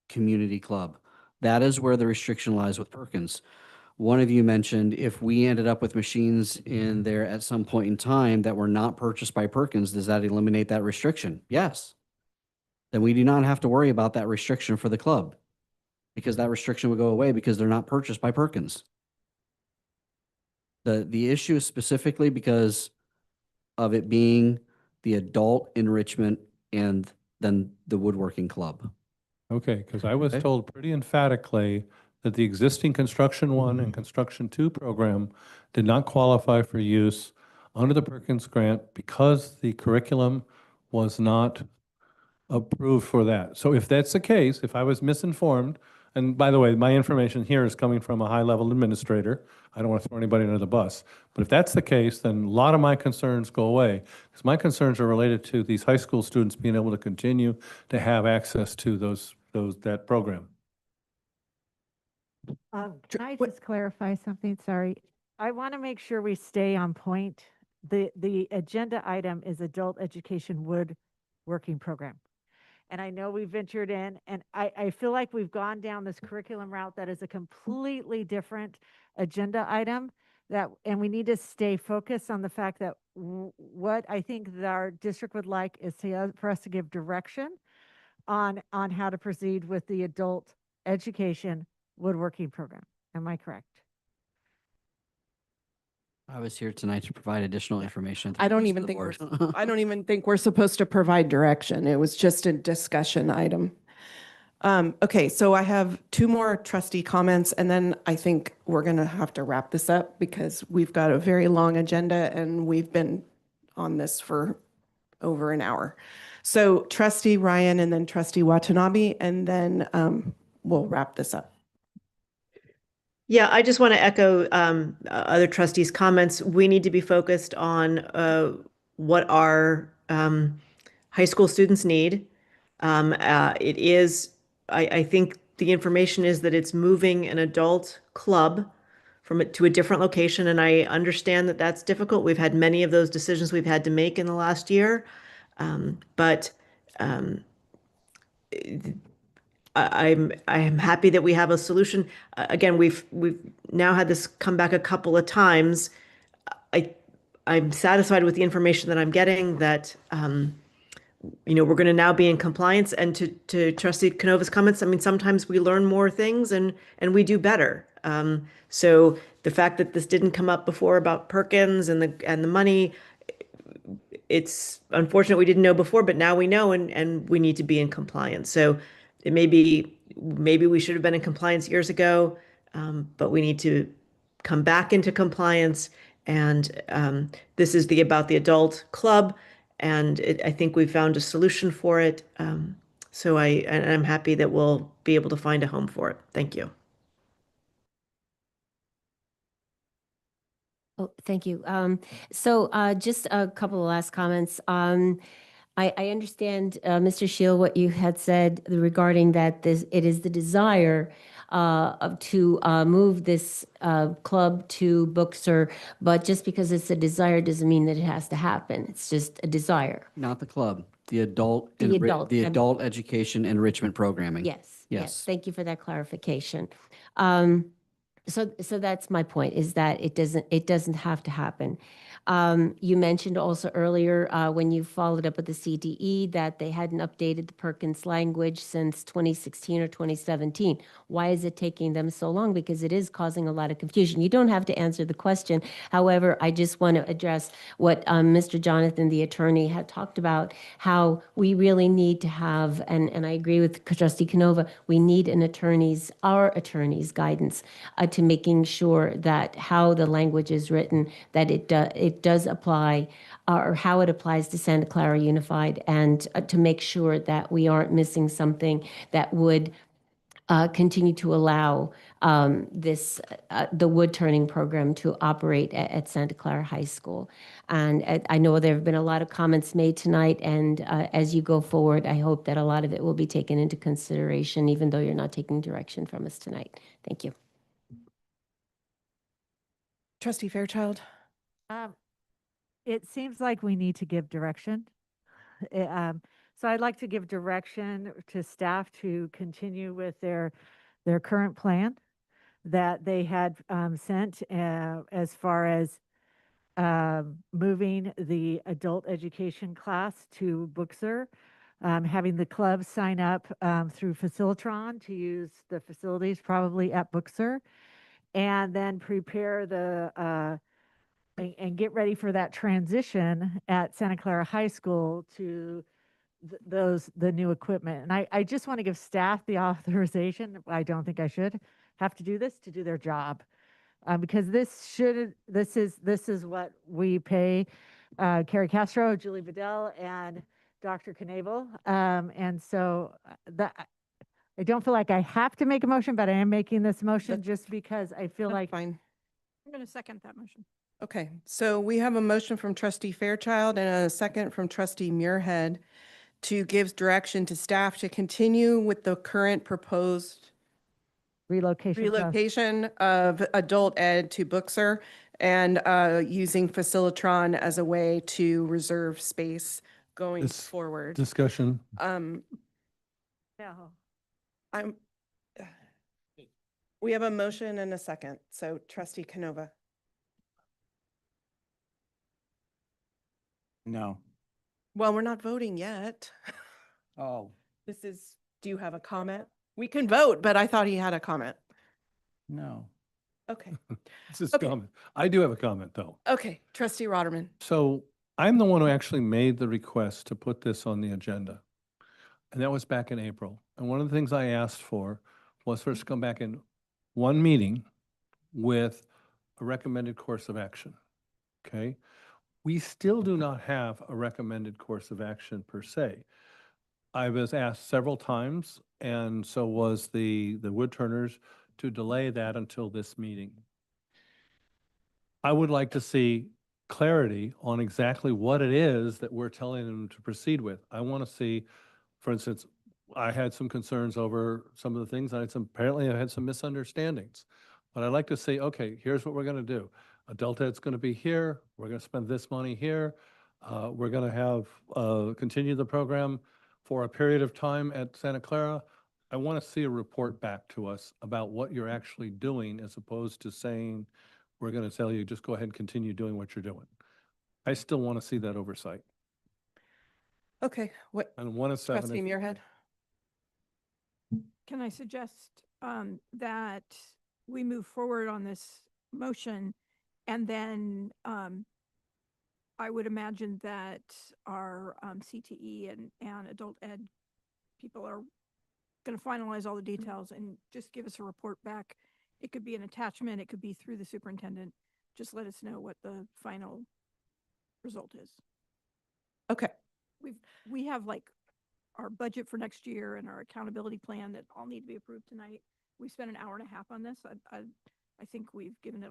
community club. That is where the restriction lies with Perkins. One of you mentioned if we ended up with machines in there at some point in time that were not purchased by Perkins, does that eliminate that restriction? Yes. Then we do not have to worry about that restriction for the club, because that restriction would go away because they're not purchased by Perkins. The issue is specifically because of it being the adult enrichment and then the woodworking club. Okay, because I was Okay. told pretty emphatically that the existing Construction 1 and Construction 2 program did not qualify for use under the Perkins grant because the curriculum was not approved for that. So if that's the case, if I was misinformed, and by the way, my information here is coming from a high-level administrator. I don't want to throw anybody under the bus. But if that's the case, then a lot of my concerns go away. Because my concerns are related to these high school students being able to continue to have access to that program. Can I just clarify something? Sorry. I want to make sure we stay on point. The agenda item is adult education woodworking program. And I know we ventured in, and I feel like we've gone down this curriculum route that is a completely different agenda item, and we need to stay focused on the fact that what I think that our district would like is for us to give direction on how to proceed with the adult education woodworking program. Am I correct? I was here tonight to provide additional information. I don't to even the think board. I don't even think we're supposed to provide direction. It was just a discussion item. Okay, so I have 2 more trustee comments, and then I think we're going to have to wrap this up because we've got a very long agenda and we've been on this for over an hour. So trustee Ryan and then trustee Watanabe, and then we'll wrap this up. Yeah, I just want to echo other trustees' comments. We need to be focused on what our high school students need. It is, I think the information is that it's moving an adult club to a different location, and I understand that that's difficult. We've had many of those decisions we've had to make in the last year, but I'm happy that we have a solution. Again, we've now had this come back a couple of times. I'm satisfied with the information that I'm getting that we're going to now be in compliance. And to Trustee Canova's comments, I mean, sometimes we learn more things and we do better. So the fact that this didn't come up before about Perkins and the money, it's unfortunate we didn't know before, but now we know and we need to be in compliance. So it maybe we should have been in compliance years ago, but we need to come back into compliance. And this is about the adult club, and I think we found a solution for it. So I'm happy that we'll be able to find a home for it. Thank you. Oh, thank you. So just a couple of last comments. I understand, Mr. Shield, what you had said regarding that it is the desire to move this club to Bookser, but just because it's a desire doesn't mean that it has to happen. It's just a desire. Not the club. The adult, The adult, the I'm- adult education enrichment programming. Yes, yes. Yes. Thank you for that clarification. So that's my point, is that it doesn't have to happen. You mentioned also earlier, when you followed up with the CTE, that they hadn't updated the Perkins language since 2016 or 2017. Why is it taking them so long? Because it is causing a lot of confusion. You don't have to answer the question. However, I just want to address what Mr. Jonathan, the attorney, had talked about, how we really need to have, and I agree with Trustee Canova, we need our attorney's guidance to making sure that how the language is written, that it does apply, or how it applies to Santa Clara Unified, and to make sure that we aren't missing something that would continue to allow the wood turning program to operate at Santa Clara High School. And I know there have been a lot of comments made tonight, and as you go forward, I hope that a lot of it will be taken into consideration, even though you're not taking direction from us tonight. Thank you. Trustee Fairchild? It seems like we need to give direction. So I'd like to give direction to staff to continue with their current plan that they had sent as far as moving the adult education class to Booksir, having the club sign up through Facilitron to use the facilities probably at Booksir, and then prepare and get ready for that transition at Santa Clara High School to the new equipment. And I just want to give staff the authorization. I don't think I should have to do this, to do their job. Because this is what we pay Carrie Castro, Julie Vidal, and Dr. Knabel. And so I don't feel like I have to make a motion, but I am making this motion just because I feel like. Fine. I'm going to second that motion. Okay, so we have a motion from Trustee Fairchild and a second from Trustee Muirhead to give direction to staff to continue with the current proposed relocation of adult ed to Booksir, and using Facilitron as a way to reserve space going This forward. Discussion. No. We have a motion and a second, so Trustee Canova. No. Well, we're not voting yet. Oh, Do you have a comment? We can vote, but I thought he had a comment. no. Okay, It's just Okay. comment. I do have a comment, though. okay, Trustee Rotterman. So I'm the one who actually made the request to put this on the agenda. And that was back in April. And one of the things I asked for was for us to come back in one meeting with a recommended course of action. Okay? We still do not have a recommended course of action per se. I was asked several times, and so was the wood turners, to delay that until this meeting. I would like to see clarity on exactly what it is that we're telling them to proceed with. I want to see, for instance, I had some concerns over some of the things. Apparently I had some misunderstandings. But I'd like to say, okay, here's what we're going to do. Adult Ed's going to be here. We're going to spend this money here. We're going to have, continue the program for a period of time at Santa Clara. I want to see a report back to us about what you're actually doing, as opposed to saying, we're going to tell you, just go ahead and continue doing what you're doing. I still want to see that oversight. Okay, what, And 1 of 7. Trustee Muirhead? Can I suggest that we move forward on this motion, and then I would imagine that our CTE and adult ed people are going to finalize all the details and just give us a report back. It could be an attachment, it could be through the superintendent. Just let us know what the final result is. Okay. We have like our budget for next year and our accountability plan that all need to be approved tonight. We spent an hour and a half on this. I think we've given it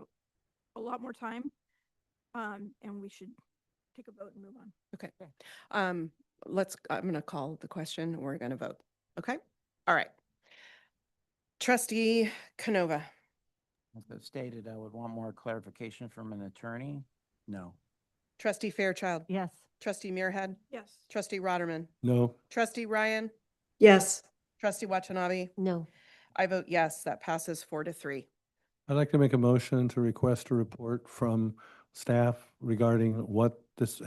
a lot more time. And we should take a vote and move on. Okay. I'm going to call the question. We're going to vote. Okay. All right. Trustee Canova. As I've stated, I would want more clarification from an attorney. No. Trustee Fairchild. Yes. Trustee Muirhead. Yes. Trustee Rotterman. No. Trustee Ryan. Yes. Trustee Watanabe. No. I vote yes, that passes 4-3. I'd like to make a motion to request a report from staff regarding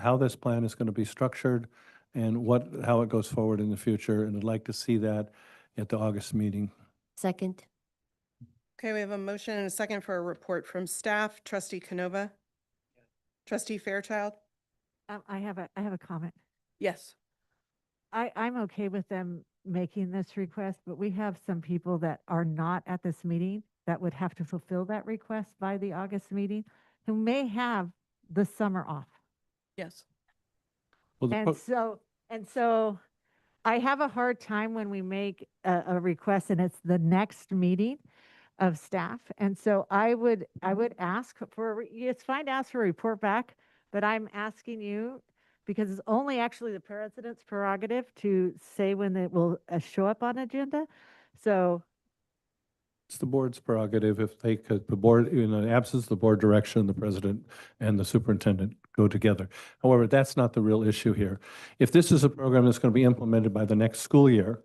how this plan is going to be structured and how it goes forward in the future. And I'd like to see that at the August meeting. Second. Okay, we have a motion and a second for a report from staff. Trustee Canova. Trustee Fairchild. I have a comment. Yes. I'm okay with them making this request, but we have some people that are not at this meeting that would have to fulfill that request by the August meeting, who may have the summer off. Yes. Well, And so I have a hard time when we make a request and it's the next meeting of staff. And so I would ask it's fine to ask for a report back, but I'm asking you because it's only actually the president's prerogative to say when it will show up on agenda. So It's the board's prerogative if they could, the board, in the absence of the board direction, the president and the superintendent go together. However, that's not the real issue here. If this is a program that's going to be implemented by the next school year,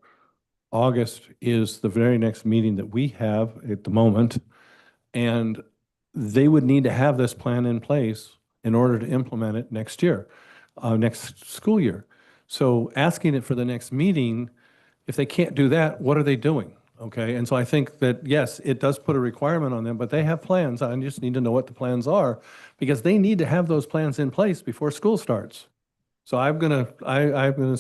August is the very next meeting that we have at the moment. And they would need to have this plan in place in order to implement it next year, next school year. So asking it for the next meeting, if they can't do that, what are they doing? Okay, and so I think that, yes, it does put a requirement on them, but they have plans. I just need to know what the plans are because they need to have those plans in place before school starts. So I'm gonna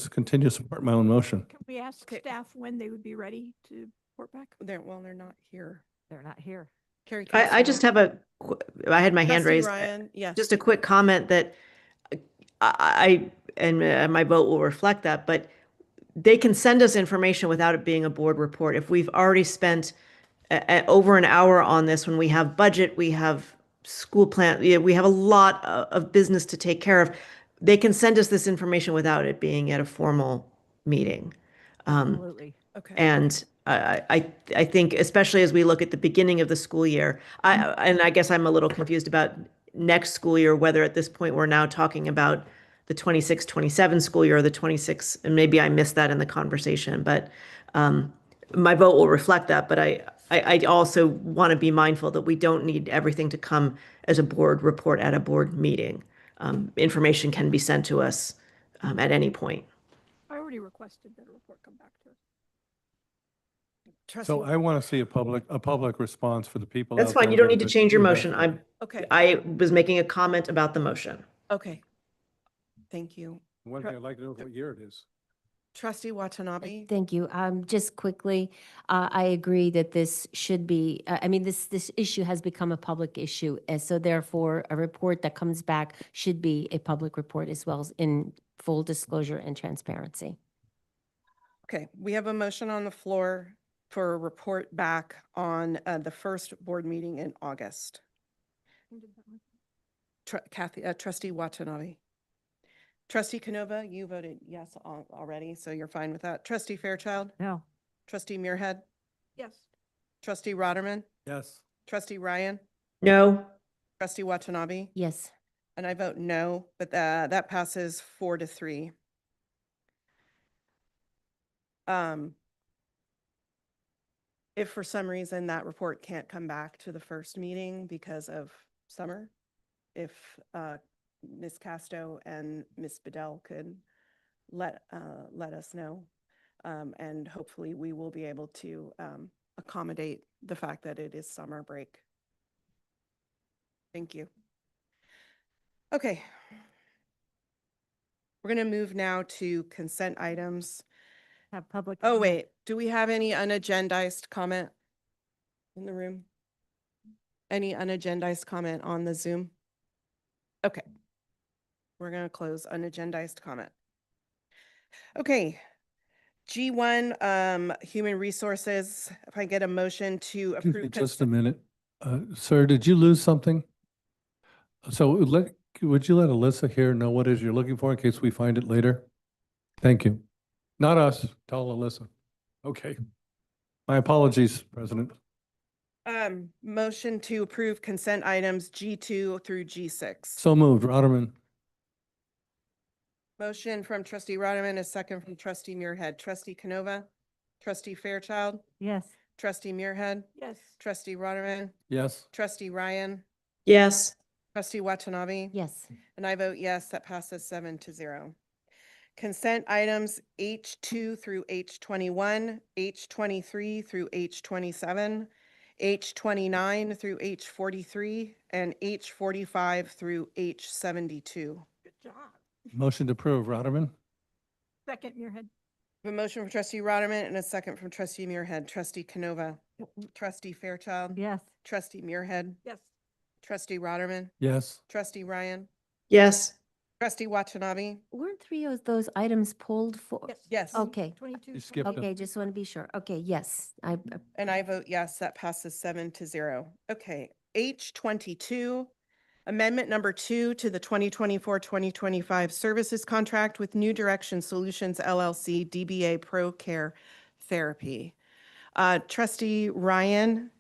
continue to support my own motion. Can we ask staff when they would be ready to report back? They're not here. they're not here. Carrie. I just have I had my hand Trustee raised. Ryan, yes. Just a quick comment that my vote will reflect that, but they can send us information without it being a board report. If we've already spent over an hour on this, when we have budget, we have school plan, we have a lot of business to take care of. They can send us this information without it being at a formal meeting. Absolutely. Okay. And I think, especially as we look at the beginning of the school year, and I guess I'm a little confused about next school year, whether at this point we're now talking about the 26-27 school year or the 26, and maybe I missed that in the conversation, but my vote will reflect that. But I also want to be mindful that we don't need everything to come as a board report at a board meeting. Information can be sent to us at any point. I already requested that a report come back to us. So I want to see a public response for the people. That's out fine. there You don't that- need to that change your do that. motion. Okay. I was making a comment about the motion. Okay. Thank you. One thing I'd like to know what year it is. Trustee Watanabe. Thank you. Just quickly, I agree that this should be, I mean, this issue has become a public issue. And so therefore, a report that comes back should be a public report as well as in full disclosure and transparency. Okay, we have a motion on the floor for a report back on the first board meeting in August. Trustee Watanabe. Trustee Canova, you voted yes already, so you're fine with that. Trustee Fairchild? No. Trustee Muirhead? Yes. Trustee Rotterman? Yes. Trustee Ryan? No. Trustee Watanabe? Yes. And I vote no, but that passes 4-3. If for some reason that report can't come back to the first meeting because of summer, if Ms. Casto and Ms. Bedell could let us know, and hopefully we will be able to accommodate the fact that it is summer break. Thank you. Okay. We're going to move now to consent items. Have public. Oh, comment. wait, do we have any unagendized comment in the room? Any unagendized comment on the Zoom? Okay. We're going to close unagendized comment. Okay. G1, Human Resources, if I get a motion to Excuse me approve. just a minute. Sir, did you lose something? So would you let Alyssa here know what it is you're looking for in case we find it later? Thank you. Not us, tell Alyssa. Okay. My apologies, President. Motion to approve consent items G2 through G6. So moved, Rotterman. Motion from trustee Rotterman, a second from trustee Muirhead. Trustee Canova, trustee Fairchild, Yes. trustee Muirhead, Yes. trustee Rotterman, Yes. trustee Ryan, Yes. trustee Watanabe. Yes. And I vote yes, that passes 7-0. Consent items H2 through H21, H23 through H27, H29 through H43, and H45 through H72. Good job. Motion to approve, Rotterman? Second, Muirhead. A motion from trustee Rotterman and a second from trustee Muirhead. Trustee Canova, trustee Fairchild, Yes. trustee Muirhead, Yes. trustee Rotterman, Yes. trustee Ryan, Yes. trustee Watanabe. Weren't three of those items pulled for? Yes. Okay. 22. You skipped them. Okay, just want to be sure. Okay, yes. And I vote yes, that passes 7-0. Okay, H22, amendment number 2 to the 2024-2025 services contract with New Direction Solutions LLC, DBA Pro Care Therapy. Trustee Ryan,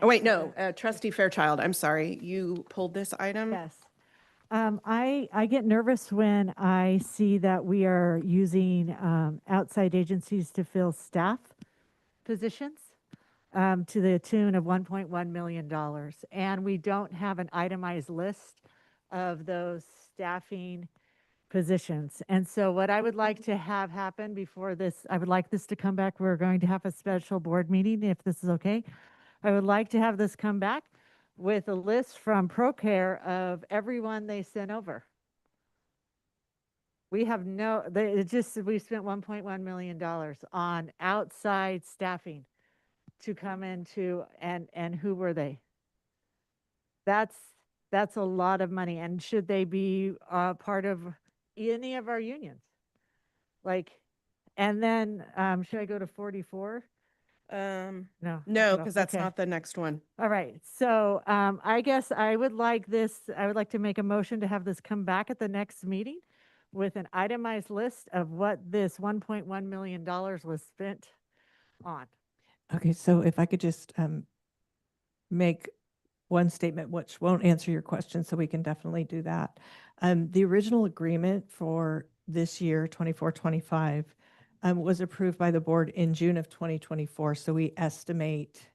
oh wait, no, trustee Fairchild, I'm sorry, you pulled this item? Yes. I get nervous when I see that we are using outside agencies to fill staff positions to the tune of $1.1 million. And we don't have an itemized list of those staffing positions. And so what I would like to have happen before this, I would like this to come back. We're going to have a special board meeting if this is okay. I would like to have this come back with a list from ProCare of everyone they sent over. We have we spent $1.1 million on outside staffing to come into, and who were they? That's a lot of money. And should they be part of any of our unions? And then, should I go to 44? No. No, because that's Okay. not the next one. All right, so I guess I would like to make a motion to have this come back at the next meeting with an itemized list of what this $1.1 million was spent on. Okay, so if I could just make one statement, which won't answer your question, so we can definitely do that. The original agreement for this year, 24-25, was approved by the board in June of 2024. So we estimate,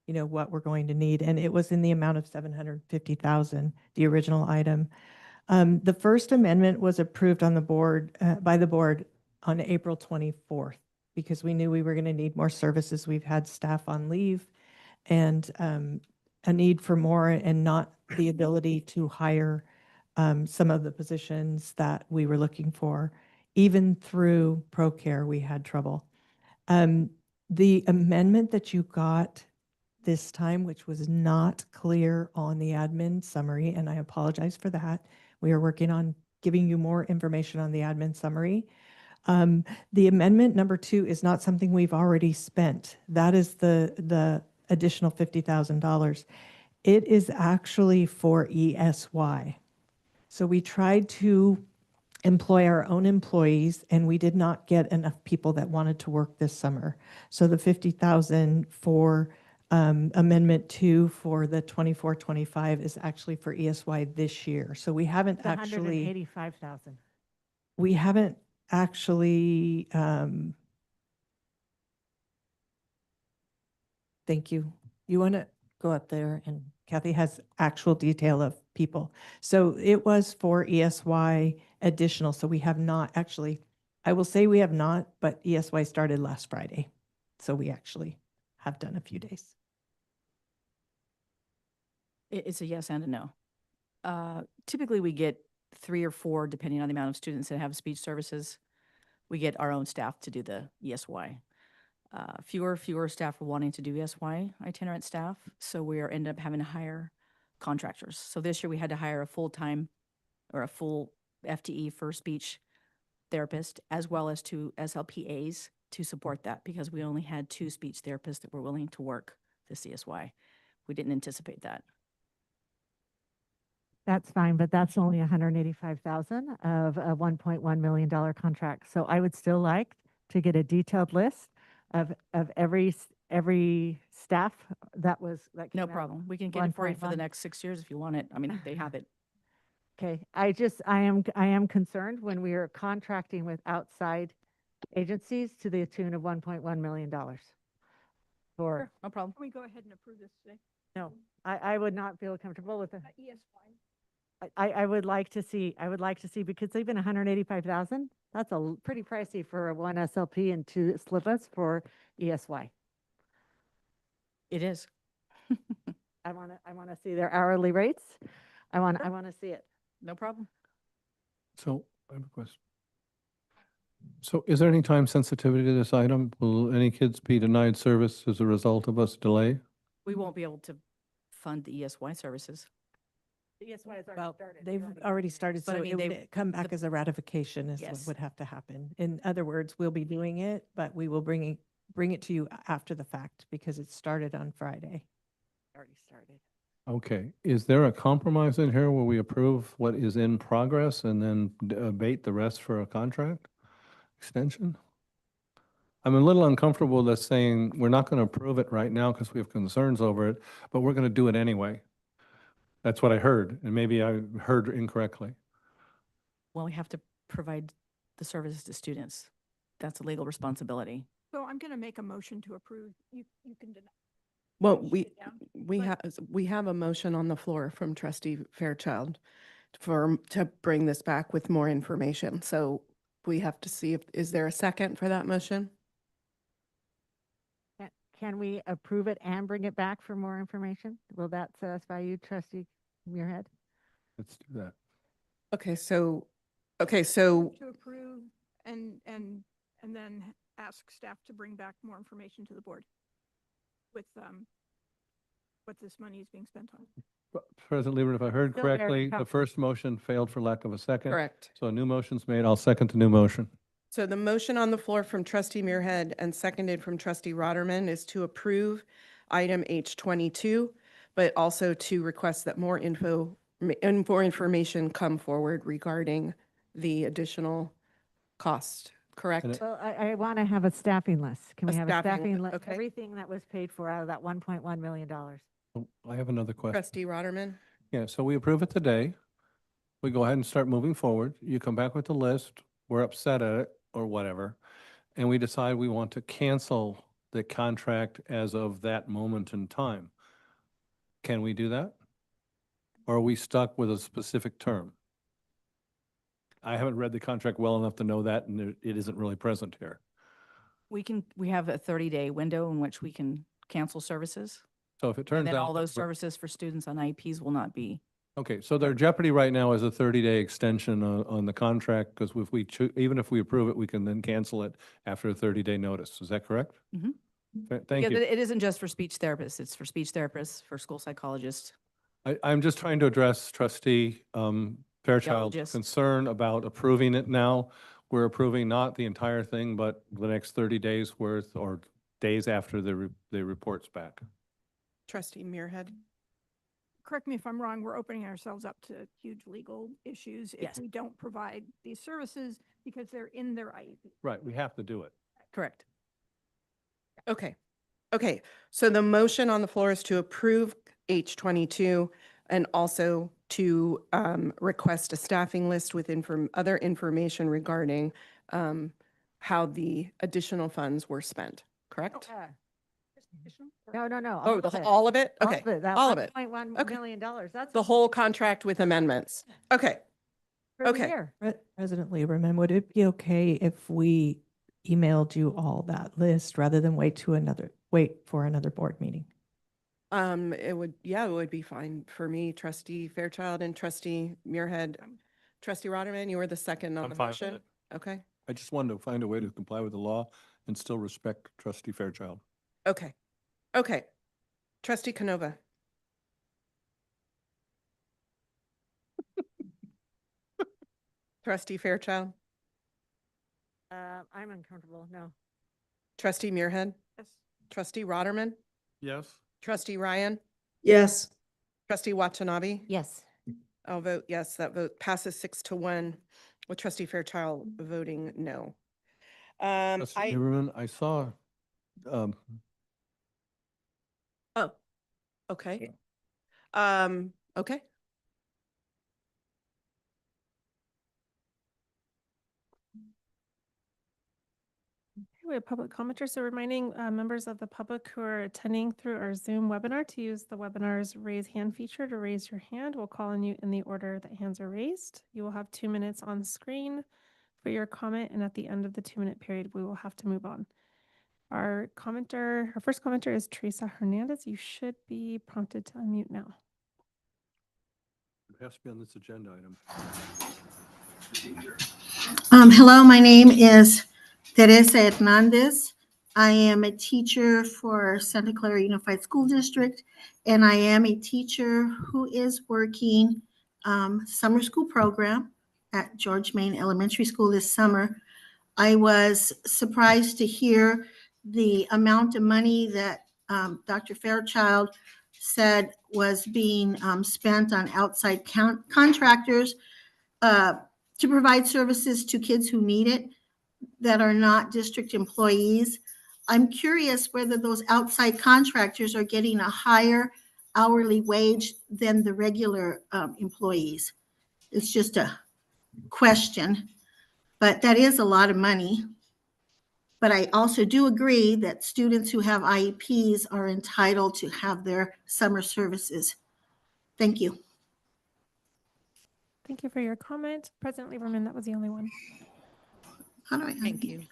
what we're going to need, and it was in the amount of $750,000, the original item. The first amendment was approved on the board, by the board on April 24th, because we knew we were going to need more services. We've had staff on leave and a need for more and not the ability to hire some of the positions that we were looking for. Even through ProCare, we had trouble. The amendment that you got this time, which was not clear on the admin summary, and I apologize for that. We are working on giving you more information on the admin summary. The amendment number 2 is not something we've already spent. That is the additional $50,000. It is actually for ESY. So we tried to employ our own employees, and we did not get enough people that wanted to work this summer. So the $50,000 for Amendment 2 for the 24-25 is actually for ESY this year. So we haven't The actually, $185,000. we haven't actually, thank you. You want to go up there, and Kathy has actual detail of people. So it was for ESY additional. So we have not actually, I will say we have not, but ESY started last Friday. So we actually have done a few days. It's a yes and a no. Typically, we get 3 or 4, depending on the amount of students that have speech services. We get our own staff to do the ESY. Fewer staff are wanting to do ESY, itinerant staff, so we end up having to hire contractors. So this year, we had to hire a full-time or a full FTE for speech therapist, as well as 2 SLPAs to support that, because we only had 2 speech therapists that were willing to work the CSY. We didn't anticipate that. That's fine, but that's only $185,000 of a $1.1 million contract. So I would still like to get a detailed list of every staff that came No out. problem. We can get it for you for the 1.1. next 6 years if you want it. I mean, they have it. Okay, I am concerned when we are contracting with outside agencies to the tune of $1.1 million. For, No problem. Can we go ahead and approve this today? no, I would not feel comfortable with it. Yes, fine. I would like to see, because even 185,000, that's pretty pricey for one SLP and two SLIPAs for ESY. It is. I want to see their hourly rates. I want to see it. No problem. So I have a question. So is there any time sensitivity to this item? Will any kids be denied service as a result of us delay? We won't be able to fund the ESY services. ESY has Well, they've already started, But I so mean, it they- would come back as a ratification is what Yes. would have to happen. In other words, we'll be doing it, but we will bring it to you after the fact because it started on Friday. Already started. Okay, is there a compromise in here where we approve what is in progress and then abate the rest for a contract extension? I'm a little uncomfortable with us saying we're not going to approve it right now because we have concerns over it, but we're going to do it anyway. That's what I heard, and maybe I heard incorrectly. Well, we have to provide the services to students. That's a legal responsibility. So I'm going to make a motion to approve. You can deny. Well, Shoot we, it down, we but- have, we have a motion on the floor from trustee Fairchild to bring this back with more information. So we have to see if, is there a second for that motion? Can we approve it and bring it back for more information? Will that satisfy you, trustee Muirhead? Let's do that. Okay, so To approve and then ask staff to bring back more information to the board with what this money is being spent on. President Lieber, if I heard Still very correctly, the comfortable. first motion failed for lack of a second. correct. So a new motion's made. I'll second the new motion. So the motion on the floor from trustee Muirhead and seconded from trustee Rotterman is to approve item H22, but also to request that more information come forward regarding the additional cost, correct? Well, I want to have a staffing list. Can A we have a staffing staffing li- list? okay. Everything that was paid for out of that $1.1 million. Oh, I have another question. Trustee Rotterman? Yeah, so we approve it today. We go ahead and start moving forward. You come back with the list. We're upset at it or whatever. And we decide we want to cancel the contract as of that moment in time. Can we do that? Or are we stuck with a specific term? I haven't read the contract well enough to know that, and it isn't really present here. We have a 30-day window in which we can cancel services. So if it And turns then out. all those that we're- services for students on IEPs will not be. Okay, so their jeopardy right now is a 30-day extension on the contract, because if we, even if we approve it, we can then cancel it after a 30-day notice. Is that correct? Mhm. Thank Because you. it isn't just for speech therapists, it's for speech therapists, for school psychologists. I'm just trying to address trustee Fairchild's Geologist. concern about approving it now. We're approving not the entire thing, but the next 30 days worth or days after the report's back. Trustee Muirhead? Correct me if I'm wrong, we're opening ourselves up to huge legal issues if Yes. we don't provide these services because they're in their IEP. Right, we have to do it. Correct. Okay. Okay, so the motion on the floor is to approve H22 and also to request a staffing list with other information regarding how the additional funds were spent, correct? No. Oh, all of it? Okay, That all of it. $1.1 Okay. million, that's The whole contract with amendments. Okay, for the okay. year. President Lieberman, would it be okay if we emailed you all that list rather than wait for another board meeting? It would be fine for me, trustee Fairchild and trustee Muirhead. Trustee Rotterman, you were the second on I'm the fine with motion? it. Okay, I just wanted to find a way to comply with the law and still respect trustee Fairchild. okay, okay. Trustee Canova? Trustee Fairchild? I'm uncomfortable, no. Trustee Muirhead? Yes. Trustee Rotterman? Yes. Trustee Ryan? Yes. Trustee Watanabe? Yes. I'll vote yes. That vote passes 6-1 with trustee Fairchild voting no. Trustee Lieberman, I saw, Oh, okay. Okay. We have public commenters, so reminding members of the public who are attending through our Zoom webinar to use the webinar's raise hand feature to raise your hand. We'll call on you in the order that hands are raised. You will have 2 minutes on screen for your comment, and at the end of the 2-minute period, we will have to move on. Our first commenter is Teresa Hernandez. You should be prompted to unmute now. It has to be on this agenda item. Hello, my name is Teresa Hernandez. I am a teacher for Santa Clara Unified School District, and I am a teacher who is working summer school program at George Main Elementary School this summer. I was surprised to hear the amount of money that Dr. Fairchild said was being spent on outside contractors to provide services to kids who need it that are not district employees. I'm curious whether those outside contractors are getting a higher hourly wage than the regular employees. It's just a question, but that is a lot of money. But I also do agree that students who have IEPs are entitled to have their summer services. Thank you. Thank you for your comment. President Lieberman, that was the only one. How do I? Thank you.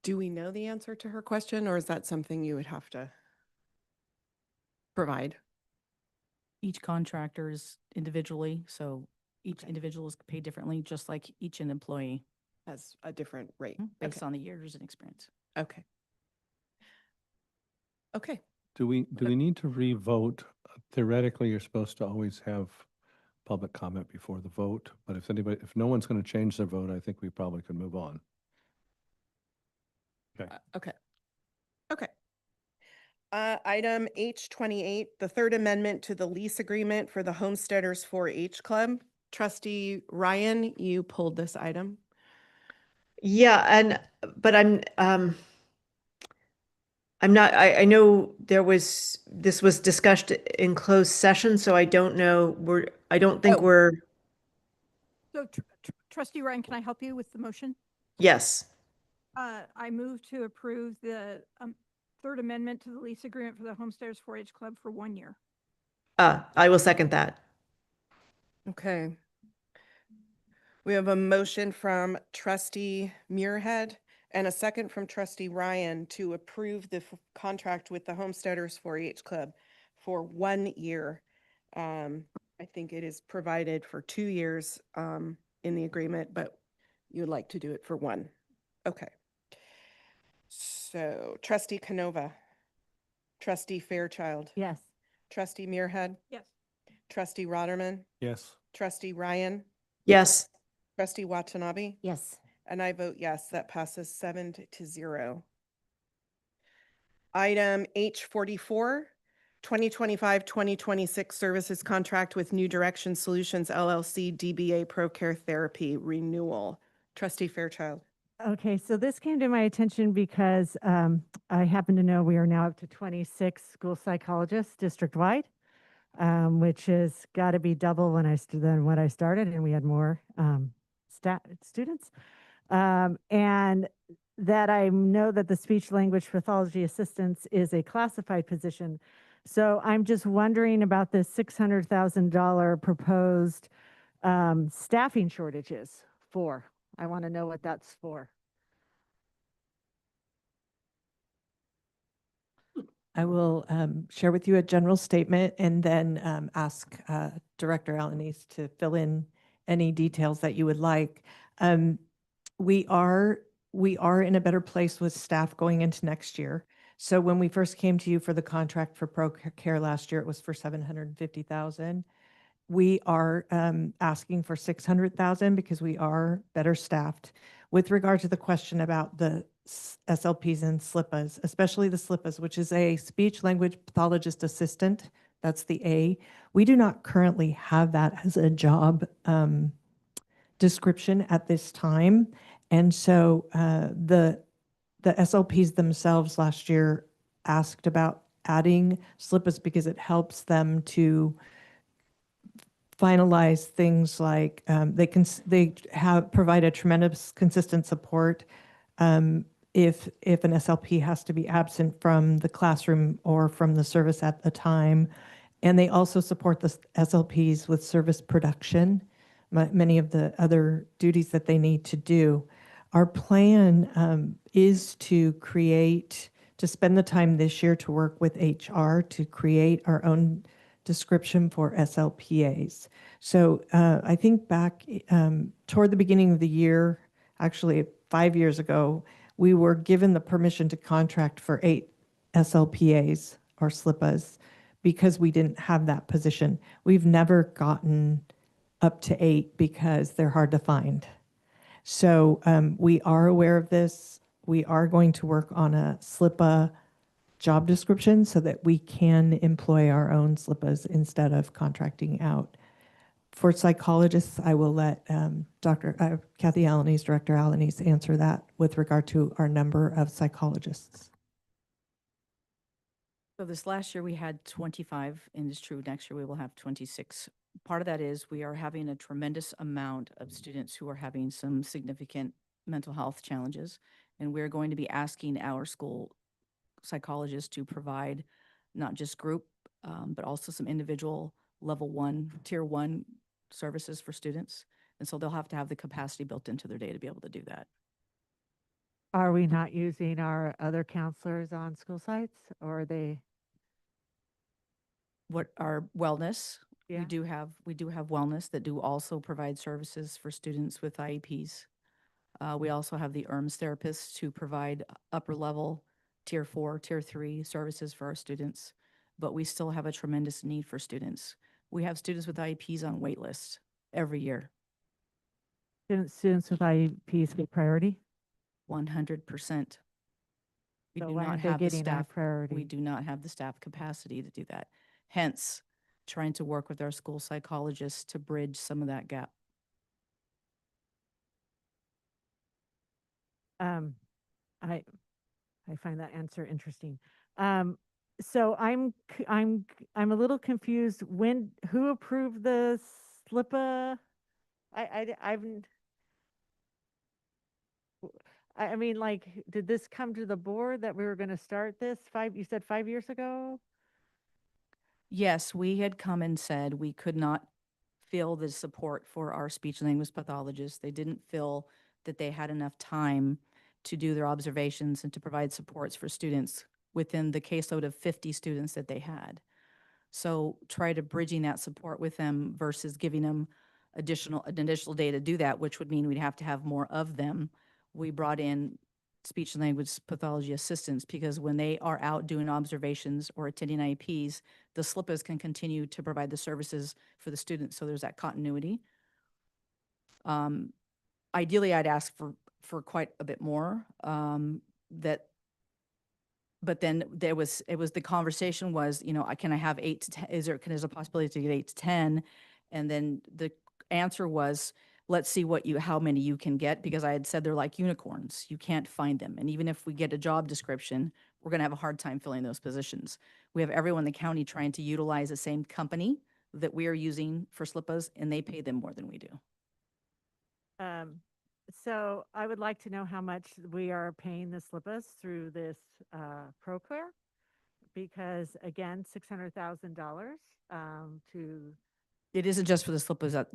Do we know the answer to her question, or is that something you would have to provide? Each contractor is individually, so each individual is paid differently, just like each an employee. Has a different rate. Based Okay. on the years and experience. Okay. Okay. Do we need to re-vote? Theoretically, you're supposed to always have public comment before the vote, but if no one's going to change their vote, I think we probably could move on. Okay. Okay. Okay. Item H28, the third amendment to the lease agreement for the Homesteaders 4-H Club. Trustee Ryan, you pulled this item. Yeah, but I'm not, I know this was discussed in closed session, so I don't know, I don't think we're, So Trustee Ryan, can I help you with the motion? yes. I move to approve the third amendment to the lease agreement for the Homesteaders 4-H Club for 1 year. I will second that. Okay. We have a motion from Trustee Muirhead and a second from Trustee Ryan to approve the contract with the Homesteaders 4-H Club for 1 year. I think it is provided for 2 years in the agreement, but you would like to do it for 1. Okay. So Trustee Canova, Trustee Fairchild. Yes. Trustee Muirhead, Yes. Trustee Rotterman, Yes. Trustee Ryan, Yes. Trustee Watanabe. Yes. And I vote yes, that passes 7-0. Item H44, 2025-2026 services contract with New Direction Solutions LLC, DBA ProCare Therapy renewal. Trustee Fairchild. Okay, so this came to my attention because I happen to know we are now up to 26 school psychologists district-wide, which has got to be double than what I started, and we had more students. And that I know that the speech language pathology assistance is a classified position. So I'm just wondering about the $600,000 proposed staffing shortages for. I want to know what that's for. I will share with you a general statement and then ask Director Alanis to fill in any details that you would like. We are in a better place with staff going into next year. So when we first came to you for the contract for ProCare last year, it was for $750,000. We are asking for $600,000 because we are better staffed. With regard to the question about the SLPs and SLPAs, especially the SLPAs, which is a speech language pathologist assistant, that's the A. We do not currently have that as a job description at this time. And so the SLPs themselves last year asked about adding SLPAs because it helps them to finalize things like they have provide a tremendous consistent support if an SLP has to be absent from the classroom or from the service at the time. And they also support the SLPs with service production, many of the other duties that they need to do. Our plan is to spend the time this year to work with HR to create our own description for SLPAs. So I think back toward the beginning of the year, actually 5 years ago, we were given the permission to contract for 8 SLPAs or SLPAs because we didn't have that position. We've never gotten up to 8 because they're hard to find. So we are aware of this. We are going to work on a SLPA job description so that we can employ our own SLPAs instead of contracting out. For psychologists, I will let Dr. Kathy Alanis, Director Alanis, answer that with regard to our number of psychologists. So this last year we had 25, and it's true, next year we will have 26. Part of that is we are having a tremendous amount of students who are having some significant mental health challenges, and we're going to be asking our school psychologists to provide not just group, but also some individual level 1, tier 1 services for students. And so they'll have to have the capacity built into their day to be able to do that. Are we not using our other counselors on school sites, or are they? What our wellness, Yeah. we do have wellness that do also provide services for students with IEPs. We also have the ERMS therapists who provide upper level, tier 4, tier 3 services for our students, but we still have a tremendous need for students. We have students with IEPs on wait lists every year. Students with IEPs get priority? 100%. We So do why not aren't they have the getting our staff. priority? We do not have the staff capacity to do that. Hence, trying to work with our school psychologists to bridge some of that gap. I find that answer interesting. So I'm a little confused. Who approved the SLPA? I mean, like, did this come to the board that we were going to start this you said 5 years ago? Yes, we had come and said we could not feel the support for our speech and language pathologists. They didn't feel that they had enough time to do their observations and to provide supports for students within the caseload of 50 students that they had. So try to bridging that support with them versus giving them an additional day to do that, which would mean we'd have to have more of them. We brought in speech and language pathology assistants because when they are out doing observations or attending IEPs, the SLPAs can continue to provide the services for the students. So there's that continuity. Ideally, I'd ask for quite a bit more. But then the conversation was, can I have 8 to 10? Is there a possibility to get 8 to 10? And then the answer was, let's see how many you can get, because I had said they're like unicorns. You can't find them. And even if we get a job description, we're going to have a hard time filling those positions. We have everyone in the county trying to utilize the same company that we are using for SLPAs, and they pay them more than we do. So I would like to know how much we are paying the SLPAs through this ProClear, because again, $600,000 to. It isn't just for the SLPAs,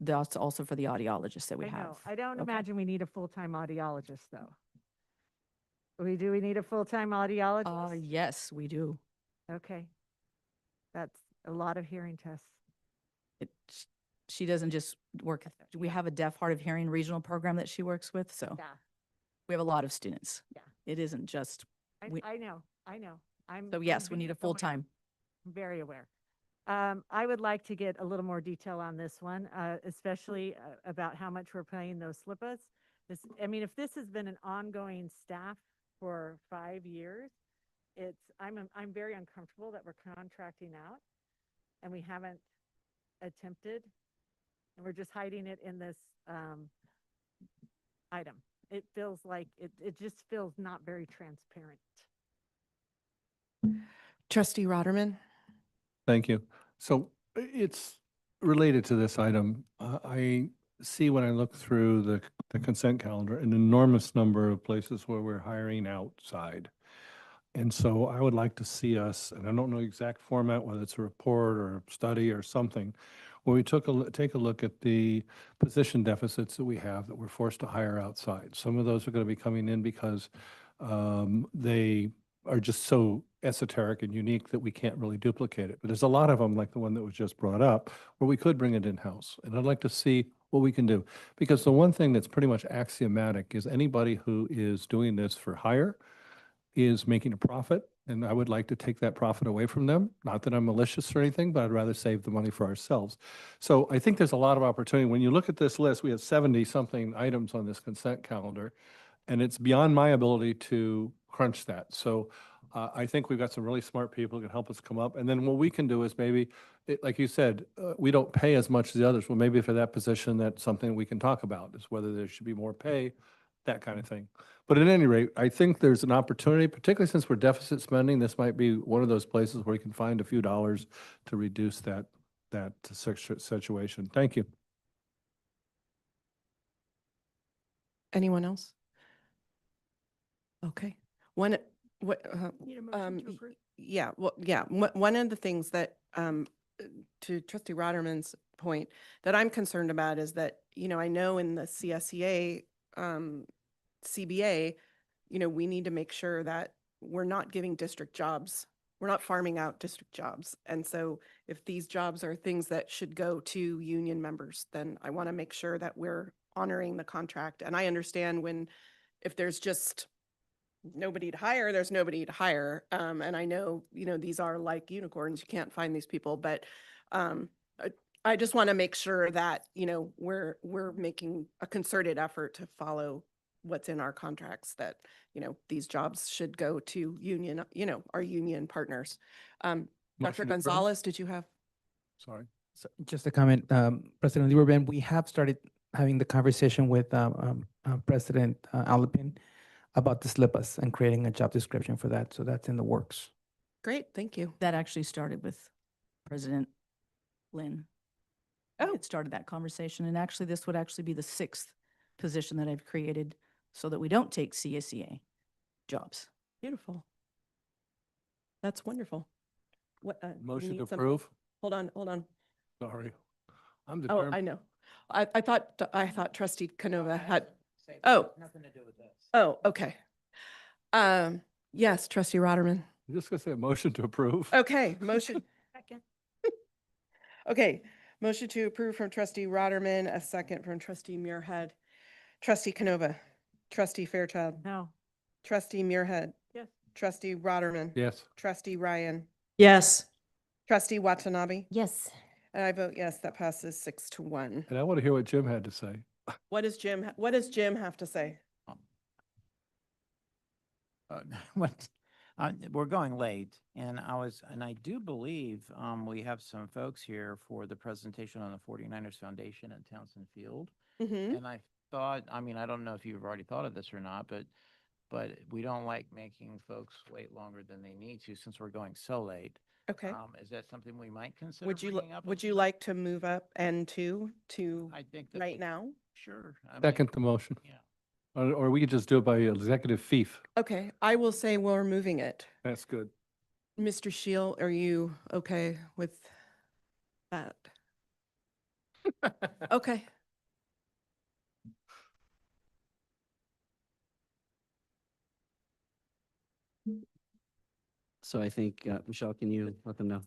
that's also for the audiologists that we I have. know. I don't Okay. imagine we need a full-time audiologist, though. Do we need a full-time audiologist? Yes, we do. Okay. That's a lot of hearing tests. She doesn't just work, we have a deaf hard of hearing regional program that she works with, so Yeah. we have a lot of students. Yeah. It isn't just, I know. so yes, we need a aware. full-time. I'm very aware. I would like to get a little more detail on this one, especially about how much we're paying those SLPAs. If this has been an ongoing staff for 5 years, I'm very uncomfortable that we're contracting out and we haven't attempted, and we're just hiding it in this item. It feels like it just feels not very transparent. Trustee Rotterman? Thank you. So it's related to this item, I see when I look through the consent calendar, an enormous number of places where we're hiring outside. And so I would like to see us, and I don't know the exact format, whether it's a report or a study or something, where we take a look at the position deficits that we have that we're forced to hire outside. Some of those are going to be coming in because they are just so esoteric and unique that we can't really duplicate it. But there's a lot of them, like the one that was just brought up, where we could bring it in-house. And I'd like to see what we can do. Because the one thing that's pretty much axiomatic is anybody who is doing this for hire is making a profit. And I would like to take that profit away from them. Not that I'm malicious or anything, but I'd rather save the money for ourselves. So I think there's a lot of opportunity. When you look at this list, we have 70-something items on this consent calendar, and it's beyond my ability to crunch that. So I think we've got some really smart people who can help us come up. And then what we can do is maybe, like you said, we don't pay as much as the others. Well, maybe for that position, that's something we can talk about, is whether there should be more pay, that kind of thing. But at any rate, I think there's an opportunity, particularly since we're deficit spending, this might be one of those places where we can find a few dollars to reduce that situation. Thank you. Anyone else? Okay. One, what, Need a motion to approve? yeah, well, yeah, one of the things that, to Trustee Rotterman's point, that I'm concerned about is that, I know in the CSEA, CBA, we need to make sure that we're not giving district jobs. We're not farming out district jobs. And so if these jobs are things that should go to union members, then I want to make sure that we're honoring the contract. And I understand if there's just nobody to hire, there's nobody to hire. And I know, these are like unicorns. You can't find these people, but I just want to make sure that, we're making a concerted effort to follow what's in our contracts, that, these jobs should go to union, our union partners. Dr. Motion to approve. Gonzalez, did you have? Sorry. So just a comment, President Lieberman, we have started having the conversation with President Alapin about the SLIPAs and creating a job description for that. So that's in the works. Great, thank you. That actually started with President Lynn. Oh. It started that conversation, and actually, this would actually be the 6th position that I've created so that we don't take CSEA jobs. Beautiful. That's wonderful. What? You Motion need to some- approve. Hold on. Sorry. I'm Oh, determined. I know. I thought Trustee Canova had, oh. Nothing to do with this. Oh, okay. Yes, Trustee Rotterman. I'm just going to say a motion to approve. Okay, motion. Second. Okay, motion to approve from Trustee Rotterman, a second from Trustee Muirhead. Trustee Canova, Trustee Fairchild, No. Trustee Muirhead. Yes. Trustee Rotterman. Yes. Trustee Ryan, Yes. Trustee Watanabe. Yes. And I vote yes, that passes 6-1. And I want to hear what Jim had to say. What does Jim have to say? What, we're going late, and I do believe we have some folks here for the presentation on the 49ers Foundation at Townsend Field. Mm-hmm. And I thought, I don't know if you've already thought of this or not, but we don't like making folks wait longer than they need to since we're going so late. Okay. Is that something we might consider Would you bringing up? would you like to move up N2 to I think that right now? Sure. Second the motion. Yeah. Or we could just do it by executive fief. Okay, I will say we're moving it. That's good. Mr. Shield, are you okay with that? Okay. So I think, Michelle, can you let them know?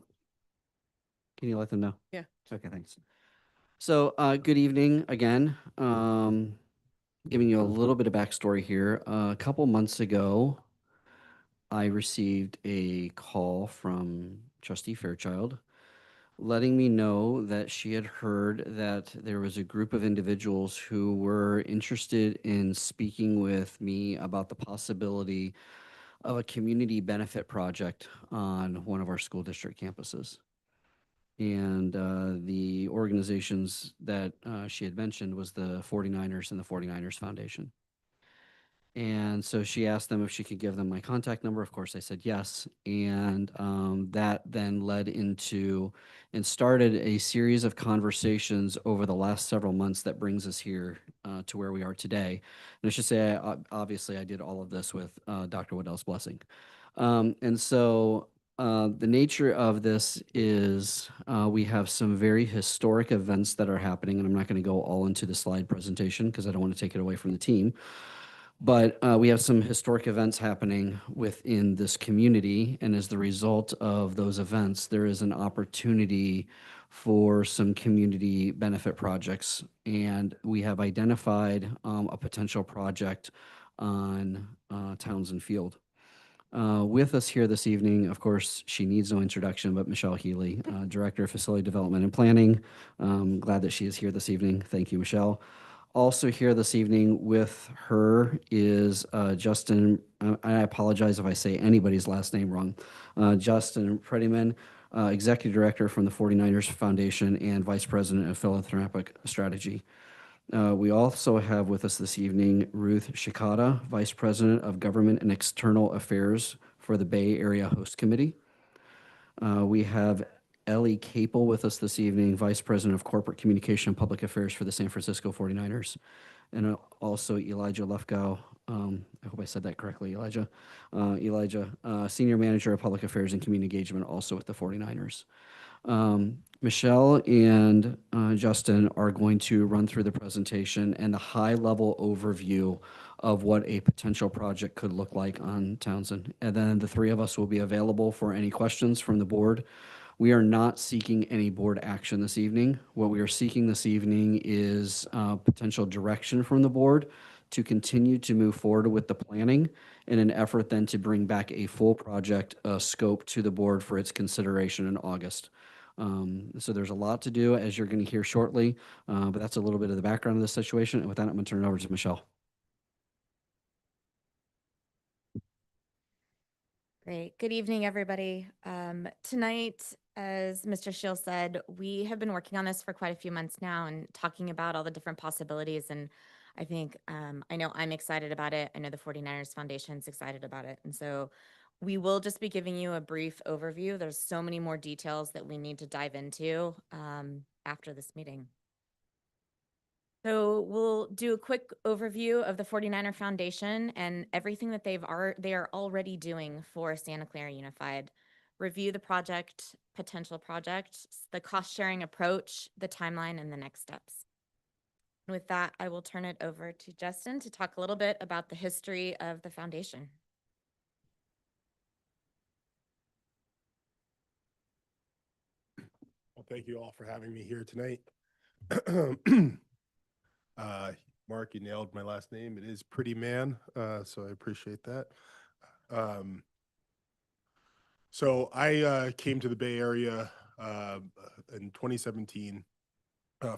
Can you let them know? Yeah. Okay, thanks. So, good evening again. Giving you a little bit of backstory here. A couple months ago, I received a call from Trustee Fairchild letting me know that she had heard that there was a group of individuals who were interested in speaking with me about the possibility of a community benefit project on one of our school district campuses. And the organizations that she had mentioned was the 49ers and the 49ers Foundation. And so she asked them if she could give them my contact number. Of course, I said yes. And that then led into and started a series of conversations over the last several months that brings us here to where we are today. And I should say, obviously, I did all of this with Dr. Waddell's blessing. And so the nature of this is we have some very historic events that are happening, and I'm not going to go all into the slide presentation because I don't want to take it away from the team. But we have some historic events happening within this community, and as the result of those events, there is an opportunity for some community benefit projects. And we have identified a potential project on Townsend Field. With us here this evening, of course, she needs no introduction, but Michelle Healy, Director of Facility Development and Planning. Glad that she is here this evening. Thank you, Michelle. Also here this evening with her is Justin, I apologize if I say anybody's last name wrong, Justin Prettyman, Executive Director from the 49ers Foundation and Vice President of Philanthropic Strategy. We also have with us this evening Ruth Shikata, Vice President of Government and External Affairs for the Bay Area Host Committee. We have Ellie Capel with us this evening, Vice President of Corporate Communication and Public Affairs for the San Francisco 49ers. And also Elijah Lefkow, I hope I said that correctly, Elijah. Senior Manager of Public Affairs and Community Engagement, also with the 49ers. Michelle and Justin are going to run through the presentation and the high-level overview of what a potential project could look like on Townsend. And then the three of us will be available for any questions from the board. We are not seeking any board action this evening. What we are seeking this evening is potential direction from the board to continue to move forward with the planning in an effort then to bring back a full project scope to the board for its consideration in August. So there's a lot to do, as you're going to hear shortly, but that's a little bit of the background of the situation. And with that, I'm going to turn it over to Michelle. Great. Good evening, everybody. Tonight, as Mr. Shields said, we have been working on this for quite a few months now and talking about all the different possibilities. And I think, I know I'm excited about it. I know the 49ers Foundation is excited about it. And so we will just be giving you a brief overview. There's so many more details that we need to dive into after this meeting. So we'll do a quick overview of the 49er Foundation and everything that they are already doing for Santa Clara Unified. Review the project, potential project, the cost sharing approach, the timeline, and the next steps. And with that, I will turn it over to Justin to talk a little bit about the history of the foundation. Well, thank you all for having me here tonight. Mark, you nailed my last name. It is Prettyman, so I appreciate that. So I came to the Bay Area in 2017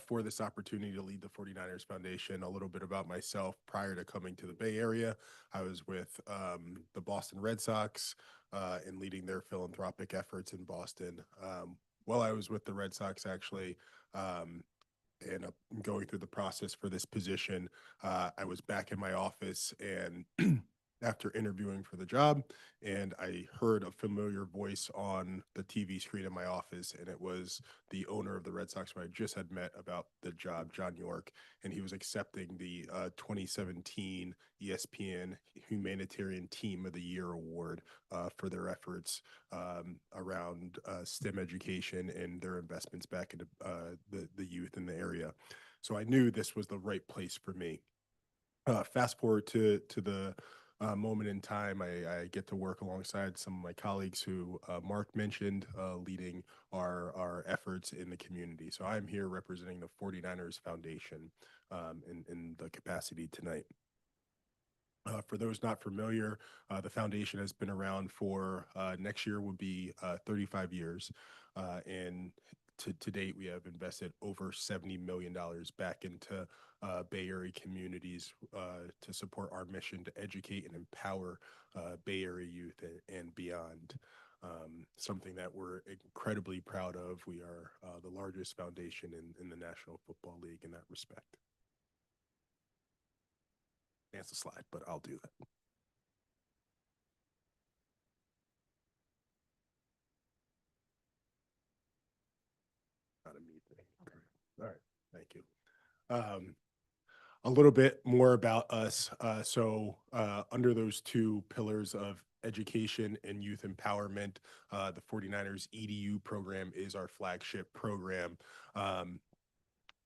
for this opportunity to lead the 49ers Foundation. A little bit about myself: prior to coming to the Bay Area, I was with the Boston Red Sox and leading their philanthropic efforts in Boston. While I was with the Red Sox, actually, and going through the process for this position, I was back in my office and after interviewing for the job, and I heard a familiar voice on the TV screen in my office, and it was the owner of the Red Sox who I just had met about the job, John York, and he was accepting the 2017 ESPN Humanitarian Team of the Year award for their efforts around STEM education and their investments back into the youth in the area. So I knew this was the right place for me. Fast forward to the moment in time, I get to work alongside some of my colleagues who Mark mentioned, leading our efforts in the community. So I'm here representing the 49ers Foundation in the capacity tonight. For those not familiar, the foundation has been around for next year will be 35 years. And to date, we have invested over $70 million back into Bay Area communities to support our mission to educate and empower Bay Area youth and beyond. Something that we're incredibly proud of. We are the largest foundation in the National Football League in that respect. advance the slide, but I'll do that. Not a me thing. Okay. All right, thank you. A little bit more about us. Under those two pillars of education and youth empowerment, the 49ers EDU program is our flagship program.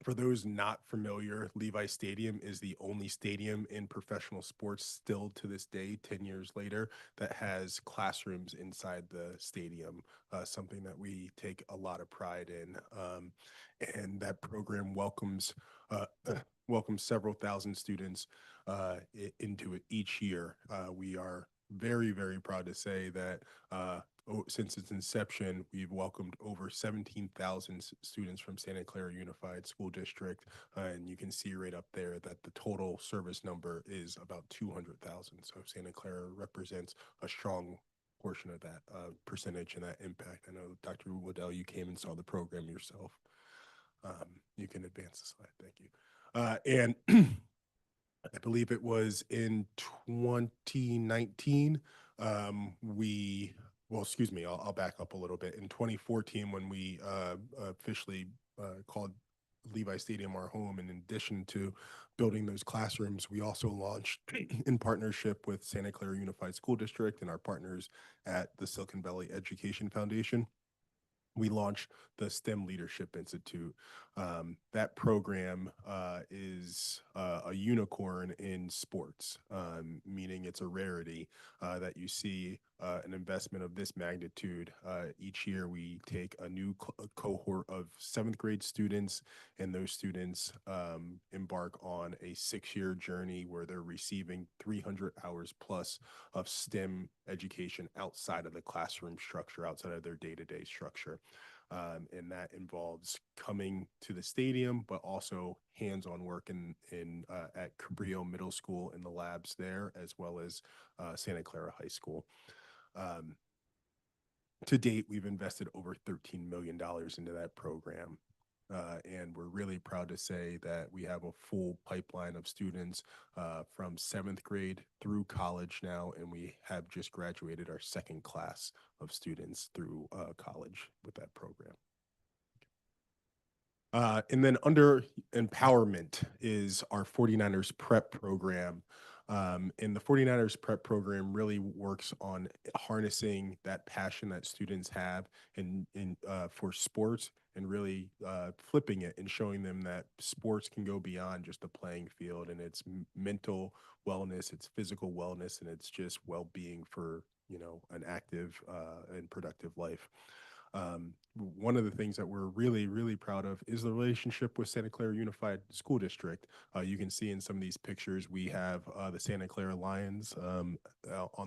For those not familiar, Levi Stadium is the only stadium in professional sports still to this day, 10 years later, that has classrooms inside the stadium, something that we take a lot of pride in. And that program welcomes several thousand students into it each year. We are very, very proud to say that since its inception, we've welcomed over 17,000 students from Santa Clara Unified School District. And you can see right up there that the total service number is about 200,000. So Santa Clara represents a strong portion of that percentage and that impact. I know, Dr. Waddell, you came and saw the program yourself. You can advance the slide. Thank you. And I believe it was in 2019, well, excuse me, I'll back up a little bit. In 2014, when we officially called Levi Stadium our home, in addition to building those classrooms, we also launched in partnership with Santa Clara Unified School District and our partners at the Silicon Valley Education Foundation. We launched the STEM Leadership Institute. That program is a unicorn in sports, meaning it's a rarity that you see an investment of this magnitude. Each year we take a new cohort of 7th grade students, and those students embark on a 6-year journey where they're receiving 300 hours plus of STEM education outside of the classroom structure, outside of their day-to-day structure. And that involves coming to the stadium, but also hands-on work at Cabrillo Middle School in the labs there, as well as Santa Clara High School. To date, we've invested over $13 million into that program. And we're really proud to say that we have a full pipeline of students from 7th grade through college now, and we have just graduated our 2nd class of students through college with that program. And then under empowerment is our 49ers Prep program. And the 49ers Prep program really works on harnessing that passion that students have for sports, and really flipping it and showing them that sports can go beyond just a playing field, and it's mental wellness, it's physical wellness, and it's just well-being for, an active and productive life. One of the things that we're really, really proud of is the relationship with Santa Clara Unified School District. You can see in some of these pictures, we have the Santa Clara Lions on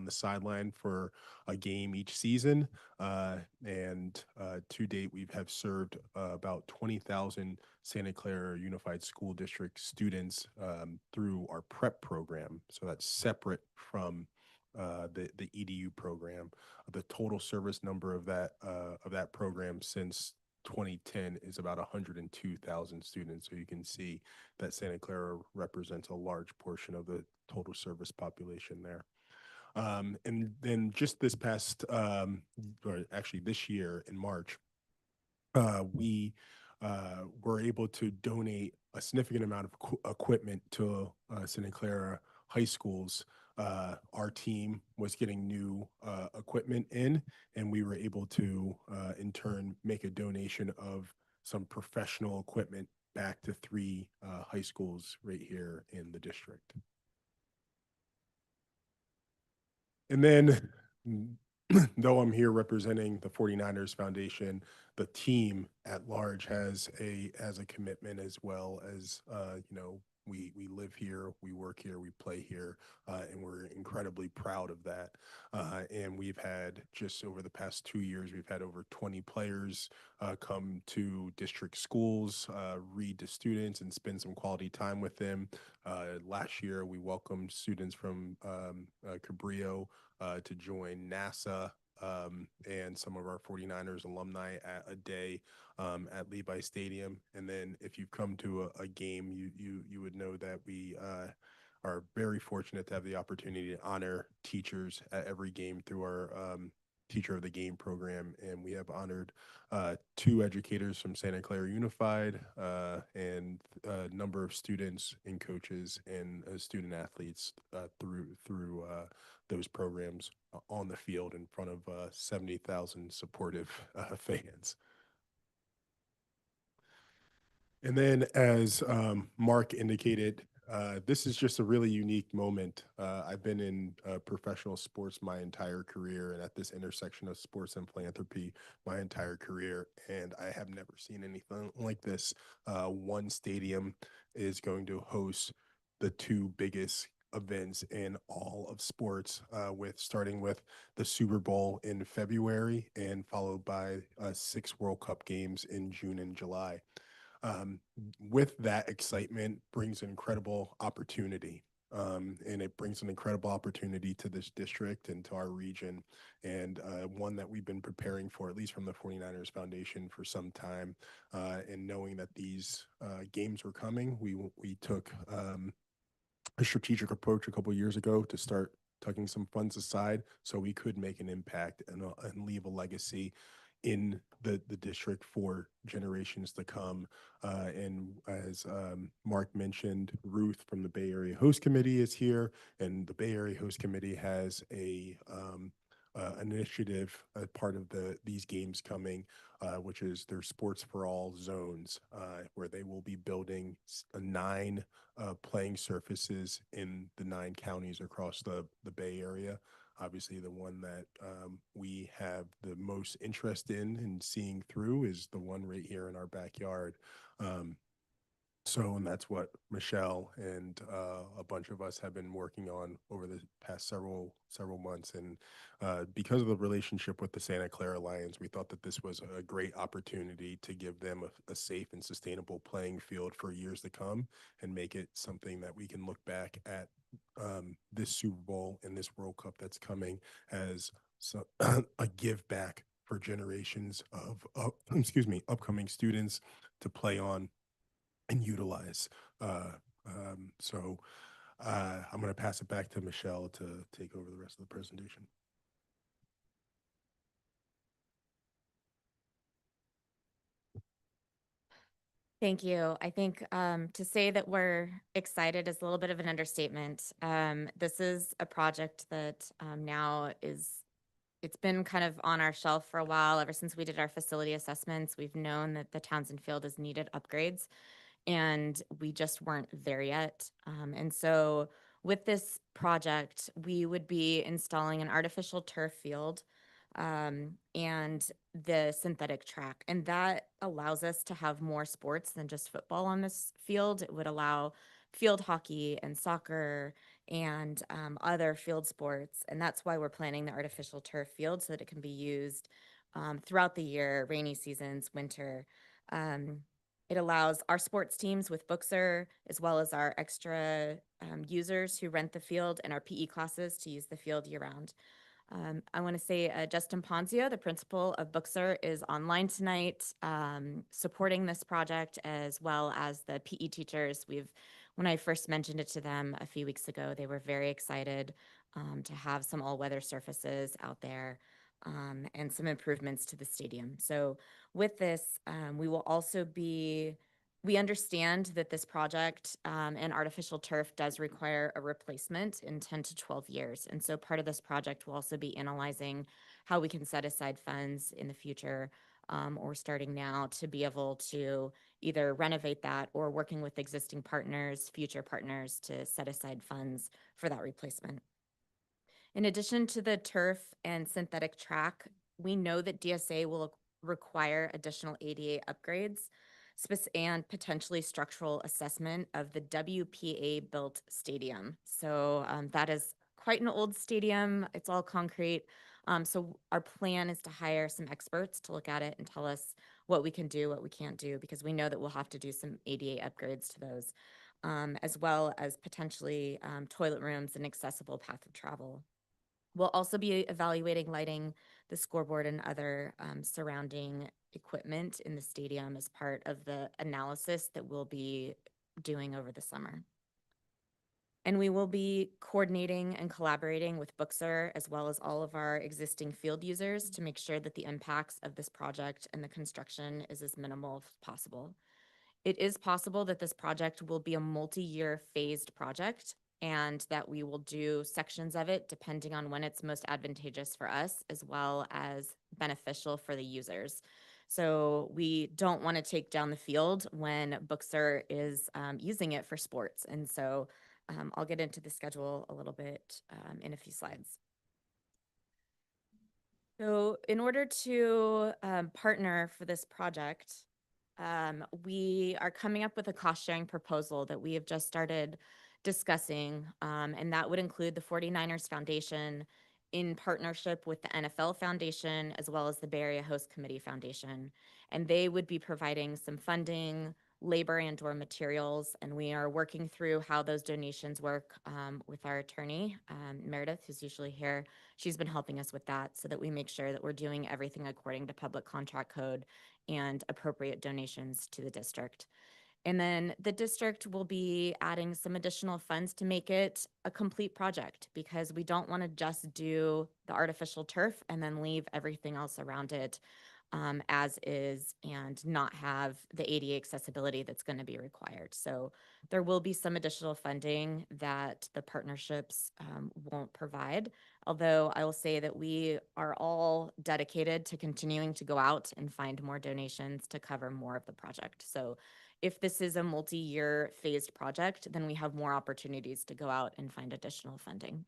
the sideline for a game each season. And to date, we have served about 20,000 Santa Clara Unified School District students through our prep program. So that's separate from the EDU program. The total service number of that program since 2010 is about 102,000 students. So you can see that Santa Clara represents a large portion of the total service population there. And then just this past, or actually this year in March, we were able to donate a significant amount of equipment to Santa Clara high schools. Our team was getting new equipment in, and we were able to, in turn, make a donation of some professional equipment back to 3 high schools right here in the district. And then, though I'm here representing the 49ers Foundation, the team at large has a commitment as well as, we live here, we work here, we play here, and we're incredibly proud of that. And we've had, just over the past 2 years, we've had over 20 players come to district schools, read to students, and spend some quality time with them. Last year, we welcomed students from Cabrillo to join NASA and some of our 49ers alumni at a day at Levi Stadium. And then if you come to a game, you would know that we are very fortunate to have the opportunity to honor teachers at every game through our Teacher of the Game program, and we have honored 2 educators from Santa Clara Unified and a number of students and coaches and student athletes through those programs on the field in front of 70,000 supportive fans. And then, as Mark indicated, this is just a really unique moment. I've been in professional sports my entire career, and at this intersection of sports and philanthropy my entire career, and I have never seen anything like this. One stadium is going to host the 2 biggest events in all of sports, starting with the Super Bowl in February and followed by 6 World Cup games in June and July. With that excitement brings an incredible opportunity. And it brings an incredible opportunity to this district and to our region, and one that we've been preparing for, at least from the 49ers Foundation, for some time. And knowing that these games were coming, we took a strategic approach a couple of years ago to start tucking some funds aside so we could make an impact and leave a legacy in the district for generations to come. And as Mark mentioned, Ruth from the Bay Area Host Committee is here, and the Bay Area Host Committee has an initiative, part of these games coming, which is their Sports for All zones, where they will be building 9 playing surfaces in the 9 counties across the Bay Area. Obviously, the one that we have the most interest in and seeing through is the one right here in our backyard. And that's what Michelle and a bunch of us have been working on over the past several months. And because of the relationship with the Santa Clara Lions, we thought that this was a great opportunity to give them a safe and sustainable playing field for years to come, and make it something that we can look back at this Super Bowl and this World Cup that's coming as a give back for generations of upcoming students to play on and utilize. I'm going to pass it back to Michelle to take over the rest of the presentation. Thank you. I think to say that we're excited is a little bit of an understatement. This is a project that now it's been kind of on our shelf for a while. Ever since we did our facility assessments, we've known that the Townsend Field has needed upgrades, and we just weren't there yet. And so with this project, we would be installing an artificial turf field and the synthetic track. And that allows us to have more sports than just football on this field. It would allow field hockey and soccer and other field sports. And that's why we're planning the artificial turf field, so that it can be used throughout the year, rainy seasons, winter. It allows our sports teams with Booksir, as well as our extra users who rent the field, and our PE classes to use the field year-round. I want to say Justin Ponzio, the principal of Booksir, is online tonight supporting this project, as well as the PE teachers. When I first mentioned it to them a few weeks ago, they were very excited to have some all-weather surfaces out there and some improvements to the stadium. So with this, we understand that this project and artificial turf does require a replacement in 10 to 12 years. And so part of this project will also be analyzing how we can set aside funds in the future or starting now to be able to either renovate that, or working with existing partners, future partners, to set aside funds for that replacement. In addition to the turf and synthetic track, we know that DSA will require additional ADA upgrades and potentially structural assessment of the WPA built stadium. So that is quite an old stadium. It's all concrete. So our plan is to hire some experts to look at it and tell us what we can do, what we can't do, because we know that we'll have to do some ADA upgrades to those, as well as potentially toilet rooms and accessible path of travel. We'll also be evaluating lighting, the scoreboard, and other surrounding equipment in the stadium as part of the analysis that we'll be doing over the summer. And we will be coordinating and collaborating with Booksir as well as all of our existing field users to make sure that the impacts of this project and the construction is as minimal as possible. It is possible that this project will be a multi-year phased project and that we will do sections of it depending on when it's most advantageous for us as well as beneficial for the users. So we don't want to take down the field when Booksir is using it for sports. And so I'll get into the schedule a little bit in a few slides. So in order to partner for this project, we are coming up with a cost sharing proposal that we have just started discussing, and that would include the 49ers Foundation in partnership with the NFL Foundation as well as the Bay Area Host Committee Foundation. And they would be providing some funding, labor and/or materials, and we are working through how those donations work with our attorney, Meredith, who's usually here. She's been helping us with that so that we make sure that we're doing everything according to public contract code and appropriate donations to the district. And then the district will be adding some additional funds to make it a complete project because we don't want to just do the artificial turf and then leave everything else around it as is and not have the ADA accessibility that's going to be required. So there will be some additional funding that the partnerships won't provide, although I will say that we are all dedicated to continuing to go out and find more donations to cover more of the project. So if this is a multi-year phased project, then we have more opportunities to go out and find additional funding.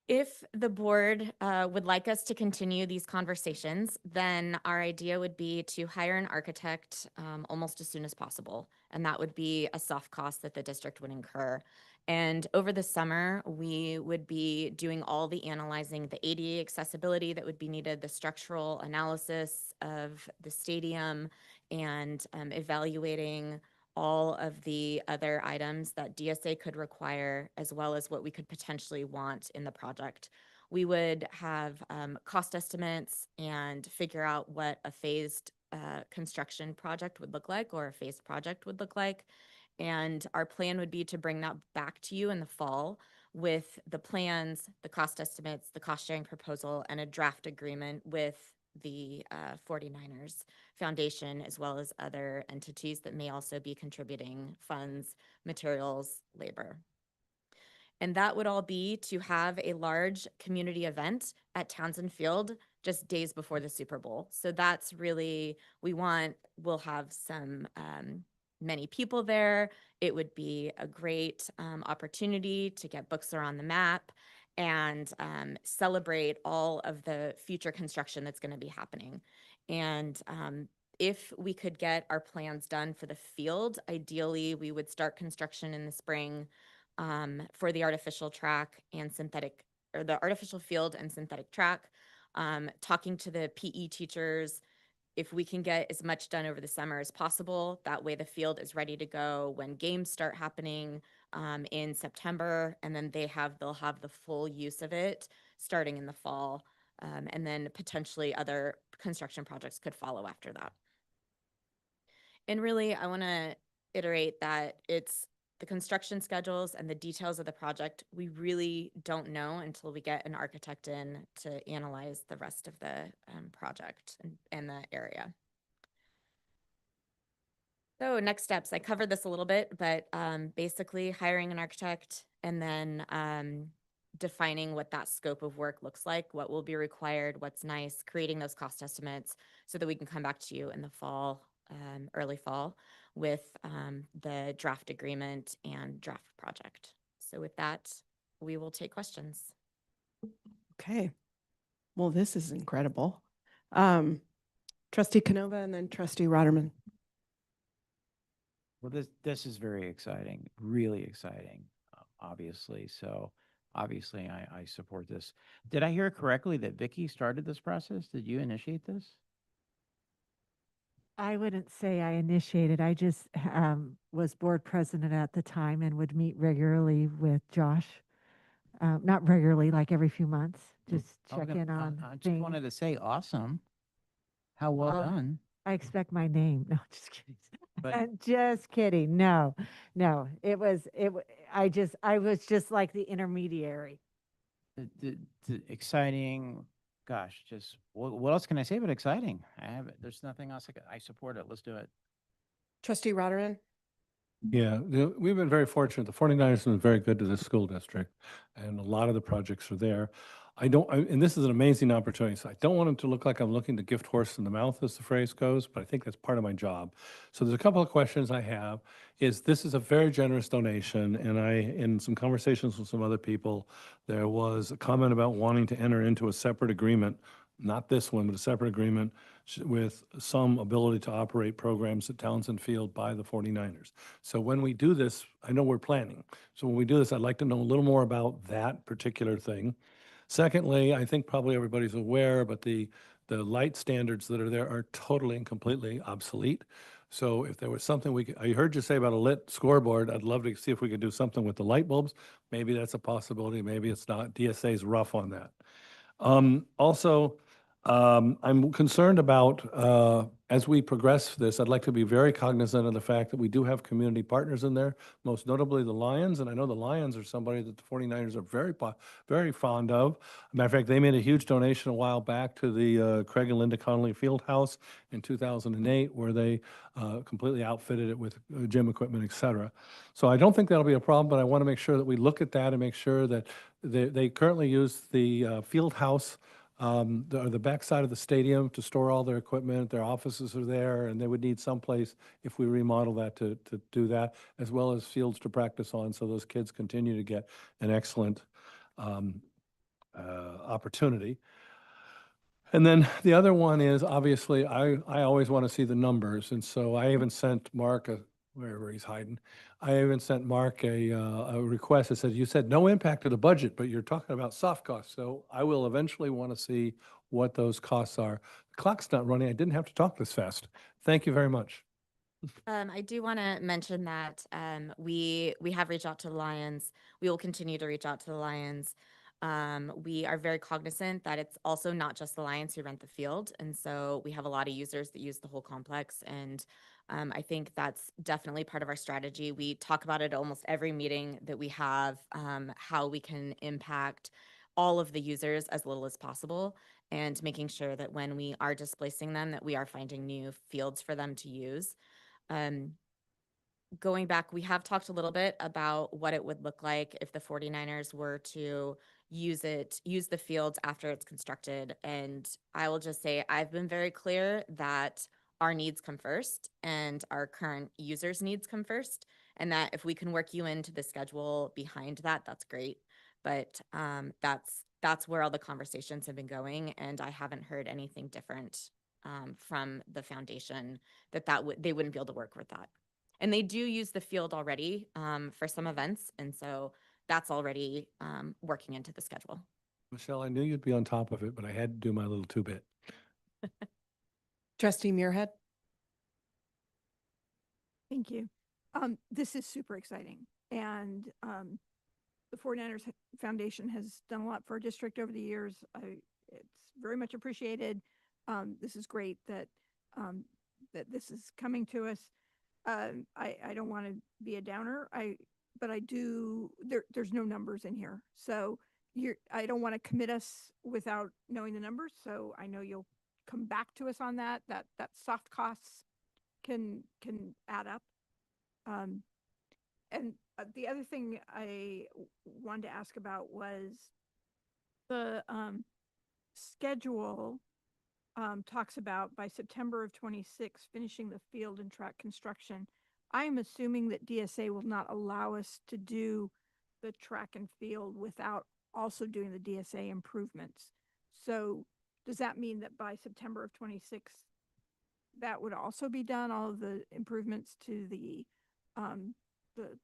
If the board would like us to continue these conversations, then our idea would be to hire an architect almost as soon as possible. And that would be a soft cost that the district would incur. And over the summer, we would be doing all the analyzing, the ADA accessibility that would be needed, the structural analysis of the stadium, and evaluating all of the other items that DSA could require, as well as what we could potentially want in the project. We would have cost estimates and figure out what a phased construction project would look like or a phased project would look like. And our plan would be to bring that back to you in the fall with the plans, the cost estimates, the cost sharing proposal, and a draft agreement with the 49ers Foundation, as well as other entities that may also be contributing funds, materials, labor. And that would all be to have a large community event at Townsend Field just days before the Super Bowl. So that's really, we'll have some many people there. It would be a great opportunity to get Booksir on the map and celebrate all of the future construction that's going to be happening. And if we could get our plans done for the field, ideally we would start construction in the spring for the artificial track and synthetic, or the artificial field and synthetic track, talking to the PE teachers. If we can get as much done over the summer as possible, that way the field is ready to go when games start happening in September, and then they'll have the full use of it starting in the fall, and then potentially other construction projects could follow after that. And really, I want to iterate that it's the construction schedules and the details of the project we really don't know until we get an architect in to analyze the rest of the project and the area. So next steps, I covered this a little bit, but basically hiring an architect and then defining what that scope of work looks like, what will be required, what's nice, creating those cost estimates so that we can come back to you in the fall, early fall, with the draft agreement and draft project. So with that, we will take questions. Okay. Well, this is incredible. Trustee Canova and then Trustee Rotterman. Well, this is very exciting, really exciting, obviously. So obviously I support this. Did I hear correctly that Vicky started this process? Did you initiate this? I wouldn't say I initiated. I just was board president at the time and would meet regularly with Josh. Not regularly, like every few months, just check in on I just things. wanted to say, awesome. How well Um, done. I expect my name. No, just kidding. But- I'm just kidding. No, no, I was just like the intermediary. The exciting, gosh, just what else can I say but exciting? There's nothing else. I support it. Let's do it. Trustee Roderick? Yeah, we've been very fortunate. The 49ers have been very good to this school district, and a lot of the projects are there. And this is an amazing opportunity. So I don't want it to look like I'm looking to gift horse in the mouth, as the phrase goes, but I think that's part of my job. So there's a couple of questions I have. This is a very generous donation, and in some conversations with some other people, there was a comment about wanting to enter into a separate agreement, not this one, but a separate agreement with some ability to operate programs at Townsend Field by the 49ers. So when we do this, I know we're planning. So when we do this, I'd like to know a little more about that particular thing. Secondly, I think probably everybody's aware, but the light standards that are there are totally and completely obsolete. So if there was something I heard you say about a lit scoreboard, I'd love to see if we could do something with the light bulbs. Maybe that's a possibility, maybe it's not. DSA is rough on that. Also, I'm concerned about, as we progress this, I'd like to be very cognizant of the fact that we do have community partners in there, most notably the Lions. And I know the Lions are somebody that the 49ers are very fond of. Matter of fact, they made a huge donation a while back to the Craig and Linda Connolly Field House in 2008, where they completely outfitted it with gym equipment, et cetera. So I don't think that'll be a problem, but I want to make sure that we look at that and make sure that they currently use the field house, the backside of the stadium to store all their equipment. Their offices are there, and they would need someplace, if we remodel that, to do that, as well as fields to practice on, so those kids continue to get an excellent opportunity. And then the other one is, obviously, I always want to see the numbers, and so I even sent Mark wherever he's hiding. I even sent Mark a request that said, you said no impact to the budget, but you're talking about soft costs. So I will eventually want to see what those costs are. The clock's not running. I didn't have to talk this fast. Thank you very much. I do want to mention that we have reached out to the Lions. We will continue to reach out to the Lions. We are very cognizant that it's also not just the Lions who rent the field. And so we have a lot of users that use the whole complex. And I think that's definitely part of our strategy. We talk about it almost every meeting that we have, how we can impact all of the users as little as possible, and making sure that when we are displacing them, that we are finding new fields for them to use. Going back, we have talked a little bit about what it would look like if the 49ers were to use the fields after it's constructed. And I will just say, I've been very clear that our needs come first and our current users' needs come first. And that if we can work you into the schedule behind that, that's great. But that's where all the conversations have been going. And I haven't heard anything different from the foundation they wouldn't be able to work with that. And they do use the field already for some events. And so that's already working into the schedule. Michelle, I knew you'd be on top of it, but I had to do my little two-bit. Trustee Muirhead? Thank you. This is super exciting. And the 49ers Foundation has done a lot for our district over the years. It's very much appreciated. This is great that that this is coming to us. I don't want to be a downer. But I do. There's no numbers in here, so I don't want to commit us without knowing the numbers. So I know you'll come back to us on that. That soft costs can add up. And the other thing I wanted to ask about was the schedule. Talks about by September of 26 finishing the field and track construction. I am assuming that DSA will not allow us to do the track and field without also doing the DSA improvements. So does that mean that by September of 26 that would also be done, all of the improvements to the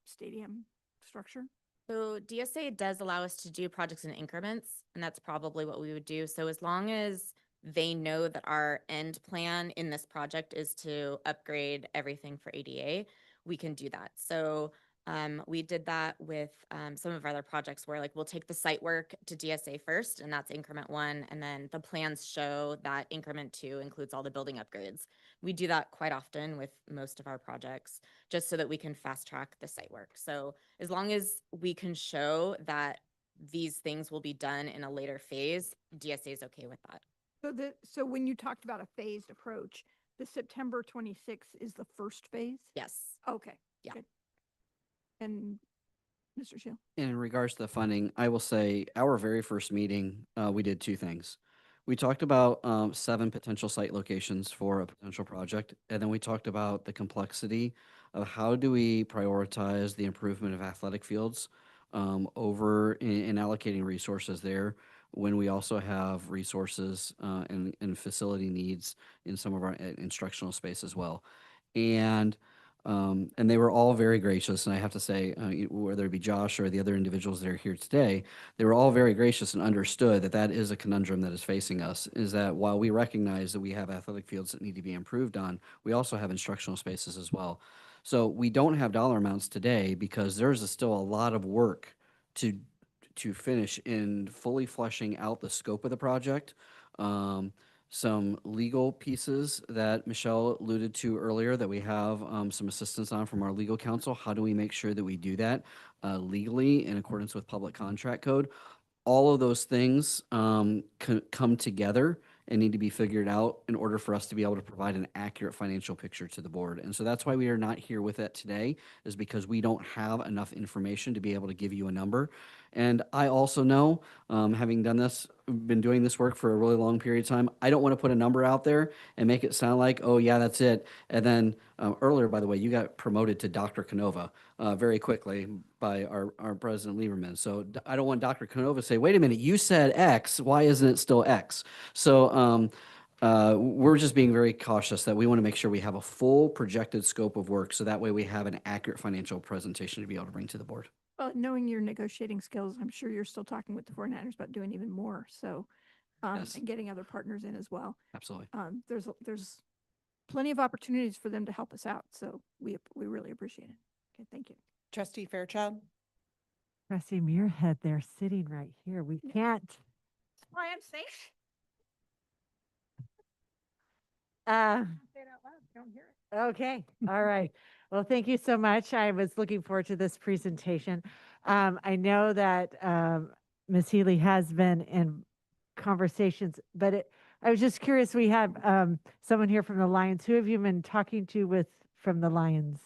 stadium structure? So DSA does allow us to do projects in increments, and that's probably what we would do. So as long as they know that our end plan in this project is to upgrade everything for ADA, we can do that. So We did that with some of our other projects where like we'll take the site work to DSA first, and that's increment 1, and then the plans show that increment 2 includes all the building upgrades. We do that quite often with most of our projects, just so that we can fast track the site work. So as long as we can show that these things will be done in a later phase, DSA is okay with that. So when you talked about a phased approach, the September 26th is the first phase? Yes. Okay. Yeah. Good. And Mr. Shield? In regards to the funding, I will say our very first meeting, we did two things. We talked about 7 potential site locations for a potential project, and then we talked about the complexity of how do we prioritize the improvement of athletic fields over in allocating resources there when we also have resources and facility needs in some of our instructional space as well. And they were all very gracious, and I have to say, whether it be Josh or the other individuals that are here today, they were all very gracious and understood that that is a conundrum that is facing us, is that while we recognize that we have athletic fields that need to be improved on, we also have instructional spaces as well. So we don't have dollar amounts today because there's still a lot of work to finish in fully fleshing out the scope of the project. Some legal pieces that Michelle alluded to earlier that we have some assistance on from our legal counsel. How do we make sure that we do that legally in accordance with public contract code? All of those things come together and need to be figured out in order for us to be able to provide an accurate financial picture to the board. And so that's why we are not here with it today, is because we don't have enough information to be able to give you a number. And I also know, having done this, been doing this work for a really long period of time, I don't want to put a number out there and make it sound like, oh yeah, that's it. And then earlier, by the way, you got promoted to Dr. Canova very quickly by our President Lieberman. So I don't want Dr. Canova to say, wait a minute, you said X, why isn't it still X? So we're just being very cautious that we want to make sure we have a full projected scope of work, so that way we have an accurate financial presentation to be able to bring to the board. Well, knowing your negotiating skills, I'm sure you're still talking with the 49ers about doing even more. So, Yes. and getting other partners in as well. Absolutely. There's plenty of opportunities for them to help us out. So we really appreciate it. Okay, thank you. Trustee Fairchild? Trustee Muirhead, they're sitting right here. We can't. That's why I'm safe. Say it out loud. Don't hear it. Okay, all right. Well, thank you so much. I was looking forward to this presentation. I know that Ms. Healy has been in conversations, but I was just curious, we have someone here from the Lions. Who have you been talking to from the Lions?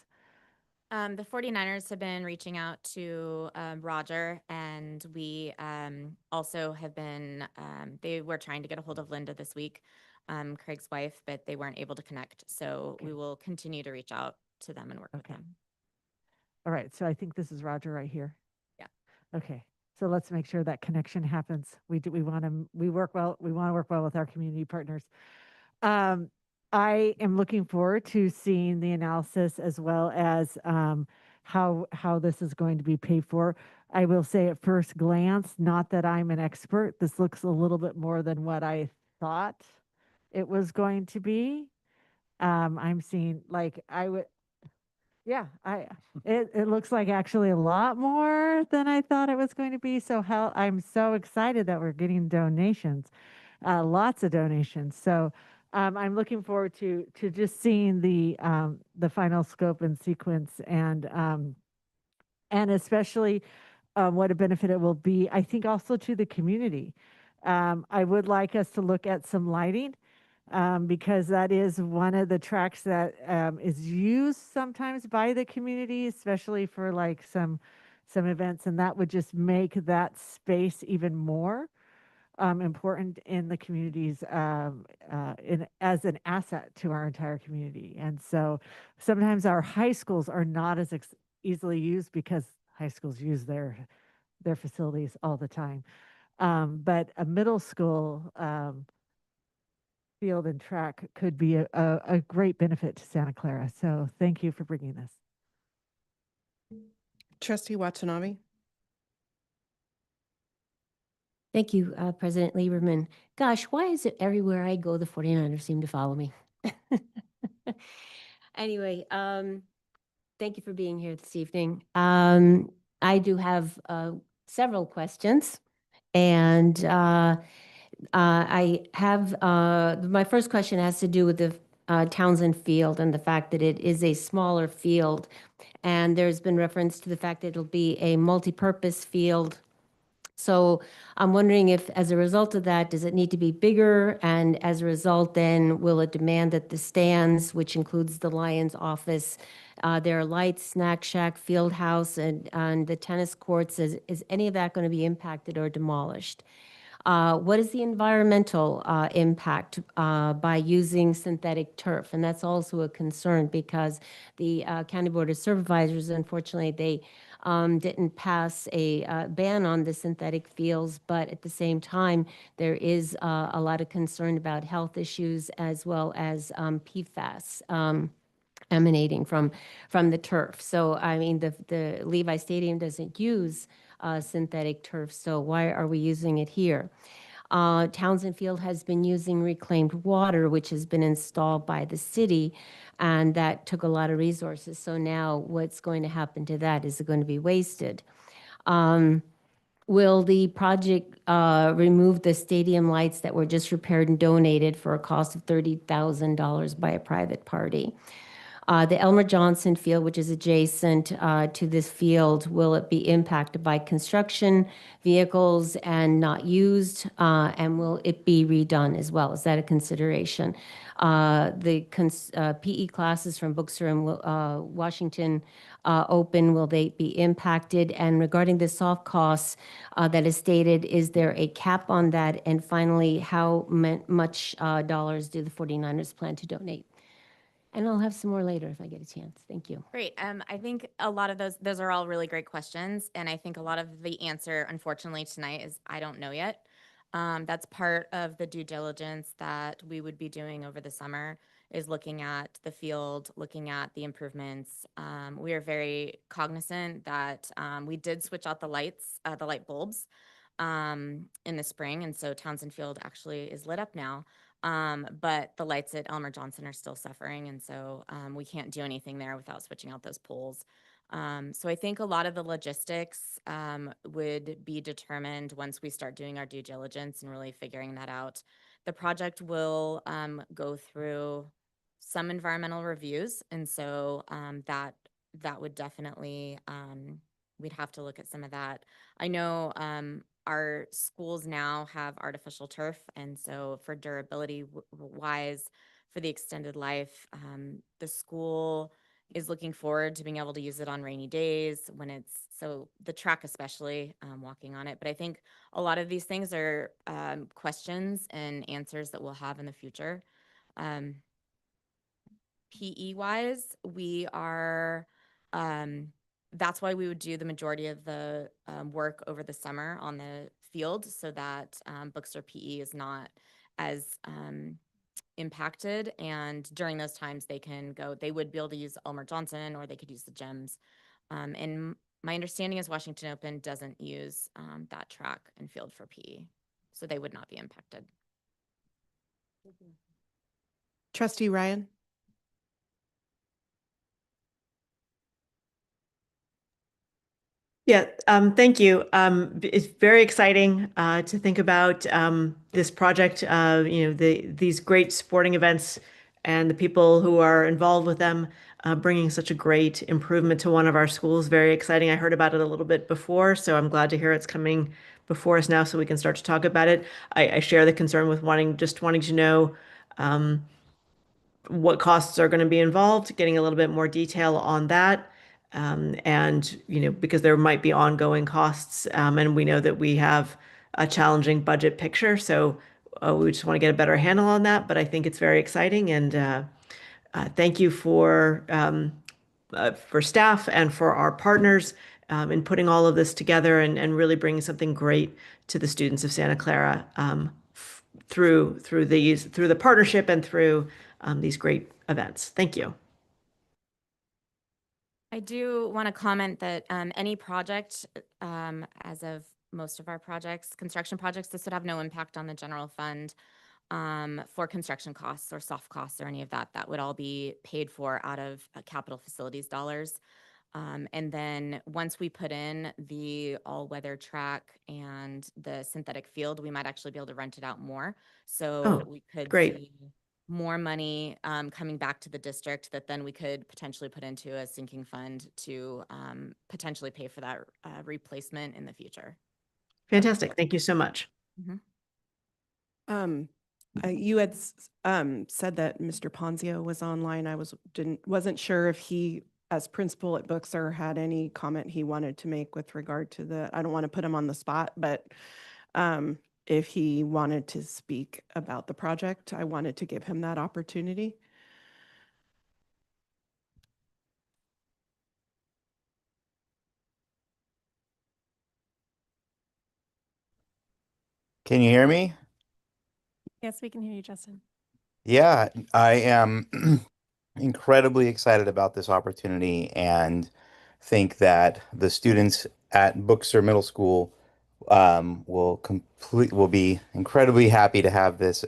The 49ers have been reaching out to Roger, and we also have been, they were trying to get a hold of Linda this week, Craig's wife, but they weren't able to connect. So we will continue to reach out to them and work with them. All right, so I think this is Roger right here. Yeah. Okay, so let's make sure that connection happens. We want to work well with our community partners. I am looking forward to seeing the analysis as well as how this is going to be paid for. I will say at first glance, not that I'm an expert, this looks a little bit more than what I thought it was going to be. I'm seeing it looks like actually a lot more than I thought it was going to be. So I'm so excited that we're getting donations, lots of donations. So I'm looking forward to just seeing the final scope and sequence, and especially what a benefit it will be, I think, also to the community. I would like us to look at some lighting, because that is one of the tracks that is used sometimes by the community, especially for like some events, and that would just make that space even more important in the communities as an asset to our entire community. And so sometimes our high schools are not as easily used because high schools use their facilities all the time. But a middle school field and track could be a great benefit to Santa Clara. So thank you for bringing this. Trustee Watanabe? Thank you, President Lieberman. Gosh, why is it everywhere I go, the 49ers seem to follow me? Anyway, Thank you for being here this evening. I do have several questions, and I have my first question has to do with the Townsend Field and the fact that it is a smaller field, and there's been reference to the fact that it'll be a multi-purpose field. So I'm wondering if, as a result of that, does it need to be bigger? And as a result, then will it demand that the stands, which includes the Lions office, their lights, snack shack, field house, and the tennis courts, is any of that going to be impacted or demolished? What is the environmental impact by using synthetic turf? And that's also a concern because the County Board of Supervisors, unfortunately, they didn't pass a ban on the synthetic fields, but at the same time, there is a lot of concern about health issues as well as PFAS. Emanating from the turf. So, I mean, the Levi Stadium doesn't use synthetic turf, so why are we using it here? Townsend Field has been using reclaimed water, which has been installed by the city, and that took a lot of resources. So now what's going to happen to that? Is it going to be wasted? Will the project remove the stadium lights that were just repaired and donated for a cost of $30,000 by a private party? The Elmer Johnson Field, which is adjacent to this field, will it be impacted by construction, vehicles, and not used? And will it be redone as well? Is that a consideration? The PE classes from Bookser and Washington Open, will they be impacted? And regarding the soft costs that is stated, is there a cap on that? And finally, how much dollars do the 49ers plan to donate? And I'll have some more later if I get a chance. Thank you. Great. I think a lot of those are all really great questions. And I think a lot of the answer, unfortunately, tonight is I don't know yet. That's part of the due diligence that we would be doing over the summer, is looking at the field, looking at the improvements. We are very cognizant that we did switch out the lights, the light bulbs in the spring. And so Townsend Field actually is lit up now. But the lights at Elmer Johnson are still suffering. And so we can't do anything there without switching out those poles. So I think a lot of the logistics would be determined once we start doing our due diligence and really figuring that out. The project will go through some environmental reviews. And so that would definitely, we'd have to look at some of that. I know our schools now have artificial turf, and so for durability wise, for the extended life, the school is looking forward to being able to use it on rainy days when it's, so the track especially, walking on it. But I think a lot of these things are questions and answers that we'll have in the future. PE wise, we are that's why we would do the majority of the work over the summer on the field, so that Bookser PE is not as impacted. And during those times, they would be able to use Elmer Johnson, or they could use the gyms. And my understanding is Washington Open doesn't use that track and field for PE, so they would not be impacted. Trustee Ryan? Yeah, thank you. It's very exciting to think about this project. These great sporting events and the people who are involved with them, bringing such a great improvement to one of our schools. Very exciting. I heard about it a little bit before, so I'm glad to hear it's coming before us now, so we can start to talk about it. I share the concern with wanting to know what costs are going to be involved, getting a little bit more detail on that. And, because there might be ongoing costs, and we know that we have a challenging budget picture. So we just want to get a better handle on that. But I think it's very exciting. And thank you for staff and for our partners in putting all of this together and really bringing something great to the students of Santa Clara through the partnership and through these great events. Thank you. I do want to comment that any project, as of most of our projects, construction projects, this would have no impact on the general fund. for construction costs or soft costs or any of that. That would all be paid for out of capital facilities dollars. And then once we put in the all-weather track and the synthetic field, we might actually be able to rent it out more. So Oh, we could great. see more money coming back to the district that then we could potentially put into a sinking fund to potentially pay for that replacement in the future. Fantastic. Thank you so much. You had said that Mr. Ponzio was online. I wasn't sure if he, as principal at Booksir, had any comment he wanted to make with regard to I don't want to put him on the spot, but if he wanted to speak about the project, I wanted to give him that opportunity. Can you hear me? Yes, we can hear you, Justin. Yeah, I am incredibly excited about this opportunity and think that the students at Booksir Middle School will be incredibly happy to have this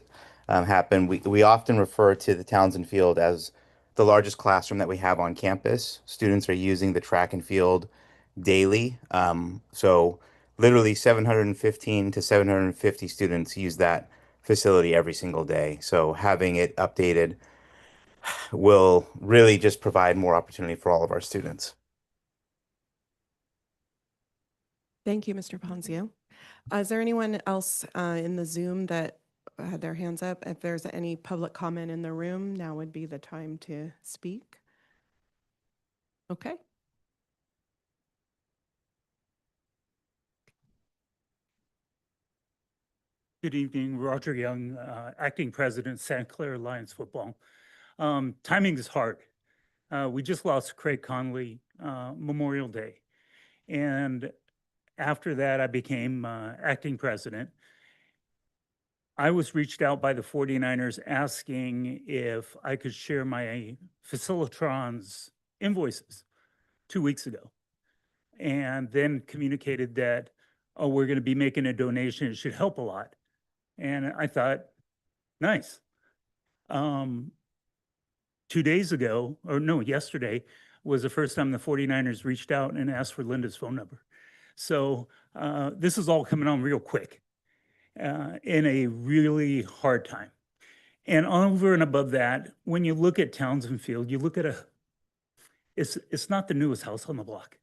happen. We often refer to the Townsend Field as the largest classroom that we have on campus. Students are using the track and field daily. So literally 715 to 750 students use that facility every single day. So having it updated will really just provide more opportunity for all of our students. Thank you, Mr. Ponzio. Is there anyone else in the Zoom that had their hands up? If there's any public comment in the room, now would be the time to speak. Okay. Good evening, Roger Young, Acting President, Santa Clara Lions Football. Timing is hard. We just lost Craig Conley Memorial Day. And after that, I became acting president. I was reached out by the 49ers asking if I could share my Facilitron's invoices 2 weeks ago. And then communicated that, oh, we're going to be making a donation. It should help a lot. And I thought, nice. 2 days ago, or no, yesterday, was the first time the 49ers reached out and asked for Linda's phone number. So this is all coming on real quick in a really hard time. And over and above that, when you look at Townsend Field, you look at it's not the newest house on the block.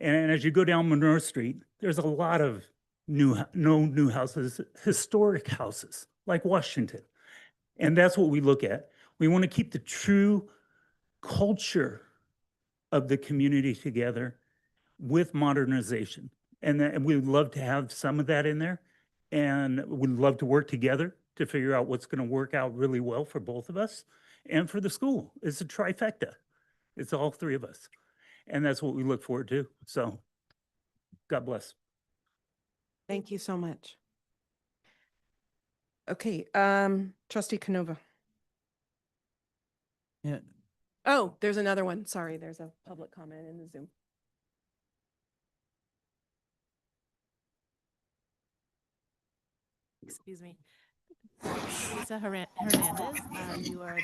And as you go down Monroe Street, there's a lot of no new houses, historic houses like Washington. And that's what we look at. We want to keep the true culture of the community together with modernization. And we'd love to have some of that in there. And we'd love to work together to figure out what's going to work out really well for both of us and for the school. It's a trifecta. It's all three of us. And that's what we look forward to. So God bless. Thank you so much. Okay, Trustee Canova. Yeah. Oh, there's another one. Sorry, there's a public comment in the Zoom. Excuse me. Lisa Hernandez, you are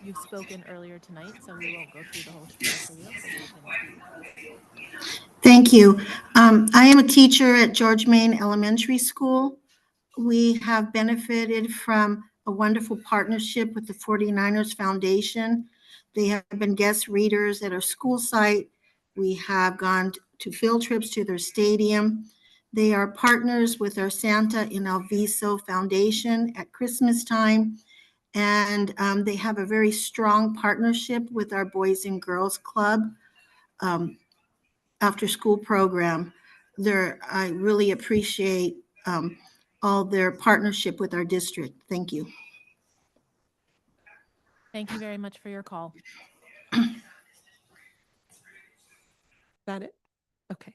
you've spoken earlier tonight, so we won't go through the whole spiel for you, but you can speak. Thank you. I am a teacher at George Main Elementary School. We have benefited from a wonderful partnership with the 49ers Foundation. They have been guest readers at our school site. We have gone to field trips to their stadium. They are partners with our Santa in Alviso Foundation at Christmas time. And they have a very strong partnership with our Boys and Girls Club after school program. I really appreciate all their partnership with our district. Thank you. Thank you very much for your call. That it? Okay.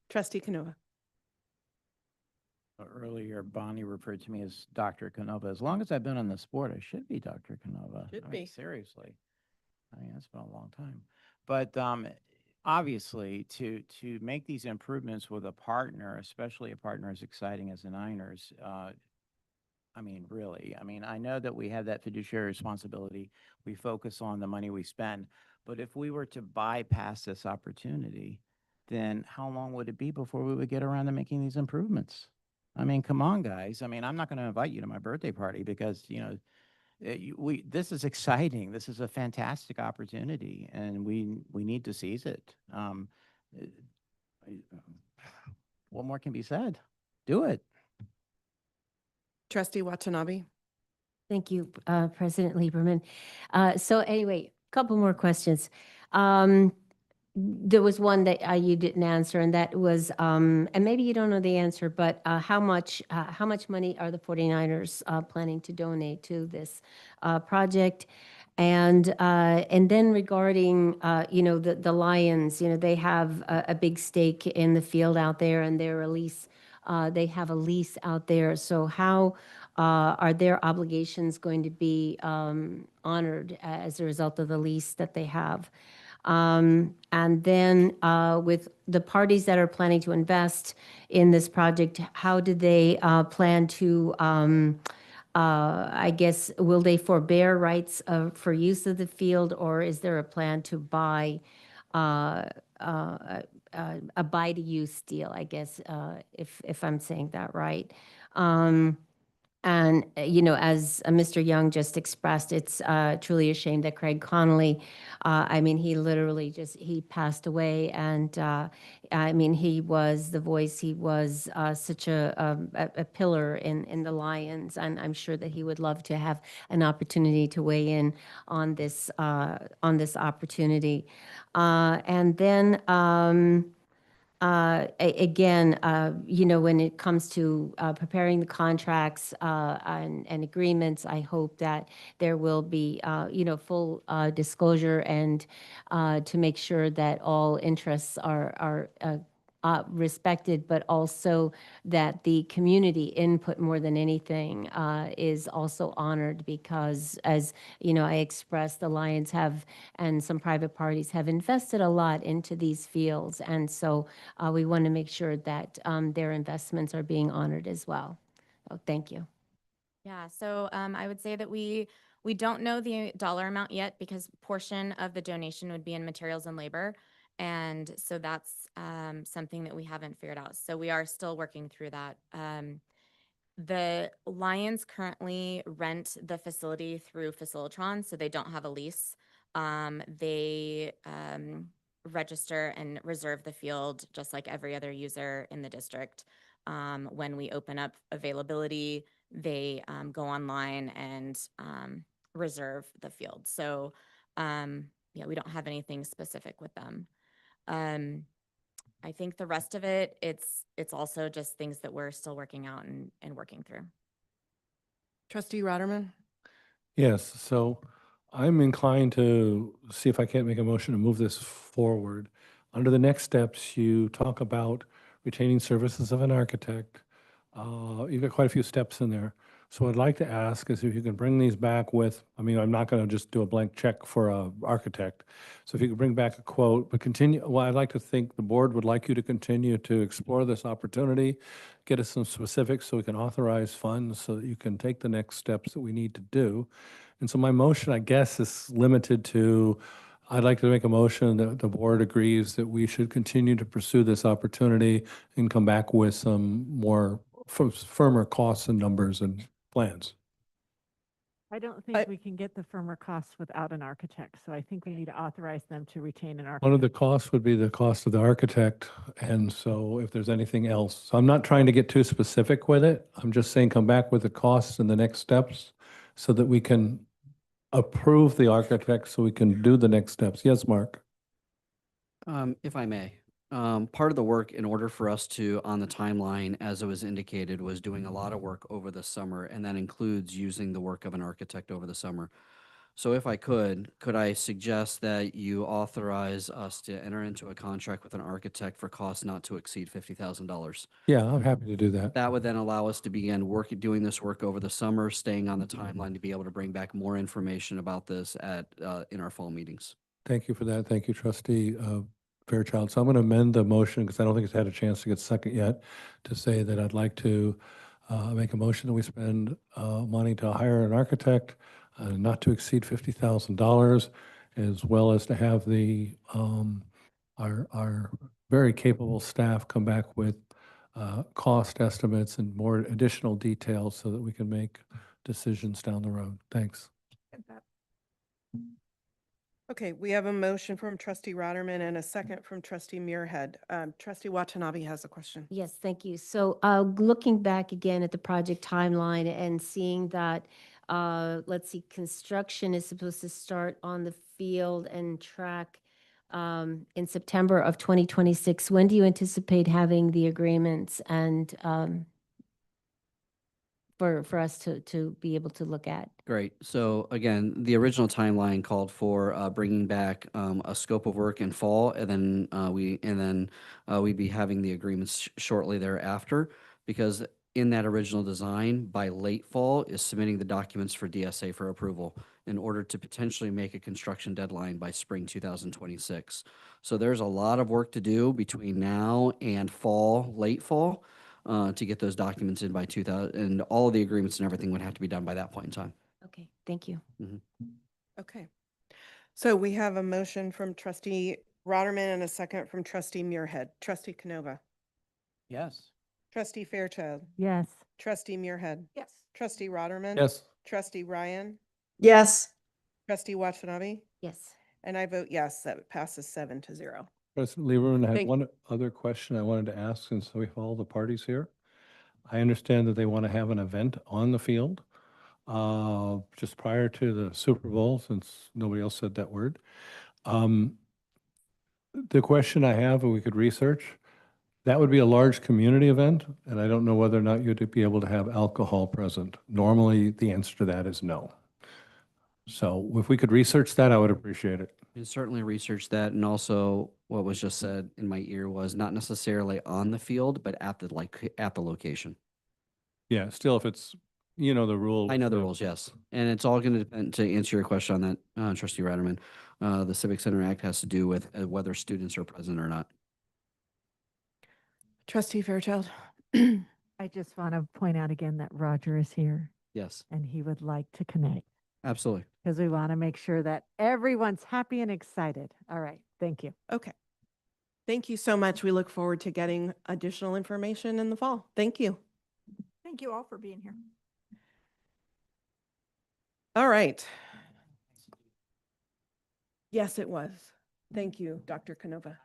Trustee Canova. Earlier, Bonnie referred to me as Dr. Canova. As long as I've been on the sport, I should be Dr. Canova. Should I mean, be. seriously. I mean, that's been a long time. But obviously, to make these improvements with a partner, especially a partner as exciting as the Niners, I mean, really, I mean, I know that we have that fiduciary responsibility. We focus on the money we spend, but if we were to bypass this opportunity, then how long would it be before we would get around to making these improvements? I mean, come on, guys. I mean, I'm not going to invite you to my birthday party because, you know, this is exciting. This is a fantastic opportunity, and we need to seize it. Uh, what more can be said? Do it. Trustee Watanabe. Thank you, President Lieberman. So anyway, a couple more questions. There was one that you didn't answer, and that was, and maybe you don't know the answer, but how much money are the 49ers planning to donate to this project? And then regarding, you know, the Lions, you know, they have a big stake in the field out there, and they're a lease. They have a lease out there. So how are their obligations going to be honored as a result of the lease that they have? And then with the parties that are planning to invest in this project, how do they plan to, I guess, will they forbear rights for use of the field, or is there a plan to buy a buy-to-use deal, I guess, if I'm saying that right? And, you know, as Mr. Young just expressed, it's truly a shame that Craig Connolly, I mean, he literally he passed away. And I mean, he was the voice, he was such a pillar in the Lions. And I'm sure that he would love to have an opportunity to weigh in on this opportunity. And then, again, you know, when it comes to preparing the contracts and agreements, I hope that there will be, you know, full disclosure and to make sure that all interests are respected, but also that the community input more than anything is also honored, because, as you know, I expressed, the Lions have, and some private parties have invested a lot into these fields, and so we want to make sure that their investments are being honored as well. So thank you. Yeah, so I would say that we don't know the dollar amount yet, because portion of the donation would be in materials and labor. And so that's something that we haven't figured out. So we are still working through that. The Lions currently rent the facility through Facilitron, so they don't have a lease. They register and reserve the field just like every other user in the district. When we open up availability, they go online and reserve the field. So yeah, we don't have anything specific with them. I think the rest of it, it's also just things that we're still working out and working through. Trustee Rotterman. Yes, so I'm inclined to see if I can't make a motion to move this forward. Under the next steps, you talk about retaining services of an architect. You've got quite a few steps in there. So what I'd like to ask is if you can bring these back with, I mean, I'm not going to just do a blank check for an architect. So if you could bring back a quote, but continue, well, I'd like to think the board would like you to continue to explore this opportunity, get us some specifics so we can authorize funds so that you can take the next steps that we need to do. And so my motion, I guess, is limited to, I'd like to make a motion that the board agrees that we should continue to pursue this opportunity and come back with some more firmer costs and numbers and plans. I don't think we can get the firmer costs without an architect, so I think we need to authorize them to retain an architect. One of the costs would be the cost of the architect, and so if there's anything else. So I'm not trying to get too specific with it. I'm just saying come back with the costs and the next steps so that we can approve the architect so we can do the next steps. Yes, Mark? If I may, part of the work in order for us to, on the timeline, as it was indicated, was doing a lot of work over the summer, and that includes using the work of an architect over the summer. So if I could I suggest that you authorize us to enter into a contract with an architect for costs not to exceed $50,000? Yeah, I'm happy to do that. That would then allow us to begin doing this work over the summer, staying on the timeline to be able to bring back more information about this in our fall meetings. Thank you for that. Thank you, Trustee Fairchild. So I'm going to amend the motion because I don't think it's had a chance to get second yet, to say that I'd like to make a motion that we spend money to hire an architect not to exceed $50,000, as well as to have our very capable staff come back with cost estimates and more additional details so that we can make decisions down the road. Thanks. Okay, we have a motion from trustee Rotterman and a second from trustee Muirhead. Trustee Watanabe has a question. Yes, thank you. So looking back again at the project timeline and seeing that, let's see, construction is supposed to start on the field and track in September of 2026. When do you anticipate having the agreements and for us to be able to look at? Great. So again, the original timeline called for bringing back a scope of work in fall, and then we'd be having the agreements shortly thereafter. Because in that original design, by late fall is submitting the documents for DSA for approval in order to potentially make a construction deadline by spring 2026. So there's a lot of work to do between now and fall, late fall, to get those documents in by 2000, and all of the agreements and everything would have to be done by that point in time. Okay, thank you. Okay. So we have a motion from trustee Rotterman and a second from trustee Muirhead. Trustee Canova. Yes. Trustee Fairchild. Yes. Trustee Muirhead. Yes. Trustee Rotterman. Yes. Trustee Ryan. Yes. Trustee Watanabe. Yes. And I vote yes, that passes 7-0. President Lieberman, I had Thank- one other question I wanted to ask since we have all the parties here. I understand that they want to have an event on the field just prior to the Super Bowl, since nobody else said that word. The question I have, and we could research, that would be a large community event, and I don't know whether or not you'd be able to have alcohol present. Normally, the answer to that is no. So if we could research that, I would appreciate it. You can certainly research that, and also what was just said in my ear was not necessarily on the field, but at the location. Yeah, still, if it's, the rule. I know the rules, yes. And it's all going to depend, to answer your question on that, Trustee Ratterman. The Civic Center Act has to do with whether students are present or not. Trustee Fairchild. I just want to point out again that Roger is here Yes, and he would like to connect absolutely. because we want to make sure that everyone's happy and excited. All right. Thank you. Okay. Thank you so much. We look forward to getting additional information in the fall. Thank you. Thank you all for being here. All right. Yes, it was. Thank you, Dr. Canova.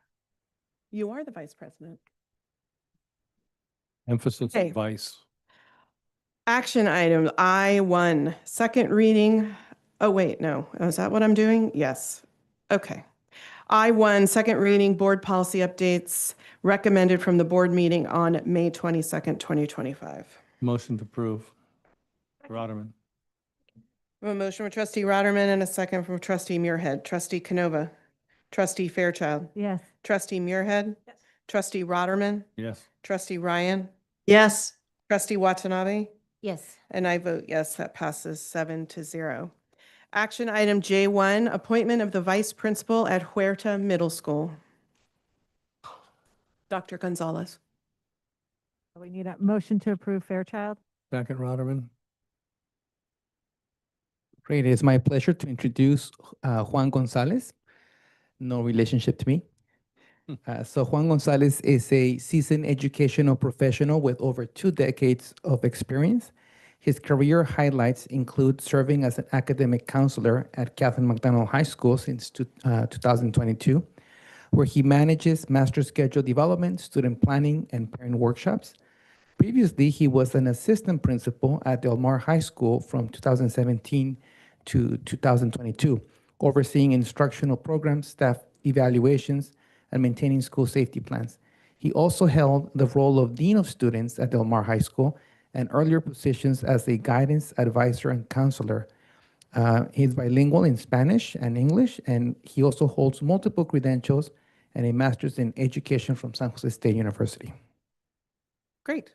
You are the vice president. Emphasis Okay. on vice. Action item I1, second reading. Oh, wait, no. Is that what I'm doing? Yes. Okay. I1, second reading, board policy updates recommended from the board meeting on May 22nd, 2025. Motion to approve. Rotterman. We have a motion from trustee Rotterman and a second from trustee Muirhead. Trustee Canova. Trustee Fairchild. Yes. Trustee Muirhead. Yes. Trustee Rotterman. Yes. Trustee Ryan. Yes. Trustee Watanabe. Yes. And I vote yes, that passes 7-0. Action item J1, appointment of the vice principal at Huerta Middle School. Dr. Gonzalez. We need a motion to approve Fairchild. Second, Rotterman. Great. It's my pleasure to introduce Juan Gonzalez. No relationship to me. So Juan Gonzalez is a seasoned educational professional with over 2 decades of experience. His career highlights include serving as an academic counselor at Catherine McDonald High School since 2022, where he manages master schedule development, student planning, and parent workshops. Previously, he was an assistant principal at Del Mar High School from 2017 to 2022, overseeing instructional programs, staff evaluations, and maintaining school safety plans. He also held the role of Dean of Students at Del Mar High School and earlier positions as a guidance advisor and counselor. He's bilingual in Spanish and English, and he also holds multiple credentials and a master's in education from San Jose State University. Great.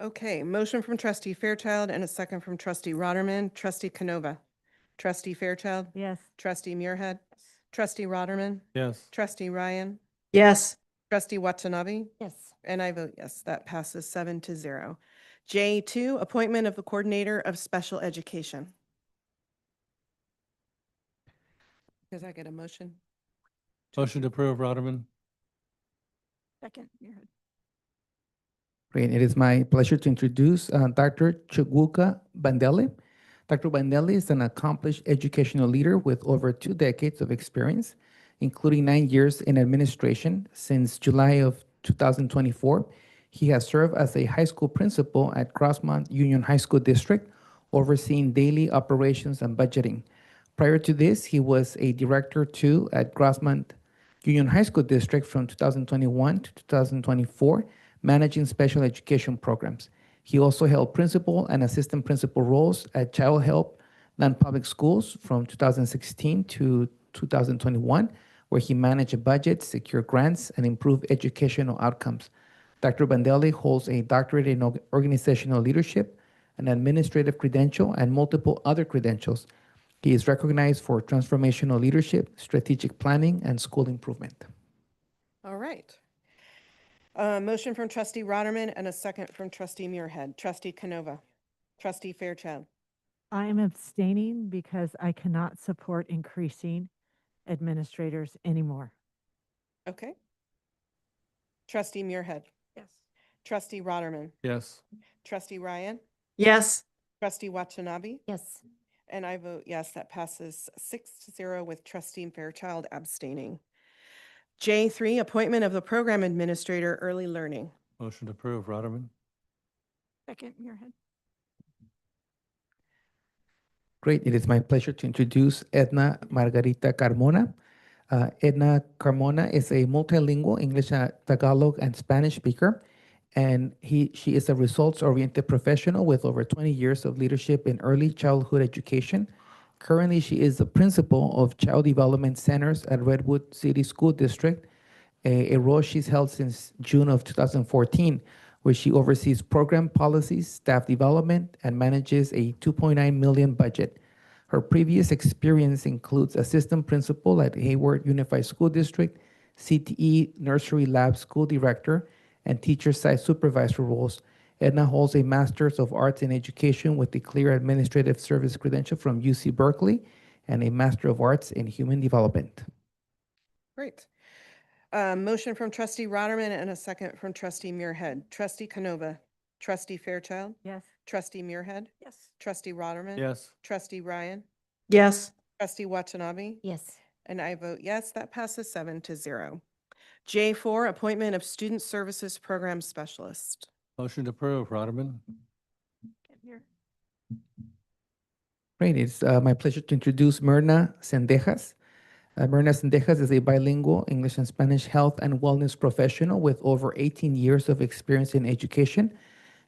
Okay, motion from trustee Fairchild and a second from trustee Rotterman. Trustee Canova. Trustee Fairchild. Yes. Trustee Muirhead. Trustee Rotterman, Yes. Trustee Ryan, Yes. Trustee Watanabe, Yes. and I vote yes. That passes 7-0. J2, appointment of the coordinator of special education. Does I get a motion? Motion to approve, Rotterman. Second, Muirhead. Great. It is my pleasure to introduce Dr. Chukwuka Bandele. Dr. Bandele is an accomplished educational leader with over 2 decades of experience, including 9 years in administration. Since July of 2024, he has served as a high school principal at Grossmont Union High School District, overseeing daily operations and budgeting. Prior to this, he was a director too at Grossmont Union High School District from 2021 to 2024, managing special education programs. He also held principal and assistant principal roles at Child Help non-public schools from 2016 to 2021, where he managed a budget, secured grants, and improved educational outcomes. Dr. Bandele holds a doctorate in organizational leadership, an administrative credential, and multiple other credentials. He is recognized for transformational leadership, strategic planning, and school improvement. All right. Motion from Trustee Rotterman and a second from Trustee Muirhead. Trustee Canova. Trustee Fairchild. I am abstaining because I cannot support increasing administrators anymore. Okay. Trustee Muirhead. Yes. Trustee Rotterman. Yes. Trustee Ryan. Yes. Trustee Watanabe. Yes. And I vote yes. That passes 6-0 with Trustee Fairchild abstaining. J3, appointment of the program administrator, early learning. Motion to approve, Rotterman. Second, Muirhead. Great. It is my pleasure to introduce Edna Margarita Carmona. Edna Carmona is a multilingual English, Tagalog, and Spanish speaker, and she is a results-oriented professional with over 20 years of leadership in early childhood education. Currently, she is the principal of Child Development Centers at Redwood City School District, a role she's held since June of 2014, where she oversees program policies, staff development, and manages a $2.9 million budget. Her previous experience includes assistant principal at Hayward Unified School District, CTE Nursery Lab School Director, and teacher site supervisor roles. Edna holds a Master's of Arts in Education with a clear administrative service credential from UC Berkeley and a Master of Arts in Human Development. Great. Motion from Trustee Rotterman and a second from Trustee Muirhead. Trustee Canova. Trustee Fairchild. Yes. Trustee Muirhead. Yes. Trustee Rotterman. Yes. Trustee Ryan. Yes. Trustee Watanabe. Yes. And I vote yes. That passes 7-0. J4, appointment of student services program specialist. Motion to approve, Rotterman. Second, Muirhead. Great. It's my pleasure to introduce Myrna Sendejas. Myrna Sendejas is a bilingual English and Spanish health and wellness professional with over 18 years of experience in education.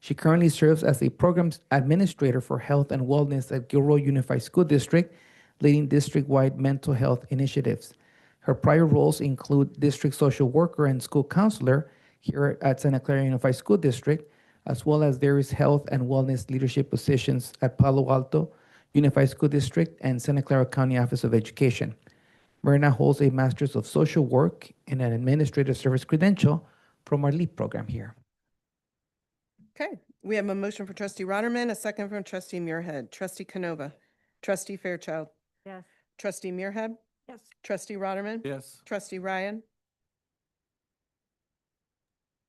She currently serves as a programs administrator for health and wellness at Gilroy Unified School District, leading district-wide mental health initiatives. Her prior roles include district social worker and school counselor here at Santa Clara Unified School District, as well as various health and wellness leadership positions at Palo Alto Unified School District and Santa Clara County Office of Education. Myrna holds a Master's of Social Work and an Administrative Service credential from our LEAP program here. Okay, we have a motion for Trustee Rotterman, a second from Trustee Muirhead. Trustee Canova. Trustee Fairchild. Yes. Trustee Muirhead. Yes. Trustee Rotterman. Yes. Trustee Ryan.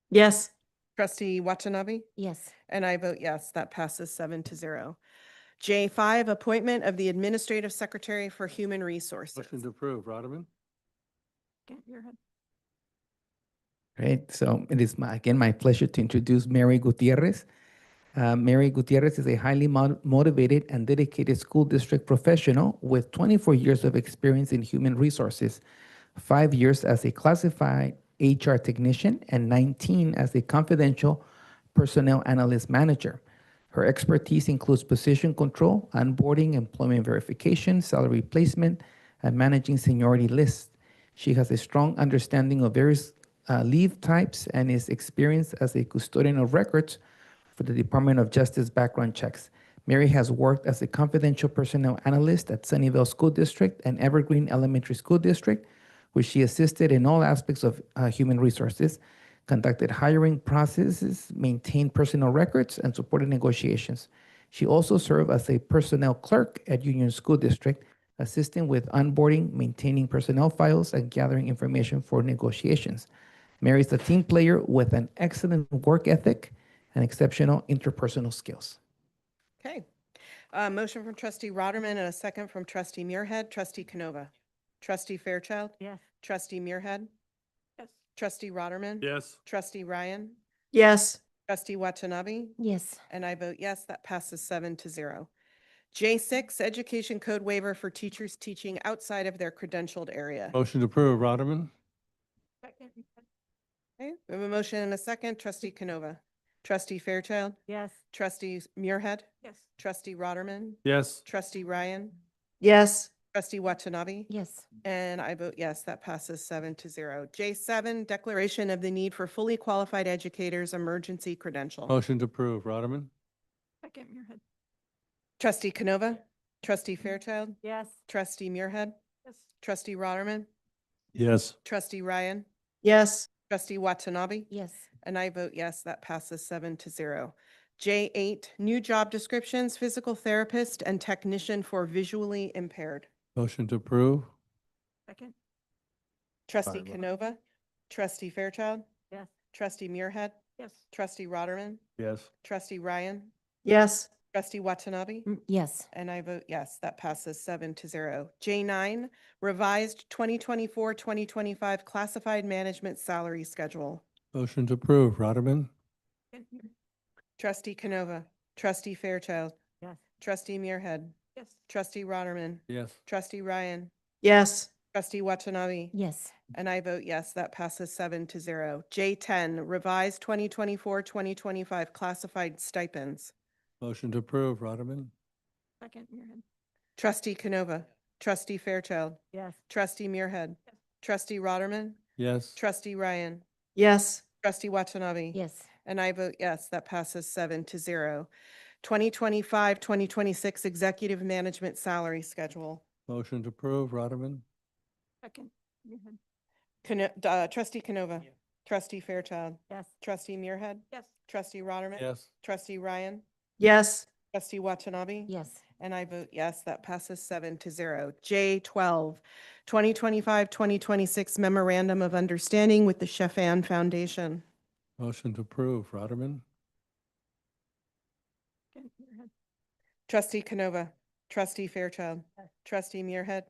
Yes. Trustee Watanabe. Yes. And I vote yes. That passes 7-0. J5, appointment of the Administrative Secretary for Human Resources. Motion to approve, Rotterman. Second, Muirhead. Great. So it is again my pleasure to introduce Mary Gutierrez. Mary Gutierrez is a highly motivated and dedicated school district professional with 24 years of experience in human resources, 5 years as a classified HR technician, and 19 as a confidential personnel analyst manager. Her expertise includes position control, onboarding, employment verification, salary placement, and managing seniority lists. She has a strong understanding of various leave types and is experienced as a custodian of records for the Department of Justice background checks. Mary has worked as a confidential personnel analyst at Sunnyvale School District and Evergreen Elementary School District, where she assisted in all aspects of human resources, conducted hiring processes, maintained personnel records, and supported negotiations. She also served as a personnel clerk at Union School District, assisting with onboarding, maintaining personnel files, and gathering information for negotiations. Mary is a team player with an excellent work ethic and exceptional interpersonal skills. Okay. Motion from trustee Rotterman and a second from trustee Muirhead. Trustee Canova. Trustee Fairchild. Yes. Trustee Muirhead. Yes. Trustee Rotterman. Yes. Trustee Ryan. Yes. Trustee Watanabe. Yes. And I vote yes, that passes 7-0. J6, Education Code Waiver for teachers teaching outside of their credentialed area. Motion to approve, Rotterman. Second. Okay, we have a motion and a second. Trustee Canova. Trustee Fairchild. Yes. Trustee Muirhead. Yes. Trustee Rotterman. Yes. Trustee Ryan. Yes. Trustee Watanabe. Yes. And I vote yes, that passes 7-0. J7, Declaration of the Need for Fully Qualified Educators Emergency Credential. Motion to approve, Rotterman. Second, Muirhead. Trustee Canova. Trustee Fairchild. Yes. Trustee Muirhead. Yes. Trustee Rotterman. Yes. Trustee Ryan. Yes. Trustee Watanabe. Yes. And I vote yes, that passes 7-0. J8, New Job Descriptions, Physical Therapist and Technician for Visually Impaired. Motion to approve. Second. Trustee Fine, Canova. Trustee Fairchild. Yes. Trustee Muirhead. Yes. Trustee Rotterman. Yes. Trustee Ryan. Yes. Trustee Watanabe. Yes. And I vote yes, that passes 7-0. J9, Revised 2024-2025 Classified Management Salary Schedule. Motion to approve, Rotterman. Second, Muirhead. Trustee Canova. Trustee Fairchild. Yes. Trustee Muirhead. Yes. Trustee Rotterman. Yes. Trustee Ryan. Yes. Trustee Watanabe. Yes. And I vote yes, that passes 7-0. J10, Revised 2024-2025 Classified Stipends. Motion to approve, Rotterman. Second, Muirhead. Trustee Canova. Trustee Fairchild. Yes. Trustee Muirhead. Yes. Trustee Rotterman. Yes. Trustee Ryan. Yes. Trustee Watanabe. Yes. And I vote yes, that passes 7-0. 2025-2026 Executive Management Salary Schedule. Motion to approve, Rotterman. Second, Muirhead. Trustee Canova. Trustee Fairchild. Yes. Trustee Muirhead. Yes. Trustee Rotterman. Yes. Trustee Ryan. Yes. Trustee Watanabe. Yes. And I vote yes, that passes 7-0. J12, 2025-2026 Memorandum of Understanding with the Shefan Foundation. Motion to approve, Rotterman. Second, Muirhead. Trustee Canova. Trustee Fairchild. Yes. Trustee Muirhead.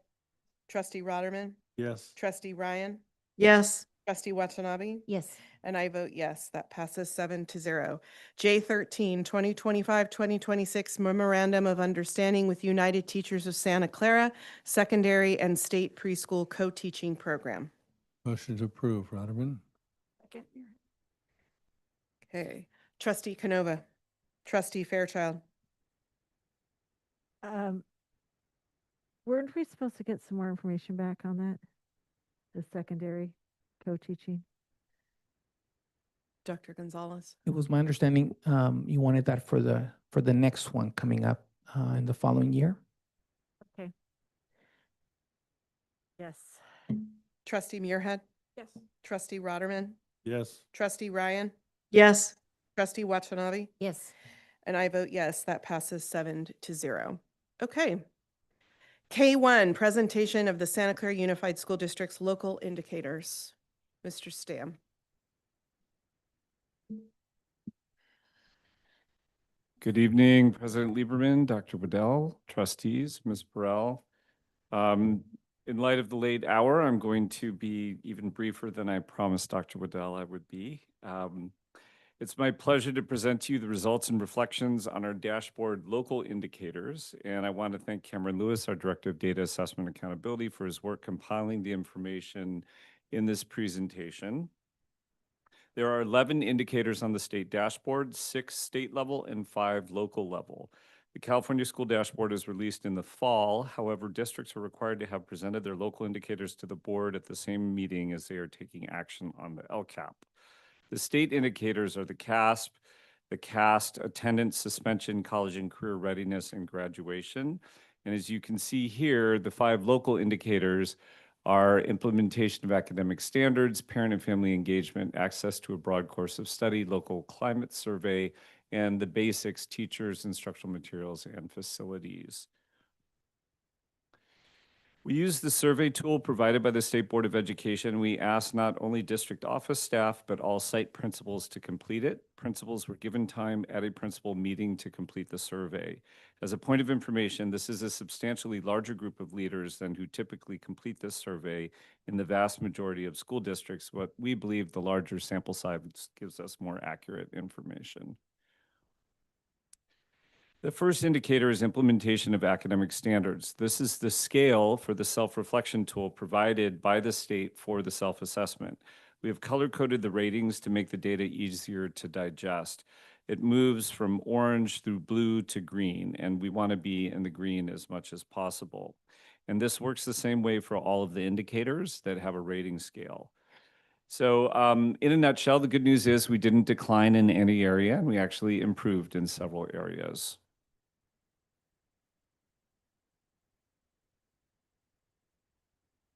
Trustee Rotterman. Yes. Trustee Ryan. Yes. Trustee Watanabe. Yes. And I vote yes, that passes 7-0. J13, 2025-2026 Memorandum of Understanding with United Teachers of Santa Clara Secondary and State Preschool Co-Teaching Program. Motion to approve, Rotterman. Second, Muirhead. Okay. Trustee Canova. Trustee Fairchild. Weren't we supposed to get some more information back on that? The secondary co-teaching? Dr. Gonzalez. It was my understanding you wanted that for the next one coming up in the following year. Okay. Yes. Trustee Muirhead. Yes. Trustee Rotterman. Yes. Trustee Ryan. Yes. Trustee Watanabe. Yes. And I vote yes, that passes 7-0. Okay. K1, presentation of the Santa Clara Unified School District's local indicators. Mr. Stam. Good evening, President Lieberman, Dr. Waddell, trustees, Ms. Burrell. In light of the late hour, I'm going to be even briefer than I promised Dr. Waddell I would be. It's my pleasure to present to you the results and reflections on our dashboard local indicators. And I want to thank Cameron Lewis, our Director of Data Assessment Accountability, for his work compiling the information in this presentation. There are 11 indicators on the state dashboard, 6 state level and 5 local level. The California School Dashboard is released in the fall. However, districts are required to have presented their local indicators to the board at the same meeting as they are taking action on the LCAP. The state indicators are the CASP, the CAST, attendance, suspension, college and career readiness, and graduation. And as you can see here, the 5 local indicators are implementation of academic standards, parent and family engagement, access to a broad course of study, local climate survey, and the basics, teachers, instructional materials, and facilities. We use the survey tool provided by the State Board of Education. We asked not only district office staff, but all site principals to complete it. Principals were given time at a principal meeting to complete the survey. As a point of information, this is a substantially larger group of leaders than who typically complete this survey in the vast majority of school districts. What we believe the larger sample size gives us more accurate information. The first indicator is implementation of academic standards. This is the scale for the self-reflection tool provided by the state for the self-assessment. We have color-coded the ratings to make the data easier to digest. It moves from orange through blue to green, and we want to be in the green as much as possible. And this works the same way for all of the indicators that have a rating scale. So in a nutshell, the good news is we didn't decline in any area, and we actually improved in several areas.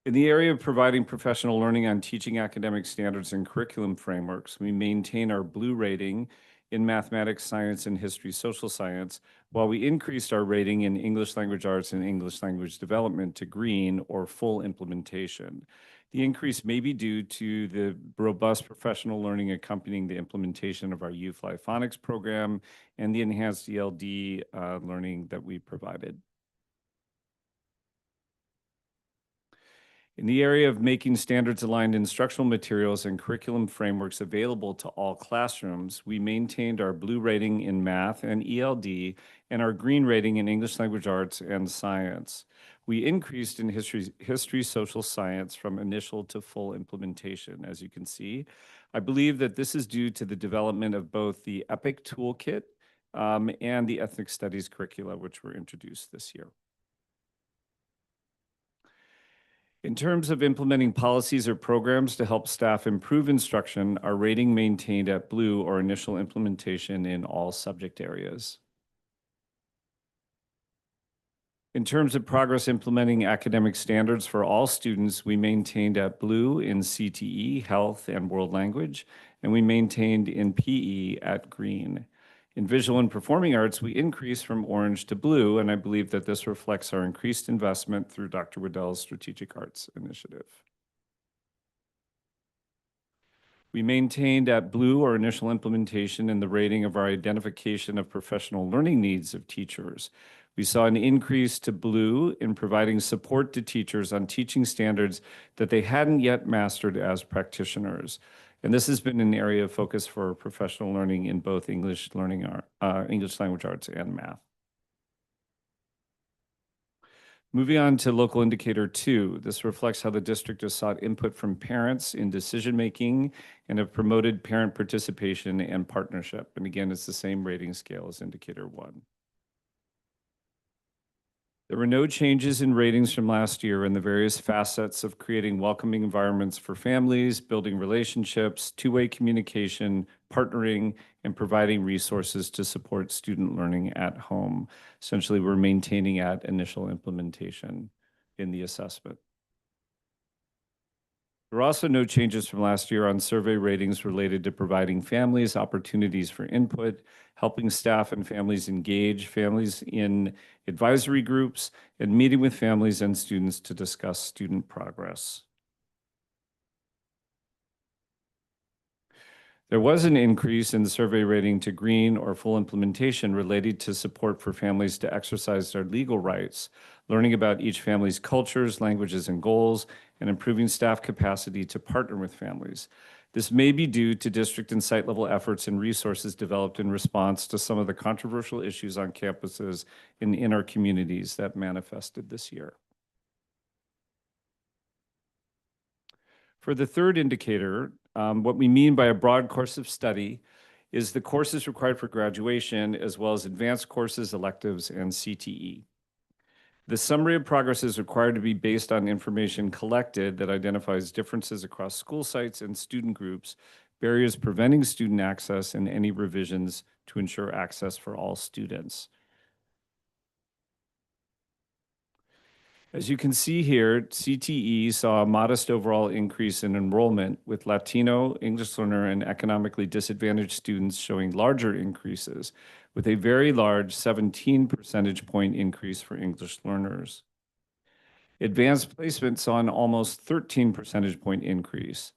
In the area of providing professional learning on teaching academic standards and curriculum frameworks, we maintain our blue rating in mathematics, science, and history, social science, while we increased our rating in English language arts and English language development to green or full implementation. The increase may be due to the robust professional learning accompanying the implementation of our U-Fly Phonics program and the enhanced ELD learning that we provided. In the area of making standards-aligned instructional materials and curriculum frameworks available to all classrooms, we maintained our blue rating in math and ELD and our green rating in English language arts and science. We increased in history, social science from initial to full implementation, as you can see. I believe that this is due to the development of both the EPIC toolkit and the ethnic studies curricula, which were introduced this year. In terms of implementing policies or programs to help staff improve instruction, our rating maintained at blue or initial implementation in all subject areas. In terms of progress implementing academic standards for all students, we maintained at blue in CTE, health, and world language, and we maintained in PE at green. In visual and performing arts, we increased from orange to blue, and I believe that this reflects our increased investment through Dr. Waddell's Strategic Arts Initiative. We maintained at blue or initial implementation in the rating of our identification of professional learning needs of teachers. We saw an increase to blue in providing support to teachers on teaching standards that they hadn't yet mastered as practitioners. And this has been an area of focus for professional learning in both English language arts and math. Moving on to local indicator 2, this reflects how the district has sought input from parents in decision-making and have promoted parent participation and partnership. And again, it's the same rating scale as indicator 1. There were no changes in ratings from last year in the various facets of creating welcoming environments for families, building relationships, two-way communication, partnering, and providing resources to support student learning at home. Essentially, we're maintaining at initial implementation in the assessment. There are also no changes from last year on survey ratings related to providing families opportunities for input, helping staff and families engage, families in advisory groups, and meeting with families and students to discuss student progress. There was an increase in the survey rating to green or full implementation related to support for families to exercise their legal rights, learning about each family's cultures, languages, and goals, and improving staff capacity to partner with families. This may be due to district and site level efforts and resources developed in response to some of the controversial issues on campuses and in our communities that manifested this year. For the third indicator, what we mean by a broad course of study is the courses required for graduation, as well as advanced courses, electives, and CTE. The summary of progress is required to be based on information collected that identifies differences across school sites and student groups, barriers preventing student access, and any revisions to ensure access for all students. As you can see here, CTE saw a modest overall increase in enrollment, with Latino, English learner, and economically disadvantaged students showing larger increases, with a very large 17 percentage point increase for English learners. Advanced placement saw an almost 13 percentage point increase.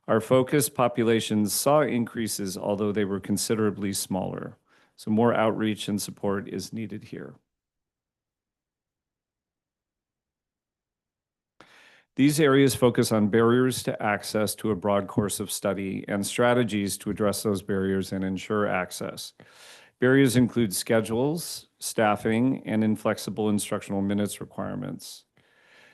Our focus populations saw increases, although they were considerably smaller. So more outreach and support is needed here. These areas focus on barriers to access to a broad course of study and strategies to address those barriers and ensure access. Barriers include schedules, staffing, and inflexible instructional minutes requirements.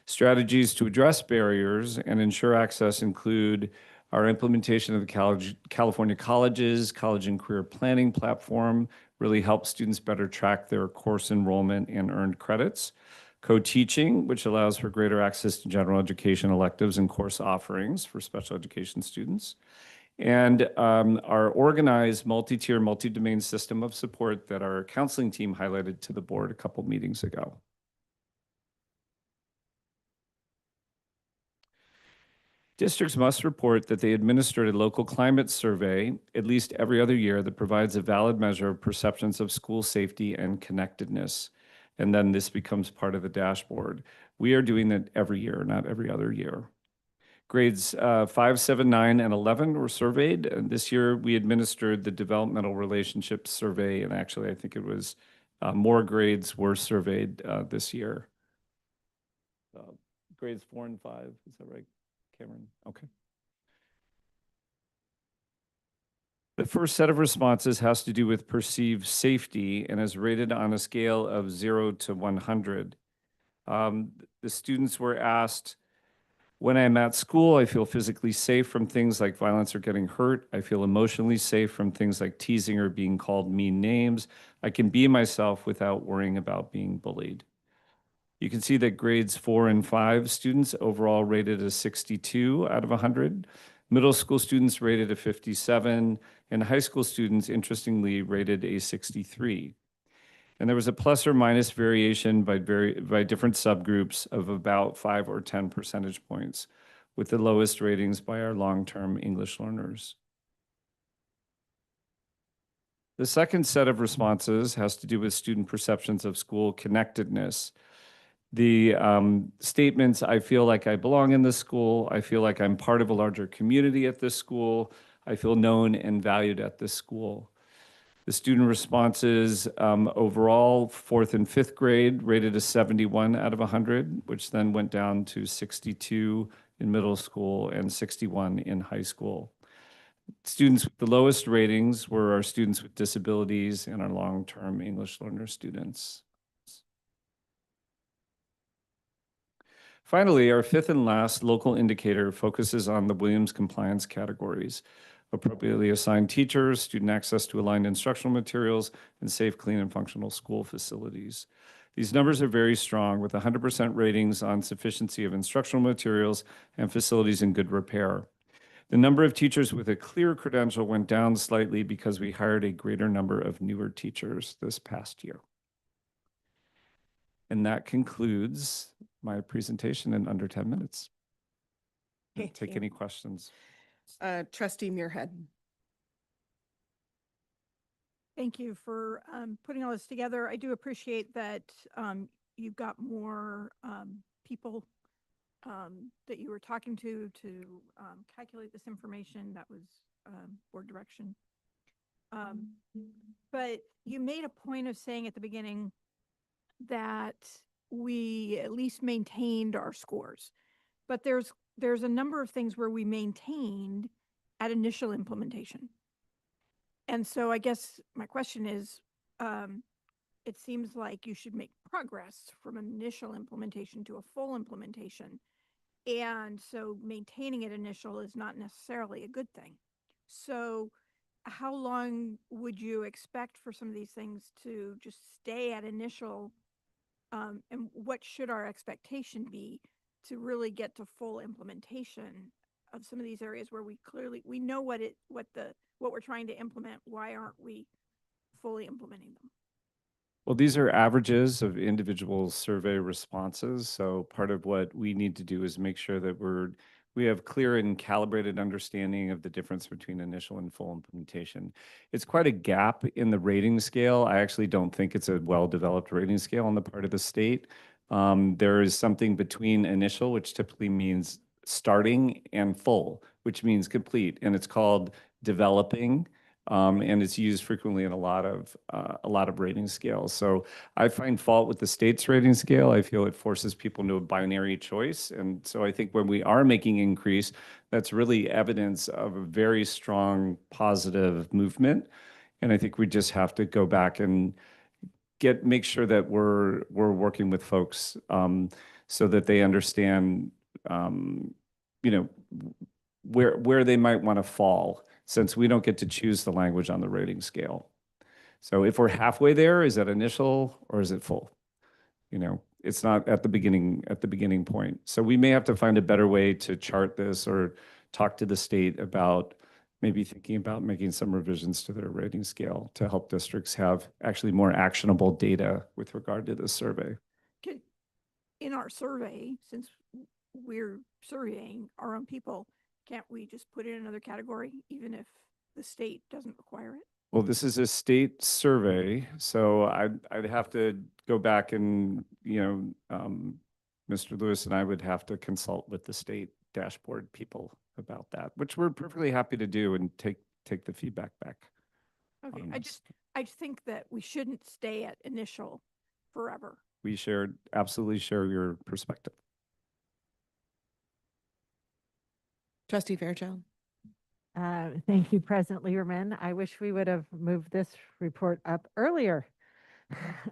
Strategies to address barriers and ensure access include our implementation of the California Colleges College and Career Planning Platform really helps students better track their course enrollment and earned credits. Co-teaching, which allows for greater access to general education electives and course offerings for special education students. And our organized multi-tier, multi-domain system of support that our counseling team highlighted to the board a couple meetings ago. Districts must report that they administered a local climate survey at least every other year that provides a valid measure of perceptions of school safety and connectedness. And then this becomes part of the dashboard. We are doing it every year, not every other year. Grades 5, 7, 9, and 11 were surveyed. And this year we administered the developmental relationships survey. And actually, I think it was more grades were surveyed this year. Grades 4 and 5, is that right, Cameron? Okay. The first set of responses has to do with perceived safety and is rated on a scale of 0 to 100. The students were asked, when I'm at school, I feel physically safe from things like violence or getting hurt. I feel emotionally safe from things like teasing or being called mean names. I can be myself without worrying about being bullied. You can see that grades 4 and 5 students overall rated a 62 out of 100. Middle school students rated a 57, and high school students, interestingly, rated a 63. And there was a plus or minus variation by different subgroups of about 5 or 10 percentage points, with the lowest ratings by our long-term English learners. The second set of responses has to do with student perceptions of school connectedness. The statements, I feel like I belong in this school, I feel like I'm part of a larger community at this school, I feel known and valued at this school. The student responses overall, 4th and 5th grade, rated a 71 out of 100, which then went down to 62 in middle school and 61 in high school. Students with the lowest ratings were our students with disabilities and our long-term English learner students. Finally, our 5th and last local indicator focuses on the Williams compliance categories: appropriately assigned teachers, student access to aligned instructional materials, and safe, clean, and functional school facilities. These numbers are very strong, with 100% ratings on sufficiency of instructional materials and facilities in good repair. The number of teachers with a clear credential went down slightly because we hired a greater number of newer teachers this past year. And that concludes my presentation in under 10 minutes. Take any questions. Trustee Muirhead. Thank you for putting all this together. I do appreciate that you've got more people that you were talking to calculate this information. That was board direction. But you made a point of saying at the beginning that we at least maintained our scores. But there's a number of things where we maintained at initial implementation. And so I guess my question is, it seems like you should make progress from initial implementation to a full implementation. And so maintaining it initial is not necessarily a good thing. So how long would you expect for some of these things to just stay at initial? And what should our expectation be to really get to full implementation of some of these areas where we know what we're trying to implement? Why aren't we fully implementing them? Well, these are averages of individual survey responses. So part of what we need to do is make sure that we have clear and calibrated understanding of the difference between initial and full implementation. It's quite a gap in the rating scale. I actually don't think it's a well-developed rating scale on the part of the state. There is something between initial, which typically means starting, and full, which means complete, and it's called developing. And it's used frequently in a lot of rating scales. So I find fault with the state's rating scale. I feel it forces people into a binary choice. And so I think when we are making increase, that's really evidence of a very strong positive movement. And I think we just have to go back and make sure that we're working with folks so that they understand, where they might want to fall, since we don't get to choose the language on the rating scale. So if we're halfway there, is that initial or is it full? It's not at the beginning point. So we may have to find a better way to chart this or talk to the state about maybe thinking about making some revisions to their rating scale to help districts have actually more actionable data with regard to this survey. In our survey, since we're surveying our own people, can't we just put it in another category, even if the state doesn't require it? Well, this is a state survey, so I'd have to go back and, Mr. Lewis and I would have to consult with the state dashboard people about that, which we're perfectly happy to do and take the feedback back. Okay, I just think that we shouldn't stay at initial forever. We absolutely share your perspective. Trustee Fairchild. Thank you, President Lieberman. I wish we would have moved this report up earlier.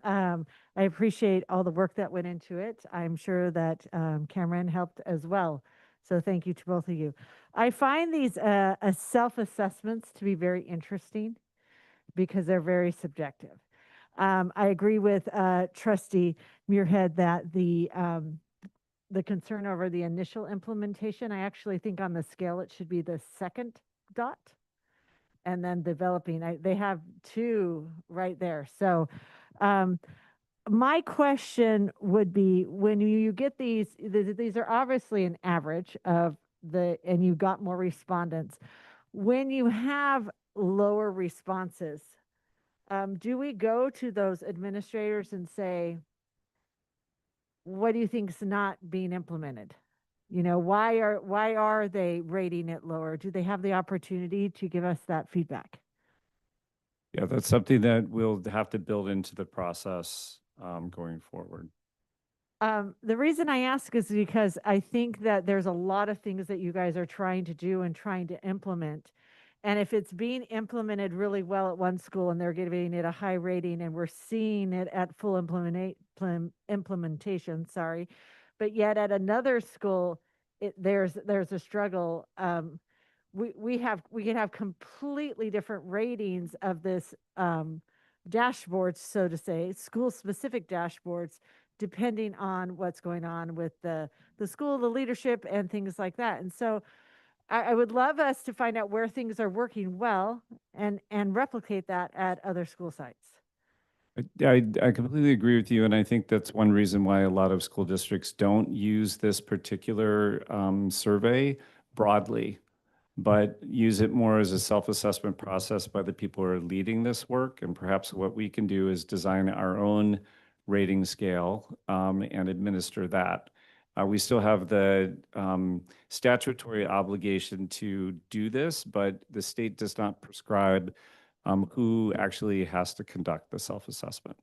I appreciate all the work that went into it. I'm sure that Cameron helped as well. So thank you to both of you. I find these self-assessments to be very interesting because they're very subjective. I agree with Trustee Muirhead that the concern over the initial implementation, I actually think on the scale it should be the second dot, and then developing. They have two right there. So my question would be, when you get these are obviously an average of and you got more respondents. When you have lower responses, do we go to those administrators and say, what do you think is not being implemented? Why are they rating it lower? Do they have the opportunity to give us that feedback? Yeah, that's something that we'll have to build into the process going forward. The reason I ask is because I think that there's a lot of things that you guys are trying to do and trying to implement. And if it's being implemented really well at one school and they're giving it a high rating and we're seeing it at full implementation, but yet at another school, there's a struggle. We can have completely different ratings of this dashboards, so to say, school-specific dashboards, depending on what's going on with the school, the leadership, and things like that. And so I would love us to find out where things are working well and replicate that at other school sites. I completely agree with you, and I think that's one reason why a lot of school districts don't use this particular survey broadly, but use it more as a self-assessment process by the people who are leading this work. And perhaps what we can do is design our own rating scale and administer that. We still have the statutory obligation to do this, but the state does not prescribe who actually has to conduct the self-assessment.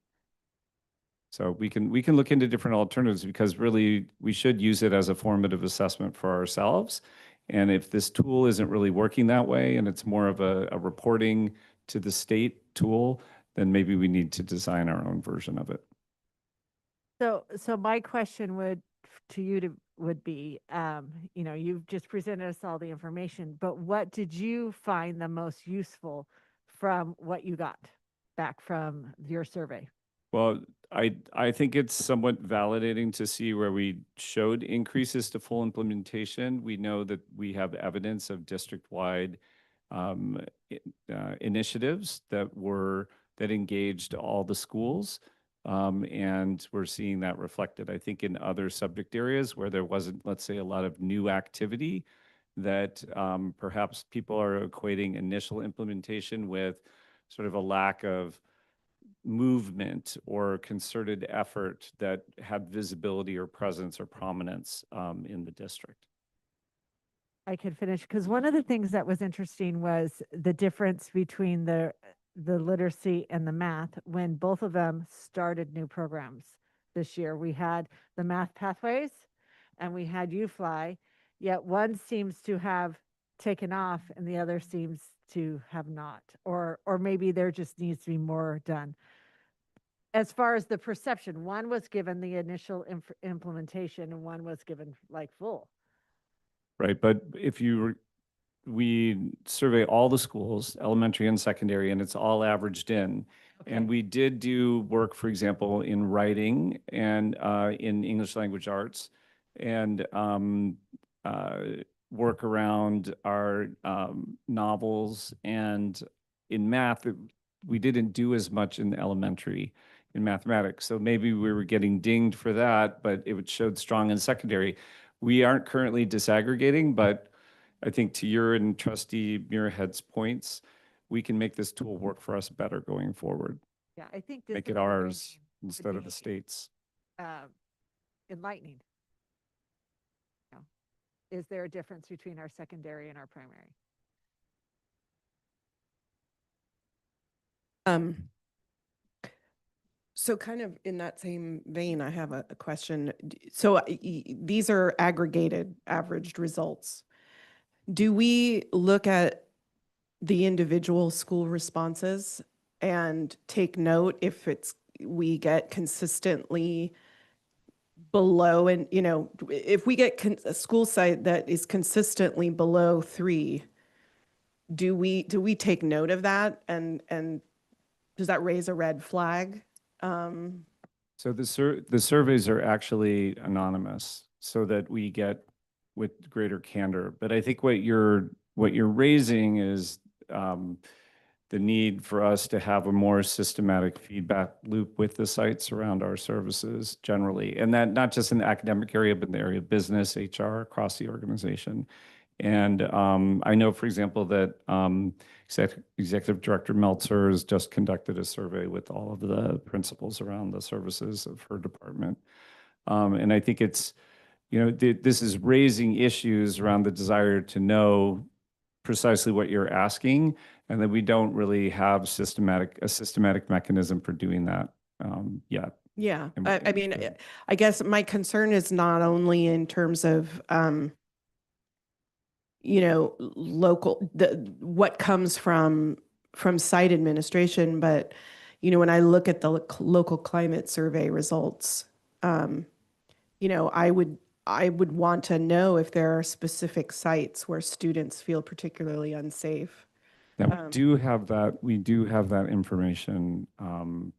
So we can look into different alternatives, because really we should use it as a formative assessment for ourselves. And if this tool isn't really working that way and it's more of a reporting to the state tool, then maybe we need to design our own version of it. So my question would be, you've just presented us all the information, but what did you find the most useful from what you got back from your survey? Well, I think it's somewhat validating to see where we showed increases to full implementation. We know that we have evidence of district-wide initiatives that were that engaged all the schools. And we're seeing that reflected, I think, in other subject areas where there wasn't, let's say, a lot of new activity, that perhaps people are equating initial implementation with sort of a lack of movement or concerted effort that had visibility or presence or prominence in the district. I could finish because one of the things that was interesting was the difference between the literacy and the math when both of them started new programs this year. We had the math pathways and we had UFly, yet one seems to have taken off and the other seems to have not, or maybe there just needs to be more done. As far as the perception, one was given the initial implementation and one was given like full. Right, but if we survey all the schools, elementary and secondary, and it's all averaged in. And we did do work, for example, in writing and in English language arts, and work around our novels. And in math, we didn't do as much in elementary in mathematics. So maybe we were getting dinged for that, but it showed strong in secondary. We aren't currently disaggregating, but I think to your and Trustee Muirhead's points, we can make this tool work for us better going forward. Yeah, I think this Make is it the ours learning instead of be, the state's. Enlightening. You know, is there a difference between our secondary and our primary? So kind of in that same vein, I have a question. So these are aggregated, averaged results. Do we look at the individual school responses and take note if we get consistently below, and if we get a school site that is consistently below 3, do we take note of that, and does that raise a red flag? So the surveys are actually anonymous so that we get with greater candor. But I think what you're raising is the need for us to have a more systematic feedback loop with the sites around our services generally. And that not just in the academic area, but in the area of business, HR, across the organization. And I know, for example, that Executive Director Meltzer has just conducted a survey with all of the principals around the services of her department. And I think it's, this is raising issues around the desire to know precisely what you're asking, and that we don't really have a systematic mechanism for doing that yet. Yeah, I mean, I guess my concern is not only in terms of, what comes from site administration, but, when I look at the local climate survey results, I would want to know if there are specific sites where students feel particularly unsafe. Now, we do have that information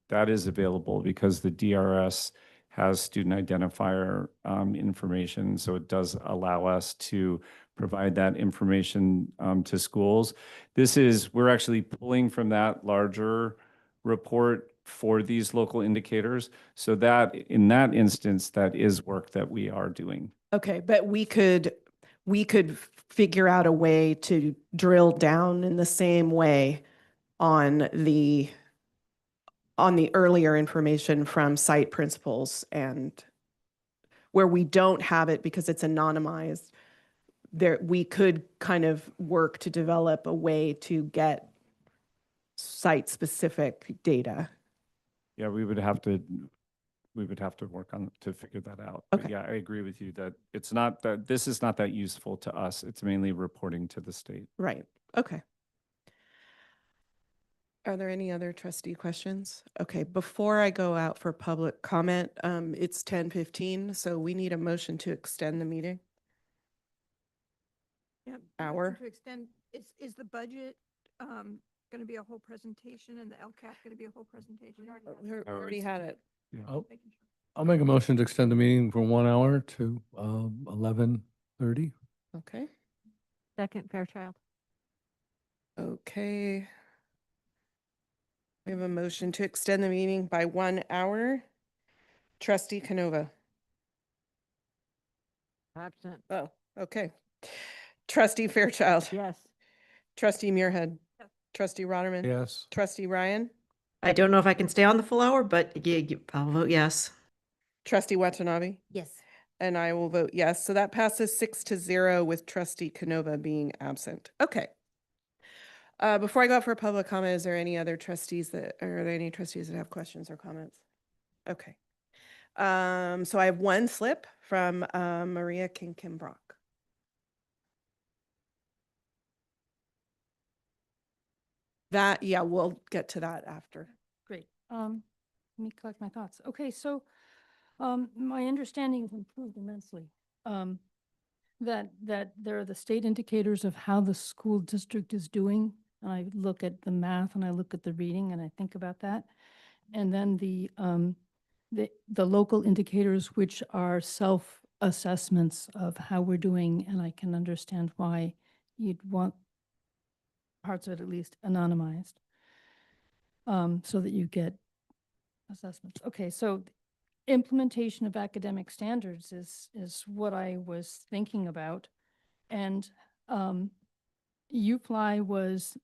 that is available because the DRS has student identifier information. So it does allow us to provide that information to schools. We're actually pulling from that larger report for these local indicators. So that in that instance, that is work that we are doing. Okay, but we could figure out a way to drill down in the same way on the earlier information from site principals, and where we don't have it because it's anonymized, we could kind of work to develop a way to get site-specific data. Yeah, we would have to work on to figure that out. But yeah, I agree with you that this is not that useful to us. It's mainly reporting to the state. Right. Okay. Are there any other trustee questions? Okay, before I go out for public comment, it's 10:15, so we need a motion to extend the meeting. Yep. Hour. To extend, is the budget going to be a whole presentation and the LCAP going to be a whole presentation? We already had it. I'll make a motion to extend the meeting from 1 hour to 11:30. Okay. Second, Fairchild. Okay. We have a motion to extend the meeting by 1 hour. Trustee Canova. Absent. Oh, okay. Trustee Fairchild. Yes. Trustee Muirhead. Trustee Rotterman. Yes. Trustee Ryan. I don't know if I can stay on the full hour, but I'll vote yes. Trustee Watanabe. Yes. And I will vote yes. So that passes 6-0 with Trustee Canova being absent. Okay. Before I go out for public comment, is there any other trustees are there any trustees that have questions or comments? Okay. So I have one slip from Maria Kinkenbrock. Yeah, we'll get to that after. Great. Let me collect my thoughts. Okay, so my understanding has improved immensely. That there are the state indicators of how the school district is doing. And I look at the math and I look at the reading and I think about that. And then the local indicators, which are self-assessments of how we're doing. And I can understand why you'd want parts of it at least anonymized, so that you get assessments. Okay, so implementation of academic standards is what I was thinking about. And UFly was,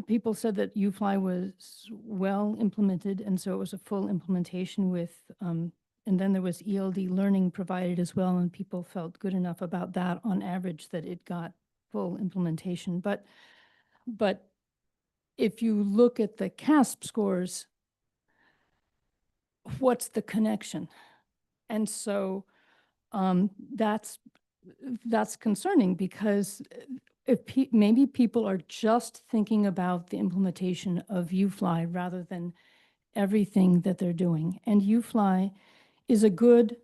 people said that UFly was well implemented, and so it was a full implementation with, and then there was ELD learning provided as well, and people felt good enough about that on average that it got full implementation. But if you look at the CASP scores, what's the connection? And so that's concerning, because if maybe people are just thinking about the implementation of UFly rather than everything that they're doing. And UFly is a good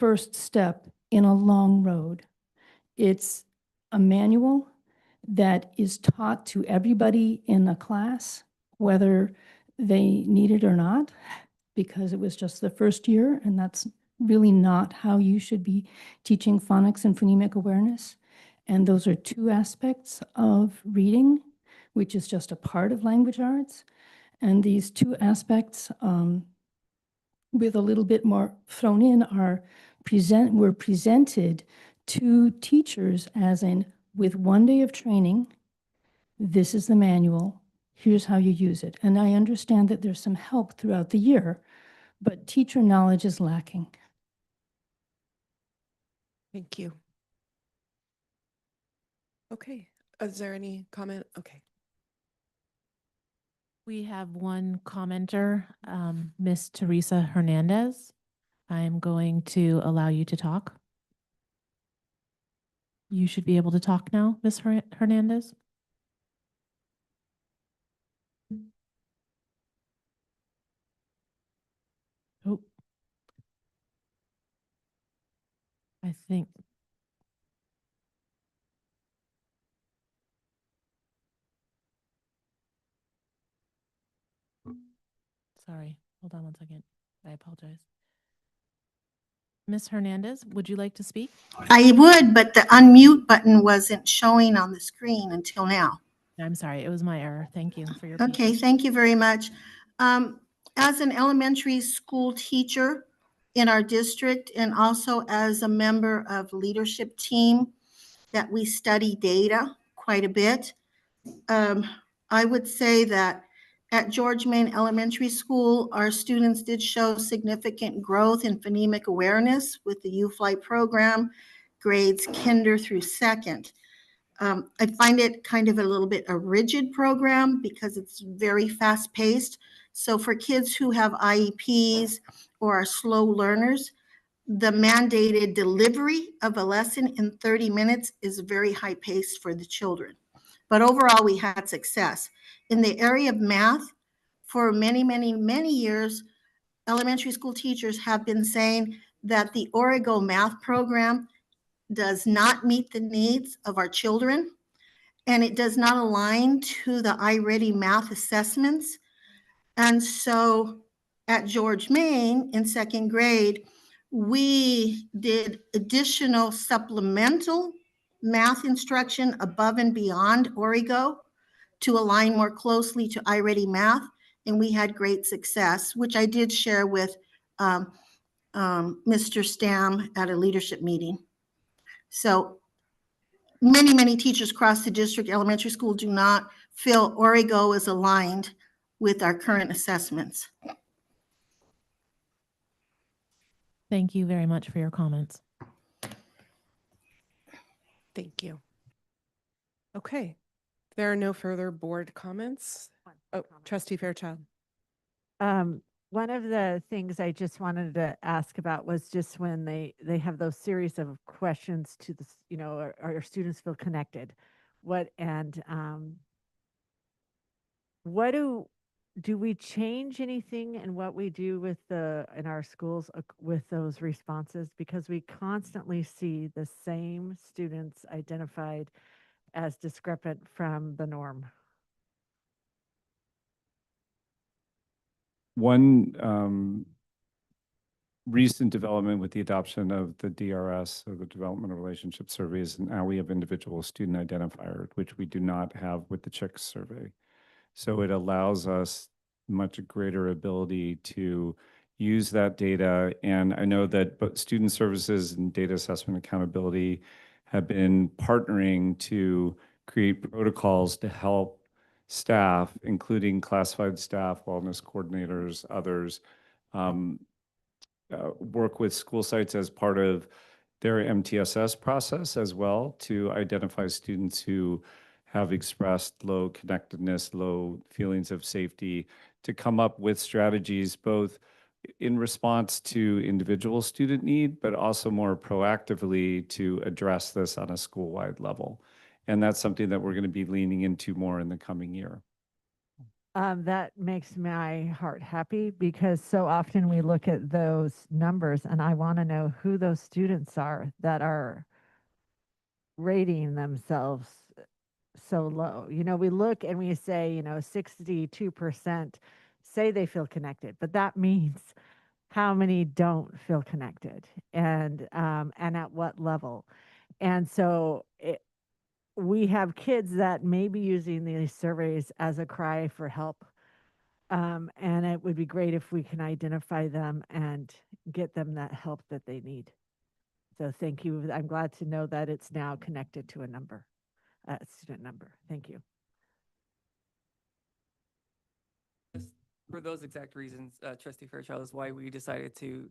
first step in a long road. It's a manual that is taught to everybody in a class, whether they need it or not, because it was just the first year, and that's really not how you should be teaching phonics and phonemic awareness. And those are two aspects of reading, which is just a part of language arts. And these two aspects, with a little bit more thrown in, were presented to teachers as in, with 1 day of training, this is the manual, here's how you use it. And I understand that there's some help throughout the year, but teacher knowledge is lacking. Thank you. Okay, is there any comment? Okay. We have one commenter, Miss Teresa Hernandez. I'm going to allow you to talk. You should be able to talk now, Miss Hernandez. Oh. I think. Sorry, hold on one second. I apologize. Ms. Hernandez, would you like to speak? I would, but the unmute button wasn't showing on the screen until now. I'm sorry, it was my error. Thank you for your Okay, patience. thank you very much. As an elementary school teacher in our district, and also as a member of leadership team that we study data quite a bit, I would say that at George Main Elementary School, our students did show significant growth in phonemic awareness with the UFly program, grades kinder through second. I find it kind of a little bit a rigid program because it's very fast-paced. So for kids who have IEPs or are slow learners, the mandated delivery of a lesson in 30 minutes is very high-paced for the children. But overall, we had success. In the area of math, for many, many, many years, elementary school teachers have been saying that the Origo math program does not meet the needs of our children, and it does not align to the iReady math assessments. And so at George Main in second grade, we did additional supplemental math instruction above and beyond Origo to align more closely to iReady Math, and we had great success, which I did share with Mr. Stam at a leadership meeting. So many teachers across the district elementary school do not feel Origo is aligned with our current assessments. Thank you very much for your comments. Thank you. Okay, there are no further board comments. Oh, Trustee Fairchild. One of the things I just wanted to ask about was just when they have those series of questions to the, our students feel connected? What do we change anything in what we do with in our schools with those responses? Because we constantly see the same students identified as discrepant from the norm. One recent development with the adoption of the DRS, so the Developmental Relationship Surveys, and now we have individual student identifier, which we do not have with the CHICS survey. So it allows us much greater ability to use that data. And I know that both student services and data assessment accountability have been partnering to create protocols to help staff, including classified staff, wellness coordinators, others, work with school sites as part of their MTSS process as well to identify students who have expressed low connectedness, low feelings of safety, to come up with strategies both in response to individual student need, but also more proactively to address this on a school-wide level. And that's something that we're going to be leaning into more in the coming year. That makes my heart happy because so often we look at those numbers and I want to know who those students are that are rating themselves so low. We look and we say, 62% say they feel connected, but that means how many don't feel connected and at what level. And so we have kids that may be using these surveys as a cry for help. And it would be great if we can identify them and get them that help that they need. So thank you. I'm glad to know that it's now connected to a number, a student number. Thank you. For those exact reasons, Trustee Fairchild, is why we decided to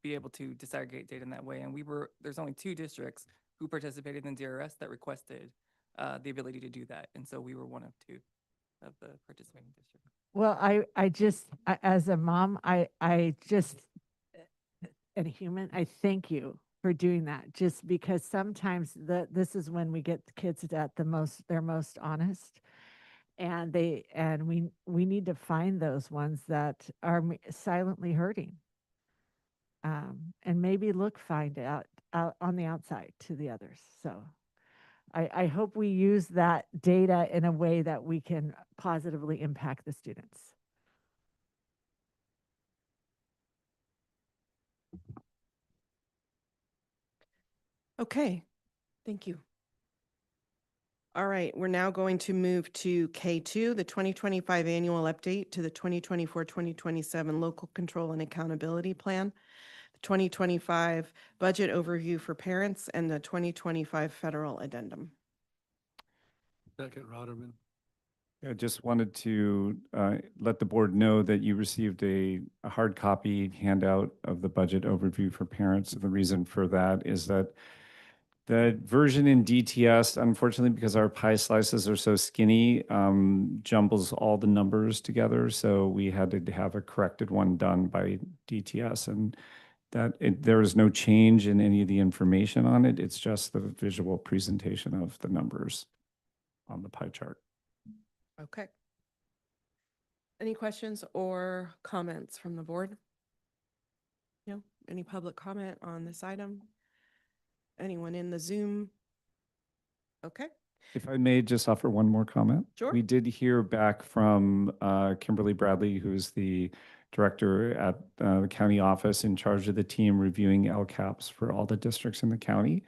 be able to disaggregate data in that way. And there's only 2 districts who participated in DRS that requested the ability to do that. And so we were one of 2 of the participating districts. Well, I just, as a mom, I just, and a human, I thank you for doing that, just because sometimes this is when we get the kids at they're most honest. And we need to find those ones that are silently hurting. And maybe find out on the outside to the others. So I hope we use that data in a way that we can positively impact the students. Okay, thank you. All right, we're now going to move to K2, the 2025 annual update to the 2024-2027 local control and accountability plan, the 2025 budget overview for parents, and the 2025 federal addendum. Second, Rotterman. I just wanted to let the board know that you received a hard copy handout of the budget overview for parents. The reason for that is that the version in DTS, unfortunately, because our pie slices are so skinny, jumbles all the numbers together. So we had to have a corrected one done by DTS, and there is no change in any of the information on it. It's just the visual presentation of the numbers on the pie chart. Okay. Any questions or comments from the board? No? Any public comment on this item? Anyone in the Zoom? Okay. If I may just offer one more comment. Sure. We did hear back from Kimberly Bradley, who's the director at the county office in charge of the team reviewing LCAPs for all the districts in the county.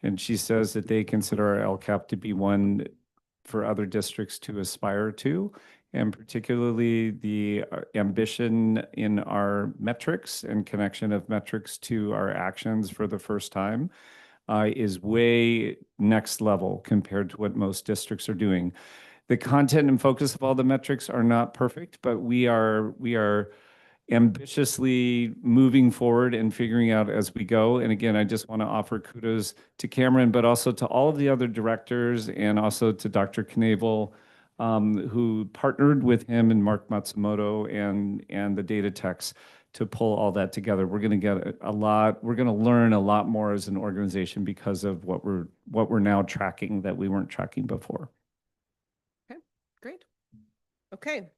And she says that they consider our LCAP to be one for other districts to aspire to, and particularly the ambition in our metrics and connection of metrics to our actions for the first time is way next level compared to what most districts are doing. The content and focus of all the metrics are not perfect, but we are ambitiously moving forward and figuring out as we go. And again, I just want to offer kudos to Cameron, but also to all of the other directors and also to Dr. Knavel, who partnered with him and Mark Matsumoto and the data techs to pull all that together. We're going to get we're going to learn a lot more as an organization because of what we're now tracking that we weren't tracking before. Okay, great. Okay.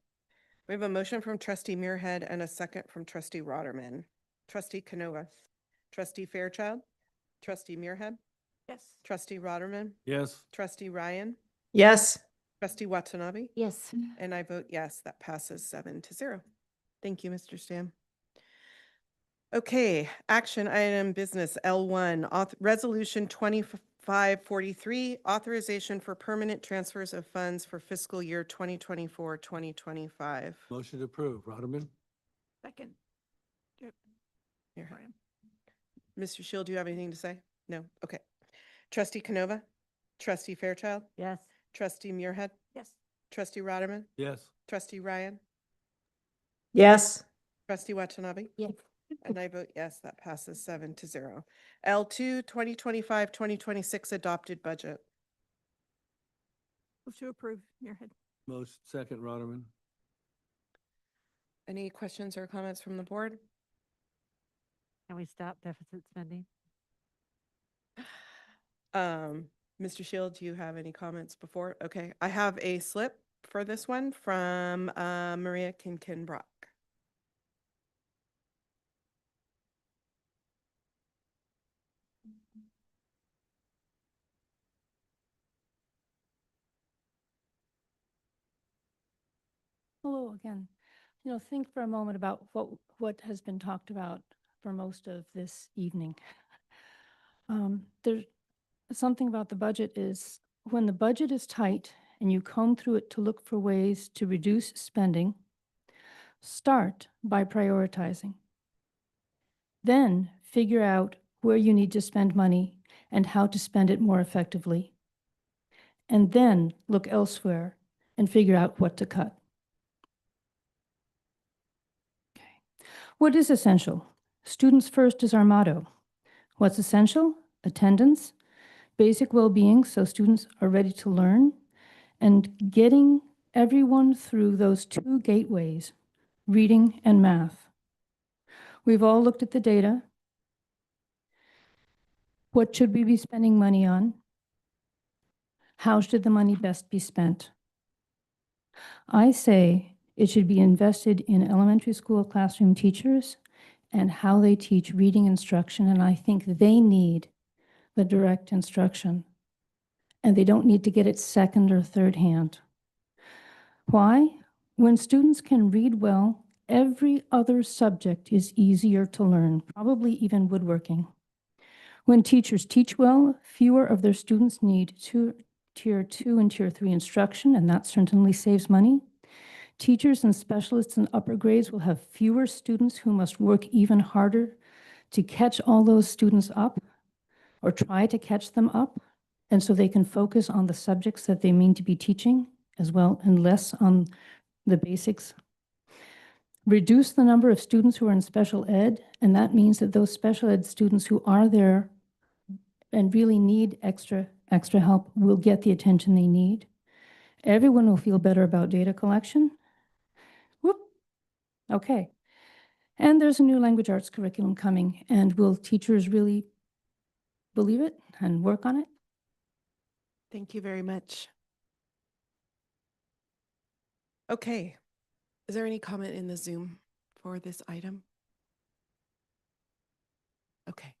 We have a motion from trustee Muirhead and a second from trustee Rotterman. Trustee Canova, trustee Fairchild, trustee Muirhead, Yes. trustee Rotterman, Yes. trustee Ryan, Yes. trustee Watanabe, Yes. and I vote yes. That passes 7-0. Thank you, Mr. Stam. Okay, action item business L1, resolution 2543, authorization for permanent transfers of funds for fiscal year 2024-2025. Motion to approve. Rotterman? Second. Here. Mr. Shield, do you have anything to say? No? Okay. Trustee Canova, trustee Fairchild, Yes. trustee Muirhead, Yes. trustee Rotterman, Yes. trustee Ryan, Yes. trustee Watanabe, Yes. and I vote yes. That passes 7-0. L2, 2025-2026 adopted budget. Move to approve, Muirhead. Motion second. Rotterman? Any questions or comments from the board? Can we stop deficit spending? Mr. Shield, do you have any comments before? Okay, I have a slip for this one from Maria Kinkin-Brock. Hello again. Think for a moment about what has been talked about for most of this evening. There's something about the budget is when the budget is tight and you comb through it to look for ways to reduce spending, start by prioritizing. Then figure out where you need to spend money and how to spend it more effectively. And then look elsewhere and figure out what to cut. What is essential? Students first is our motto. What's essential? Attendance, basic well-being so students are ready to learn, and getting everyone through those two gateways, reading and math. We've all looked at the data. What should we be spending money on? How should the money best be spent? I say it should be invested in elementary school classroom teachers and how they teach reading instruction, and I think they need the direct instruction, and they don't need to get it second or third hand. Why? When students can read well, every other subject is easier to learn, probably even woodworking. When teachers teach well, fewer of their students need tier 2 and tier 3 instruction, and that certainly saves money. Teachers and specialists in upper grades will have fewer students who must work even harder to catch all those students up or try to catch them up, and so they can focus on the subjects that they mean to be teaching as well and less on the basics. Reduce the number of students who are in special ed, and that means that those special ed students who are there and really need extra help will get the attention they need. Everyone will feel better about data collection. Whoop. Okay. And there's a new language arts curriculum coming, and will teachers really believe it and work on it? Thank you very much. Okay. Is there any comment in the Zoom for this item? Okay.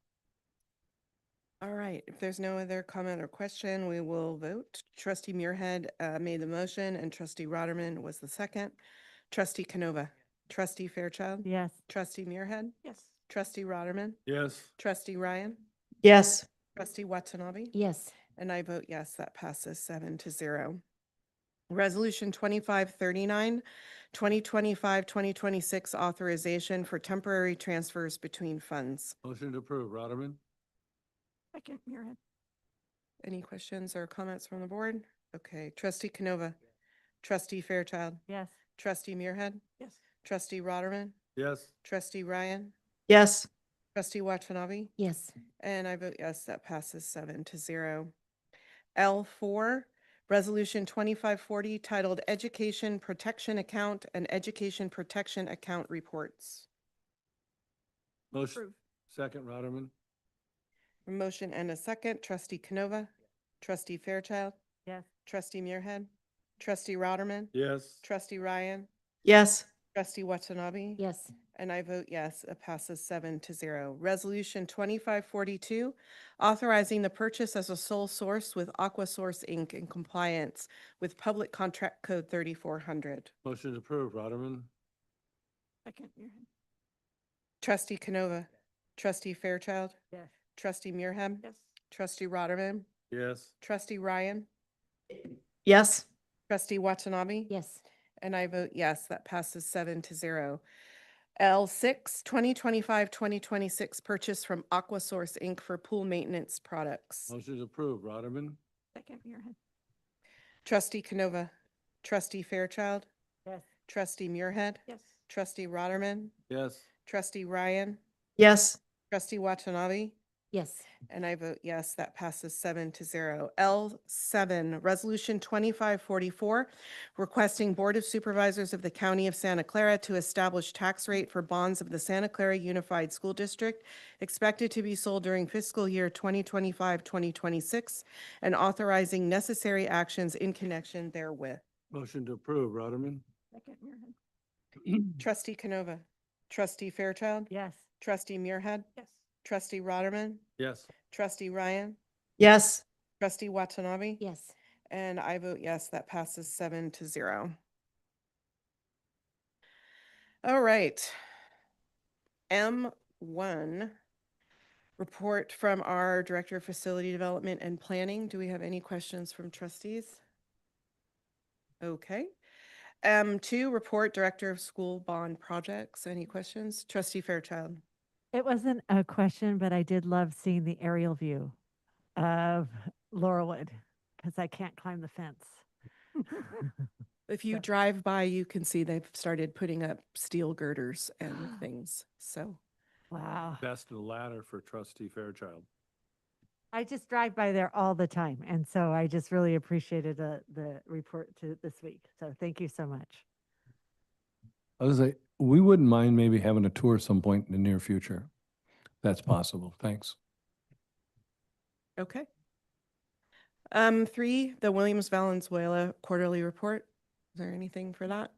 All right. If there's no other comment or question, we will vote. Trustee Muirhead made the motion and trustee Rotterman was the second. Trustee Canova, trustee Fairchild, Yes. trustee Muirhead, Yes. trustee Rotterman, Yes. trustee Ryan, Yes. trustee Watanabe, Yes. and I vote yes. That passes 7-0. Resolution 2539, 2025-2026 authorization for temporary transfers between funds. Motion to approve, Rotterman? Second, Muirhead. Any questions or comments from the board? Okay, trustee Canova, trustee Fairchild, Yes. trustee Muirhead, Yes. trustee Rotterman, Yes. trustee Ryan, Yes. trustee Watanabe, Yes. and I vote yes, that passes 7-0. L4, Resolution 2540 titled Education Protection Account and Education Protection Account Reports. Motion, Approve. second, Rotterman? A motion and a second. Trustee Canova, trustee Fairchild, Yes. trustee Muirhead, trustee Rotterman, Yes. trustee Ryan, Yes. trustee Watanabe. Yes. And I vote yes, it passes 7-0. Resolution 2542, authorizing the purchase as a sole source with Aquasource Inc. in compliance with Public Contract Code 3400. Motion to approve, Rotterman? Second, Muirhead. Trustee Canova, trustee Fairchild, Yes. trustee Muirhead, Yes. trustee Rotterman, Yes. trustee Ryan, Yes. trustee Watanabe. Yes. And I vote yes, that passes 7-0. L6, 2025-2026 purchase from Aquasource Inc. for pool maintenance products. Motion to approve, Rotterman? Second, Muirhead. Trustee Canova, trustee Fairchild, Yes. trustee Muirhead, Yes. trustee Rotterman, Yes. trustee Ryan, Yes. trustee Watanabe, Yes. and I vote yes, that passes 7-0. L7, Resolution 2544, requesting Board of Supervisors of the County of Santa Clara to establish tax rate for bonds of the Santa Clara Unified School District expected to be sold during fiscal year 2025-2026 and authorizing necessary actions in connection therewith. Motion to approve, Rotterman? Second, Muirhead. Trustee Canova, trustee Fairchild, Yes. trustee Muirhead, Yes. trustee Rotterman, Yes. trustee Ryan, Yes. trustee Watanabe. Yes. And I vote yes, that passes 7-0. All right. M1, report from our Director of Facility Development and Planning. Do we have any questions from trustees? Okay. M2, report Director of School Bond Projects. Any questions? Trustee Fairchild. It wasn't a question, but I did love seeing the aerial view of Laurelwood because I can't climb the fence. If you drive by, you can see they've started putting up steel girders and things. So Wow. Best of the ladder for trustee Fairchild. I just drive by there all the time. And so I just really appreciated the report to this week. So thank you so much. I was like, we wouldn't mind maybe having a tour some point in the near future. That's possible. Thanks. okay. 3, the Williams Valenzuela quarterly report. Is there anything for that?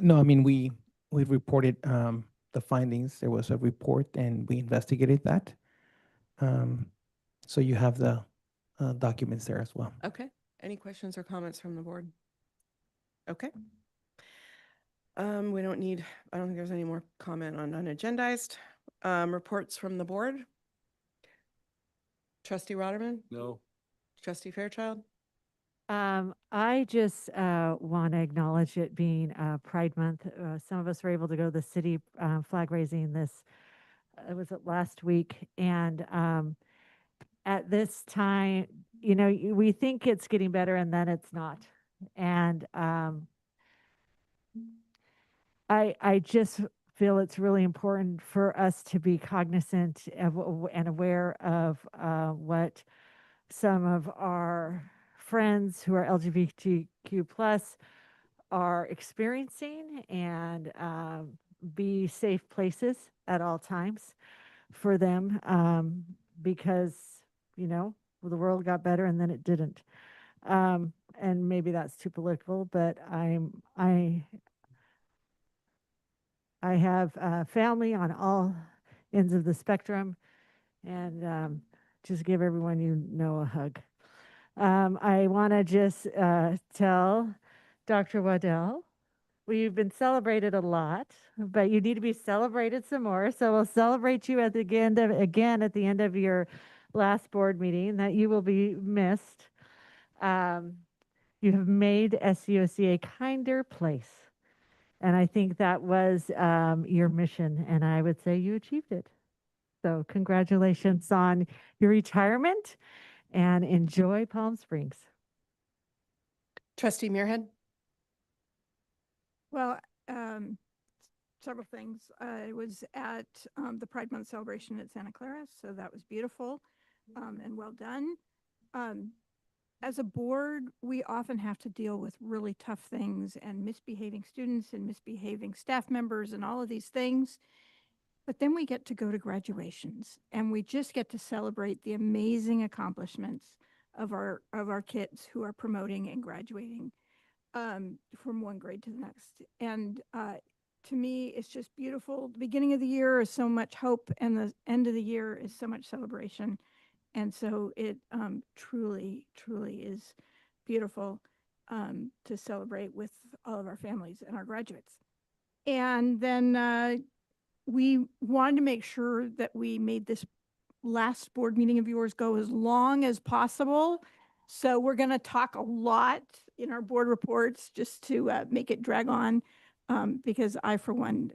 No, I mean, we reported the findings. There was a report and we investigated that. So you have the documents there as well. Okay. Any questions or comments from the board? Okay. We don't need, I don't think there's any more comment on unagendized. Reports from the board. Trustee Rotterman, No. trustee Fairchild. I just want to acknowledge it being Pride Month. Some of us were able to go to the city flag raising this, was it last week? And at this time, you know, we think it's getting better and then it's not. And I just feel it's really important for us to be cognizant of, and aware of what some of our friends who are LGBTQ plus are experiencing, and be safe places at all times for them, because, you know, the world got better and then it didn't. And maybe that's too political, but I have family on all ends of the spectrum, and just give everyone you know a hug. I want to just tell Dr. Waddell, we've been celebrated a lot, but you need to be celebrated some more. So we'll celebrate you at the end of your last board meeting, that you will be missed. You have made SCOC a kinder place. And I think that was your mission, and I would say you achieved it. So congratulations on your retirement, and enjoy Palm Springs. Trustee Muirhead? Well, several things. I was at the Pride Month celebration at Santa Clara, so that was beautiful and well done. As a board, we often have to deal with really tough things and misbehaving students and misbehaving staff members and all of these things. But then we get to go to graduations and we just get to celebrate the amazing accomplishments of our kids who are promoting and graduating from one grade to the next. And to me, it's just beautiful. The beginning of the year is so much hope, and the end of the year is so much celebration. And so it truly, truly is beautiful to celebrate with all of our families and our graduates. And then we wanted to make sure that we made this last board meeting of yours go as long as possible. So we're going to talk a lot in our board reports just to make it drag on because I, for one,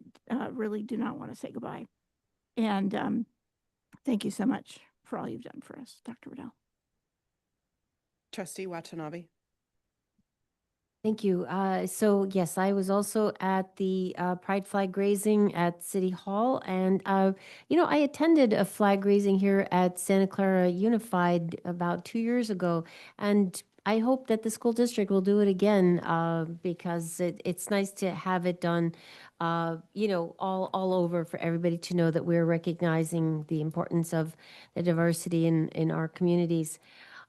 really do not want to say goodbye. And thank you so much for all you've done for us, Dr. Waddell. Trustee Watanabe? Thank you. So yes, I was also at the Pride flag raising at City Hall, and I attended a flag raising here at Santa Clara Unified about 2 years ago, and I hope that the school district will do it again because it's nice to have it done, all over for everybody to know that we're recognizing the importance of the diversity in our communities.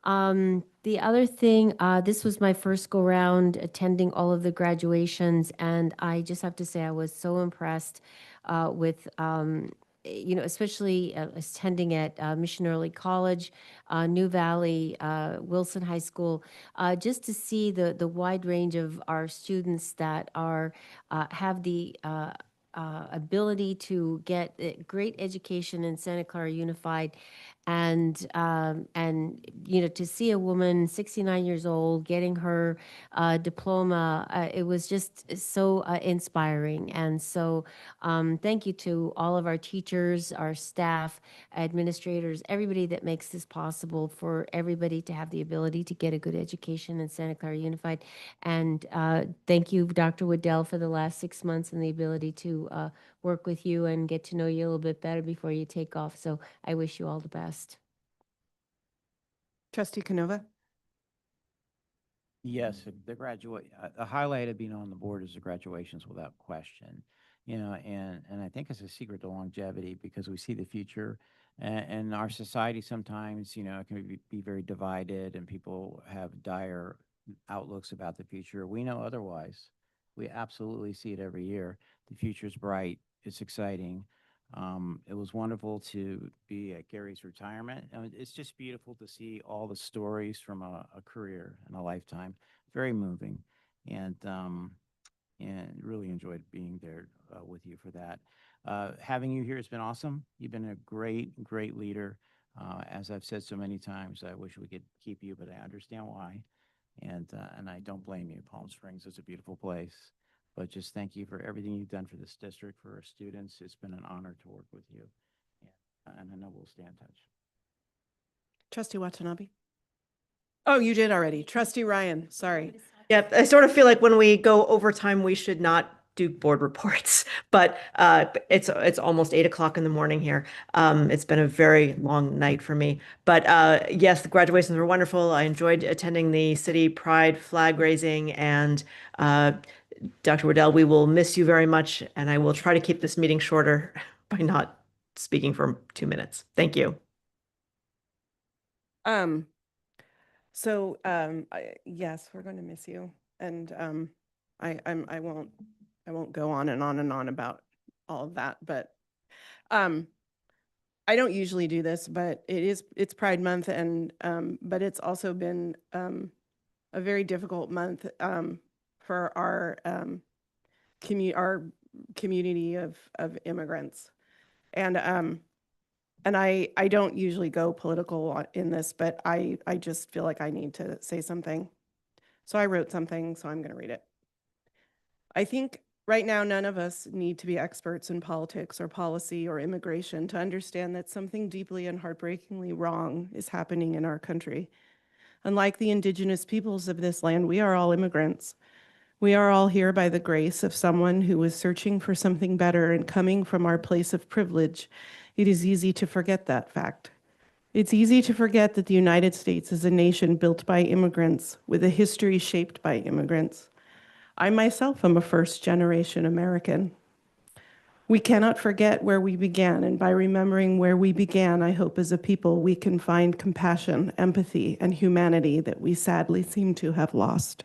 The other thing, this was my first go round attending all of the graduations, and I just have to say I was so impressed with, especially attending at Mission Early College, New Valley, Wilson High School, just to see the wide range of our students that are have the ability to get great education in Santa Clara Unified, and to see a woman 69 years old getting her diploma, it was just so inspiring. And so thank you to all of our teachers, our staff, administrators, everybody that makes this possible for everybody to have the ability to get a good education in Santa Clara Unified. And thank you, Dr. Waddell, for the last 6 months and the ability to work with you and get to know you a little bit better before you take off. So I wish you all the best. Trustee Canova? Yes, the highlight of being on the board is the graduations without question. And I think it's a secret to longevity because we see the future, and our society sometimes, it can be very divided and people have dire outlooks about the future. We know otherwise. We absolutely see it every year. The future's bright. It's exciting. It was wonderful to be at Gary's retirement. It's just beautiful to see all the stories from a career and a lifetime. Very moving, and really enjoyed being there with you for that. Having you here has been awesome. You've been a great leader. As I've said so many times, I wish we could keep you, but I understand why, and I don't blame you. Palm Springs is a beautiful place. But just thank you for everything you've done for this district, for our students. It's been an honor to work with you. And I know we'll stay in touch. Trustee Watanabe? Oh, you did already. Trustee Ryan, sorry. Yeah, I sort of feel like when we go overtime, we should not do board reports, but it's almost 8 o'clock in the morning here. It's been a very long night for me, but yes, the graduations were wonderful. I enjoyed attending the City Pride flag raising, and Dr. Waddell, we will miss you very much, and I will try to keep this meeting shorter by not speaking for 2 minutes. Thank you. Yes, we're going to miss you, and I won't go on and on and on about all of that, but I don't usually do this, but it's Pride Month, and but it's also been a very difficult month for our community of immigrants, and And I don't usually go political in this, but I just feel like I need to say something. So I wrote something, so I'm going to read it. I think right now, none of us need to be experts in politics or policy or immigration to understand that something deeply and heartbreakingly wrong is happening in our country. Unlike the indigenous peoples of this land, we are all immigrants. We are all here by the grace of someone who was searching for something better and coming from our place of privilege. It is easy to forget that fact. It's easy to forget that the United States is a nation built by immigrants with a history shaped by immigrants. I myself am a first-generation American. We cannot forget where we began, and by remembering where we began, I hope as a people we can find compassion, empathy, and humanity that we sadly seem to have lost.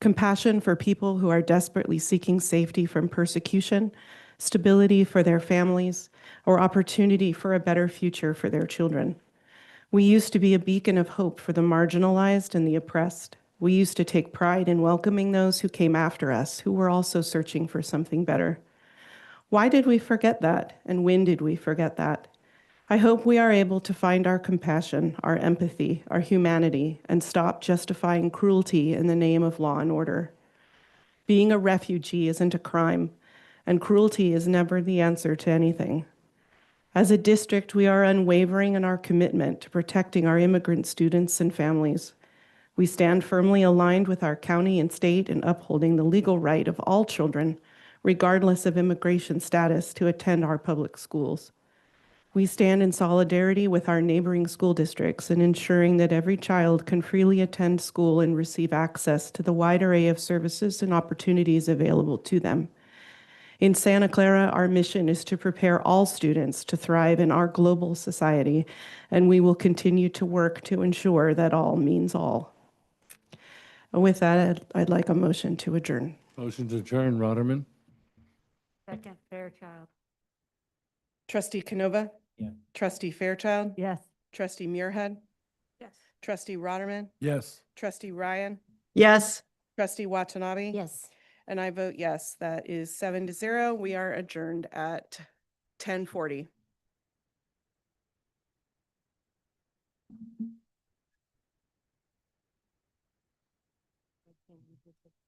Compassion for people who are desperately seeking safety from persecution, stability for their families, or opportunity for a better future for their children. We used to be a beacon of hope for the marginalized and the oppressed. We used to take pride in welcoming those who came after us, who were also searching for something better. Why did we forget that? And when did we forget that? I hope we are able to find our compassion, our empathy, our humanity, and stop justifying cruelty in the name of law and order. Being a refugee isn't a crime, and cruelty is never the answer to anything. As a district, we are unwavering in our commitment to protecting our immigrant students and families. We stand firmly aligned with our county and state in upholding the legal right of all children, regardless of immigration status, to attend our public schools. We stand in solidarity with our neighboring school districts in ensuring that every child can freely attend school and receive access to the wide array of services and opportunities available to them. In Santa Clara, our mission is to prepare all students to thrive in our global society, and we will continue to work to ensure that all means all. And with that, I'd like a motion to adjourn. Motion to adjourn, Rotterman. Second, Fairchild. Trustee Canova? Yeah. Trustee Fairchild? Yes. Trustee Muirhead? Yes. Trustee Rotterman? Yes. Trustee Ryan? Yes. Trustee Watanabe? Yes. And I vote yes. That is 7-0. We are adjourned at 10:40.